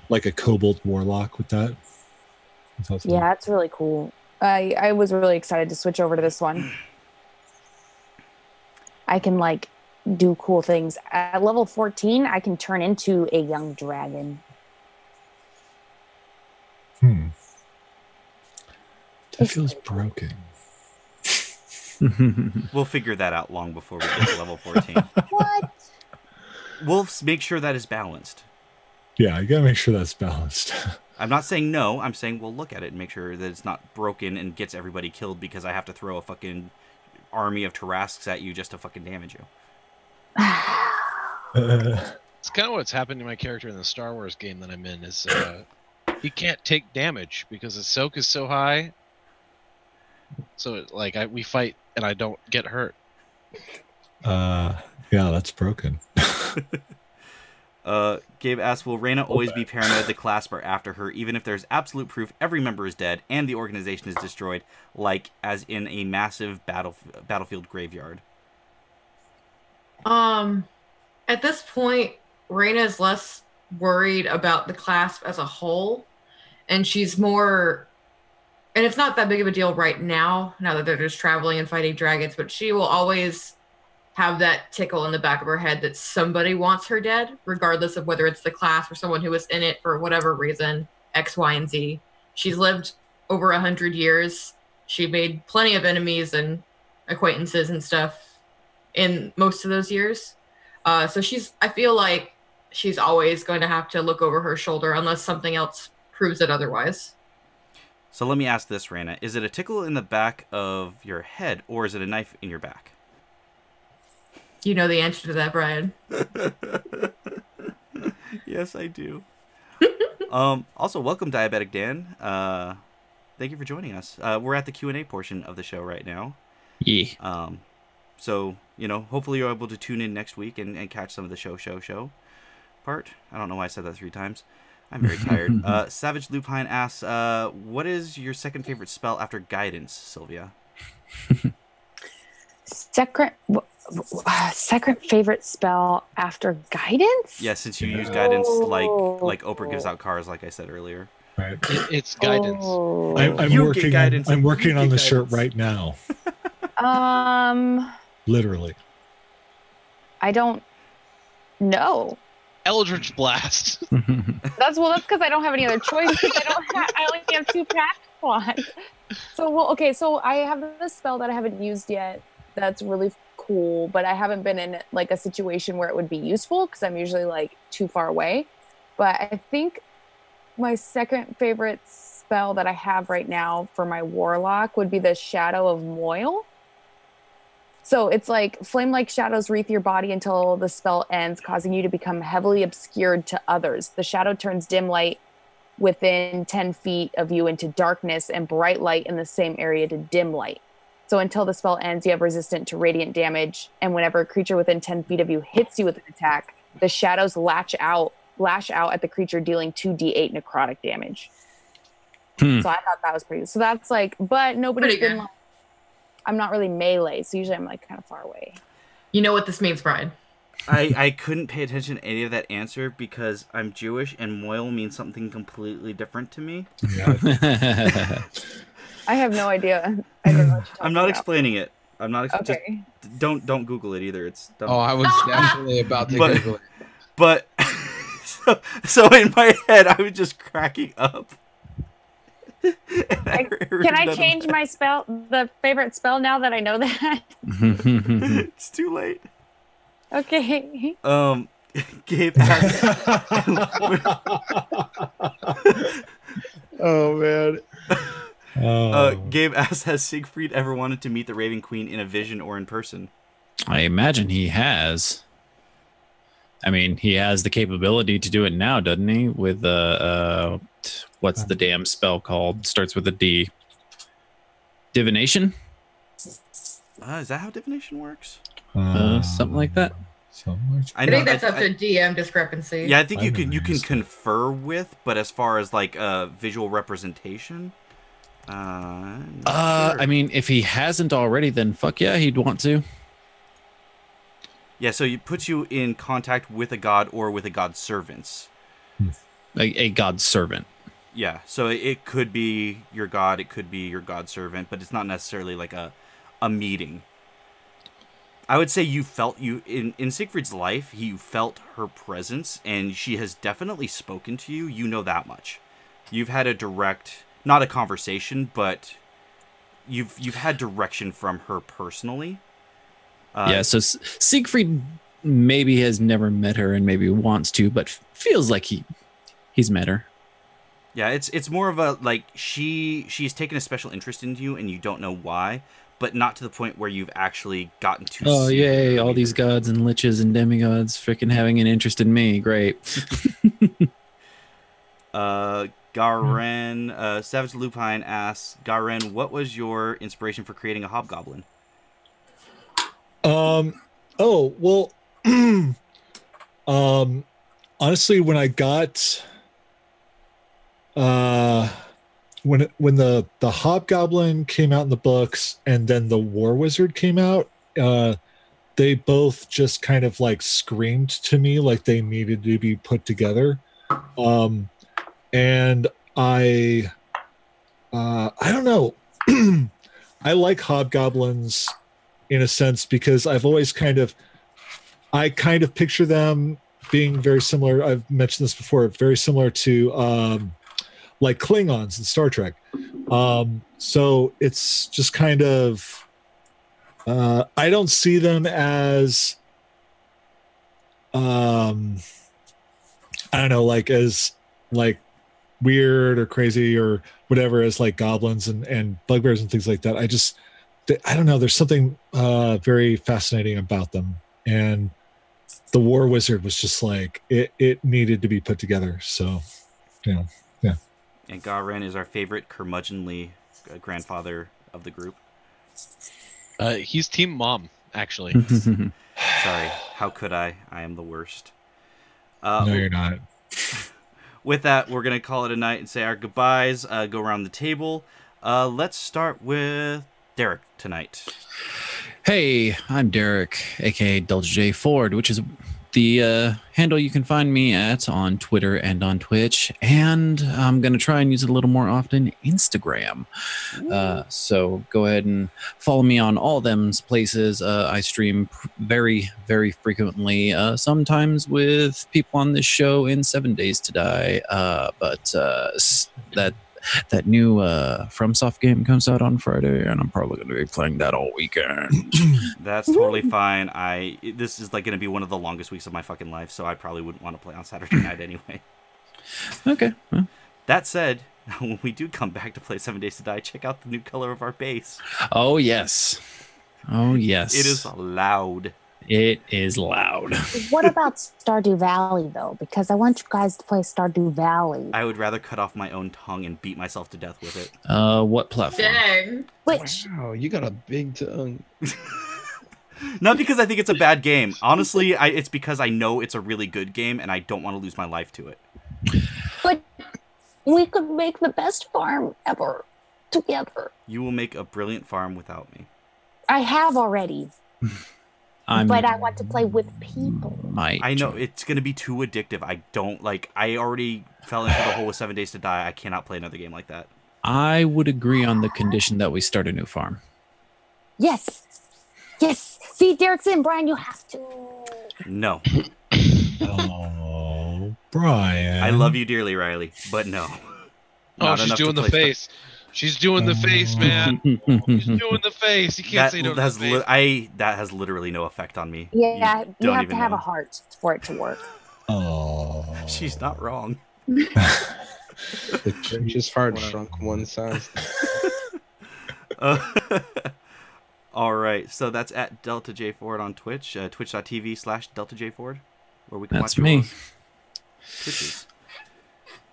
like a kobold warlock with that. Yeah, it's really cool. I was really excited to switch over to this one. I can do cool things. At level 14, I can turn into a young dragon. That feels broken. We'll figure that out long before we get to level 14. What? We'll make sure that is balanced. Yeah, you gotta make sure that's balanced. I'm not saying no. I'm saying we'll look at it and make sure that it's not broken and gets everybody killed because I have to throw a fucking army of Tarrasques at you just to fucking damage you. It's kind of what's happened to my character in the Star Wars game that I'm in. Is he can't take damage because his soak is so high. So we fight and I don't get hurt. Yeah, that's broken. Gabe asks, will Reyna always be paranoid the clasp are after her, even if there's absolute proof every member is dead and the organization is destroyed, as in a massive battlefield graveyard? At this point, Reyna is less worried about the clasp as a whole, and she's more and it's not that big of a deal right now that they're just traveling and fighting dragons, but she will always have that tickle in the back of her head that somebody wants her dead, regardless of whether it's the class or someone who was in it for whatever reason, X, Y, and Z. She's lived over 100 years. She made plenty of enemies and acquaintances and stuff in most of those years. So I feel like she's always going to have to look over her shoulder unless something else proves it otherwise. So let me ask this, Raina. Is it a tickle in the back of your head, or is it a knife in your back? You know the answer to that, Brian. Yes, I do. Also, welcome, Diabetic Dan. Thank you for joining us. We're at the Q&A portion of the show right now. Yeah. So, hopefully you're able to tune in next week and catch some of the show part. I don't know why I said that 3 times. I'm very tired. Savage Lupine asks, what is your second favorite spell after Guidance, Sylvia? Second favorite spell after Guidance? Yeah, since you use Guidance like Oprah gives out cars, like I said earlier. Right. It's Guidance. Oh. I'm working on the shirt right now. Literally. I don't know. Eldritch Blast. That's because I don't have any other choice. I only have 2 pack ones. So I have this spell that I haven't used yet. That's really cool, but I haven't been in like a situation where it would be useful because I'm usually like too far away. But I think my second favorite spell that I have right now for my warlock would be the Shadow of Moil. So it's like flame-like shadows wreath your body until the spell ends, causing you to become heavily obscured to others. The shadow turns dim light within 10 feet of you into darkness and bright light in the same area to dim light. So until the spell ends, you have resistant to radiant damage, and whenever a creature within 10 feet of you hits you with an attack, the shadows lash out at the creature, dealing 2d8 necrotic damage. So I thought that was pretty good. So that's like, but nobody's been like, I'm not really melee, so usually I'm like kind of far away. You know what this means, Brian. I couldn't pay attention to any of that answer because I'm Jewish and moil means something completely different to me. Yeah. I have no idea. I don't know what you're I'm not about. explaining it. I'm not. Okay. Just, don't Google it either. It's dumb. Oh, I was definitely about to Google it. But so in my head, I was just cracking up. Can I change my spell, the favorite spell, now that I know that? It's too late. Okay. Gabe asks, Oh man. Gabe asks, has Siegfried ever wanted to meet the Raven Queen in a vision or in person? I imagine he has. I mean, he has the capability to do it now, doesn't he? With what's the damn spell called? Starts with a D. Divination? Is that how divination works? Something like that. I think that's up to DM discrepancy. Yeah, I think you can confer with, but as far as like visual representation, sure. I mean, if he hasn't already, then fuck yeah, he'd want to. Yeah, so it puts you in contact with a god or with a god's servants. A god's servant. Yeah, so it could be your god, it could be your god's servant, but it's not necessarily like a meeting. I would say you felt in Siegfried's life, you felt her presence, and she has definitely spoken to you. You know that much. You've had a direct, not a conversation, but you've had direction from her personally. Yeah, so Siegfried maybe has never met her and maybe wants to, but feels like he's met her. Yeah, it's more of a like she's taken a special interest in you and you don't know why, but not to the point where you've actually gotten to Oh, see yay, her. all these gods and liches and demigods freaking having an interest in me. Great. Garen, Savage Lupine asks, Garen, what was your inspiration for creating a hobgoblin? Honestly, when I got when the Hobgoblin came out in the books and then the War Wizard came out, they both just kind of like screamed to me like they needed to be put together. And I I don't know. I like hobgoblins in a sense because I've always I kind of picture them being very similar. I've mentioned this before, very similar to like Klingons in Star Trek. So it's just kind of, I don't see them as, I don't know, like as like weird or crazy or whatever as like goblins and bugbears and things like that. I don't know. There's something very fascinating about them. And the War Wizard was just like, it needed to be put together. So, yeah. And Garen is our favorite curmudgeonly grandfather of the group. He's Team Mom, actually. Sorry, how could I? I am the worst. No, you're not. With that, we're going to call it a night and say our goodbyes, go around the table. Let's start with Derek tonight. Hey, I'm Derek, aka Delta J Ford, which is the handle you can find me at on Twitter and on Twitch. And I'm going to try and use it a little more often, Instagram. So go ahead and follow me on all them places. I stream very, very frequently, sometimes with people on this show in 7 Days to Die. But that new FromSoft game comes out on Friday, and I'm probably going to be playing that all weekend. That's totally fine. This is like going to be one of the longest weeks of my fucking life, so I probably wouldn't want to play on Saturday night anyway. Okay. Well. That said, when we do come back to play 7 Days to Die, check out the new color of our base. Oh, yes. Oh, yes. It is loud. It is loud. What about Stardew Valley, though? Because I want you guys to play Stardew Valley. I would rather cut off my own tongue and beat myself to death with it. What platform? Dang. Which? Wow, you got a big tongue. Not because I think it's a bad game. Honestly, it's because I know it's a really good game, and I don't want to lose my life to it. But we could make the best farm ever together. You will make a brilliant farm without me. I have already. But I want to play with people. I know, it's going to be too addictive. I already fell into the hole with 7 Days to Die. I cannot play another game like that. I would agree on the condition that we start a new farm. Yes. Yes. See, Derek's in. Brian, you have to. No. Oh, Brian. I love you dearly, Riley, but no. Oh, she's doing the face. She's doing the face, man. She's doing the face. You can't say no to the face. That has literally no effect on me. Yeah, you have to have a heart for it to work. Oh. She's not wrong. The church's heart shrunk one size. All right, so that's at Delta J Ford on Twitch, twitch.tv/Delta J Ford, where we can watch me. Twitches.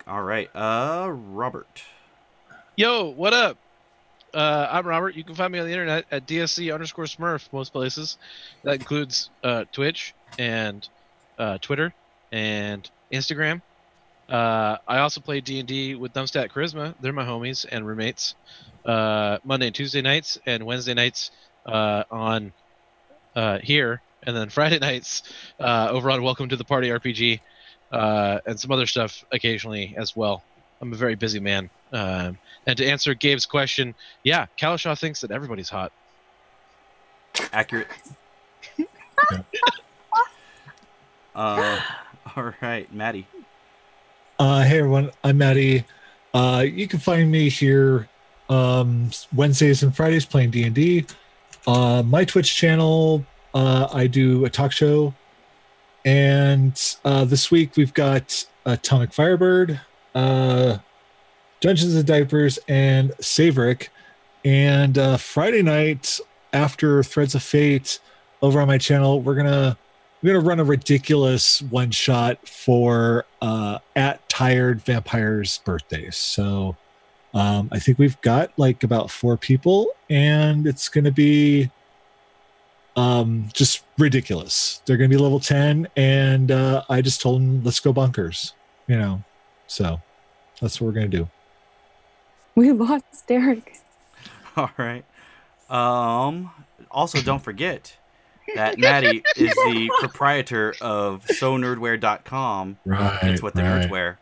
All right, Robert. Yo, what up? I'm Robert. You can find me on the internet at DSC_Smurf most places. That includes Twitch and Twitter and Instagram. I also play D&D with Dumbstat Charisma. They're my homies and roommates. Monday and Tuesday nights and Wednesday nights on here. And then Friday nights over on Welcome to the Party RPG and some other stuff occasionally as well. I'm a very busy man. And to answer Gabe's question, yeah, Kalashaw thinks that everybody's hot. Accurate. All right, Maddie. Hey everyone, I'm Maddie. You can find me here Wednesdays and Fridays playing D&D. My Twitch channel, I do a talk show, and this week we've got Atomic Firebird, Dungeons and Diapers, and Saverick. And Friday night after Threads of Fate over on my channel, we're gonna run a ridiculous one shot for at Tired Vampire's birthday. So I think we've got like about 4 people, and it's gonna be just ridiculous. They're gonna be level 10, and I just told them let's go bonkers, so that's what we're gonna do. We lost Derek. All right. Also, don't forget that Maddie is the proprietor of SoNerdwear.com. Right. It's what the nerds wear.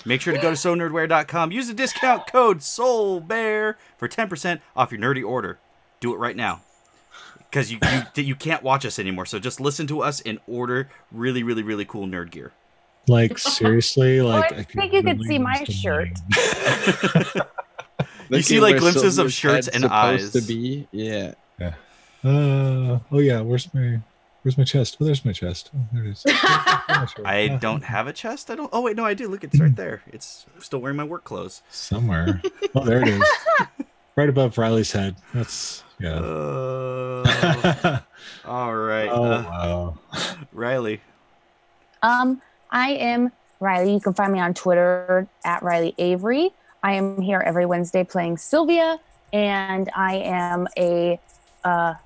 Make sure to go to sonerdwear.com. Use the discount code SOULBEAR for 10% off your nerdy order. Do it right now. Because you can't watch us anymore, so just listen to us and order really, really, really cool nerd gear. Like, seriously? Like, I think you could see my shirt. You see, like, glimpses of shirts and eyes. To be, yeah. Oh yeah, where's my chest? Oh, there's my chest. Oh, there it is. I don't have a chest. Oh wait, no, I do. Look, it's right there. It's still wearing my work clothes. Somewhere. Oh, there it is. Right above Riley's head. That's All right. Oh wow. Riley. I am Riley. You can find me on Twitter at Riley Avery. I am here every Wednesday playing Sylvia, and I am a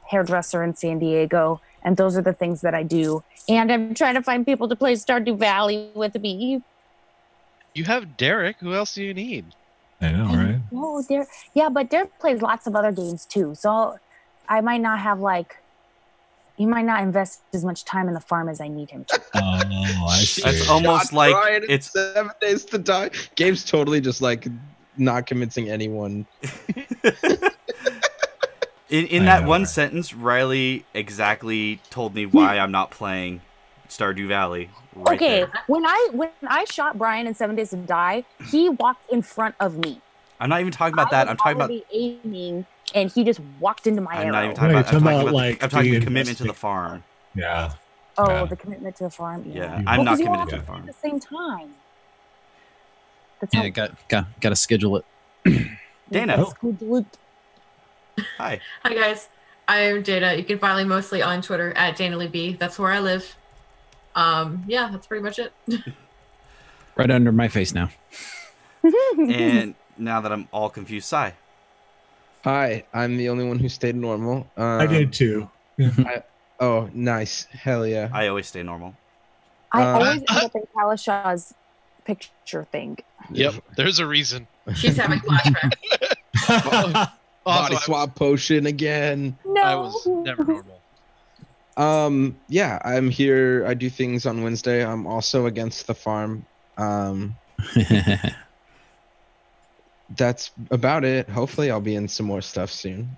hairdresser in San Diego. And those are the things that I do. And I'm trying to find people to play Stardew Valley with me. You have Derek. Who else do you need? I know, right? Oh, Derek. Yeah, but Derek plays lots of other games too. So I might not have he might not invest as much time in the farm as I need him to. Oh, I see. That's almost like Brian, it's 7 days to die. Gabe's totally just like not convincing anyone. in that one sentence, Riley exactly told me why I'm not playing Stardew Valley. Right Okay, there. when I shot Brian in 7 Days to Die, he walked in front of me. I'm not even talking about that. I'm talking about aiming, and he just walked into my I'm arrow. not even talking about. I'm talking about like I'm talking the the commitment to the farm. Yeah. Oh, Yeah. the commitment to the farm. Yeah, Well, I'm not 'cause you all committed to have the do it farm. at the same time. That's Yeah, got to schedule it. Dana. That's good. Hi. Hi guys, I'm Dana. You can find me mostly on Twitter at DanaLeeB. That's where I live. Yeah, that's pretty much it. Right under my face now. And now that I'm all confused, Sai. Hi, I'm the only one who stayed normal. I did too. Oh, nice. Hell yeah. I always stay normal. I always end up in Kalishaw's picture thing. Yep, there's a reason. She's having flashbacks. Body Also, swap potion again. No. I was never normal. Yeah, I'm here. I do things on Wednesday. I'm also against the farm. That's about it. Hopefully I'll be in some more stuff soon.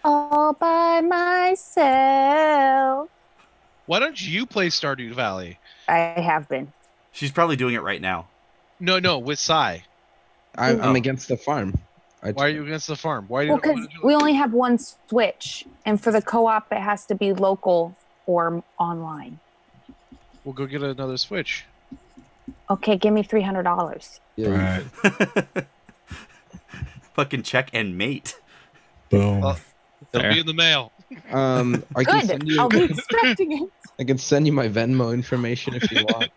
All by myself. Why don't you play Stardew Valley? I have been. She's probably doing it right now. No, with Sai. I'm against the farm. Why are you against the farm? Why? Well, because we only have one Switch, and for the co-op, it has to be local or online. We'll go get another Switch. Okay, give me $300. Yeah. Right. Fucking check and mate. Boom. Well, it'll be in the mail. I can Good. send you. I'll be expecting it. I can send you my Venmo information if you want.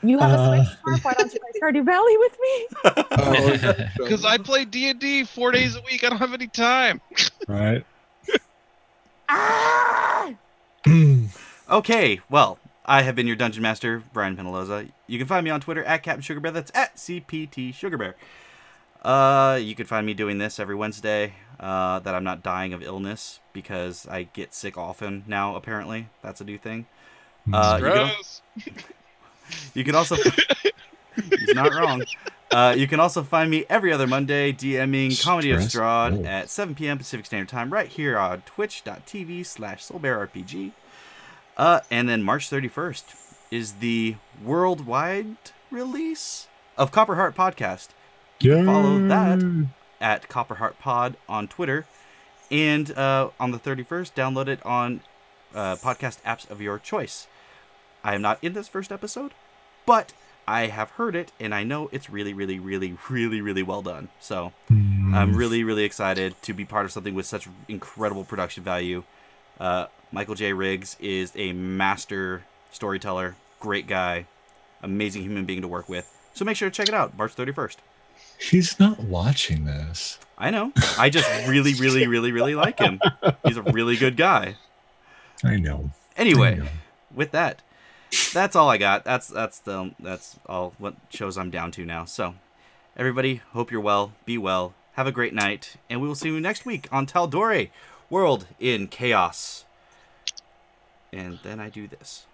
You have a Switch, Mark? Why don't you play Stardew Valley with me? Because I play D&D 4 days a week. I don't have any time. Right. Ah! Okay, well, I have been your Dungeon Master, Brian Penaloza. You can find me on Twitter at Captain Sugar Bear. That's at CPT Sugar Bear. You can find me doing this every Wednesday. That I'm not dying of illness because I get sick often now. Apparently, that's a new thing. You can also. He's not wrong. You can also find me every other Monday DMing Comedy of Strahd at 7 p.m. Pacific Standard Time right here on twitch.tv/SoulBearRPG. And then March 31st is the worldwide release of Copperheart Podcast. You can follow that at Copperheart Pod on Twitter. And on the 31st, download it on podcast apps of your choice. I am not in this first episode, but I have heard it, and I know it's really, really, really, really, really well done. So I'm really, really excited to be part of something with such incredible production value. Michael J. Riggs is a master storyteller, great guy, amazing human being to work with. So make sure to check it out, March 31st. He's not watching this. I know. I just really, really, really, really like him. He's a really good guy. I know. Anyway, with that, that's all I got. That's all what shows I'm down to now. So, everybody, hope you're well. Be well. Have a great night, and we will see you next week on Tal'Dorei, World in Chaos. And then I do this.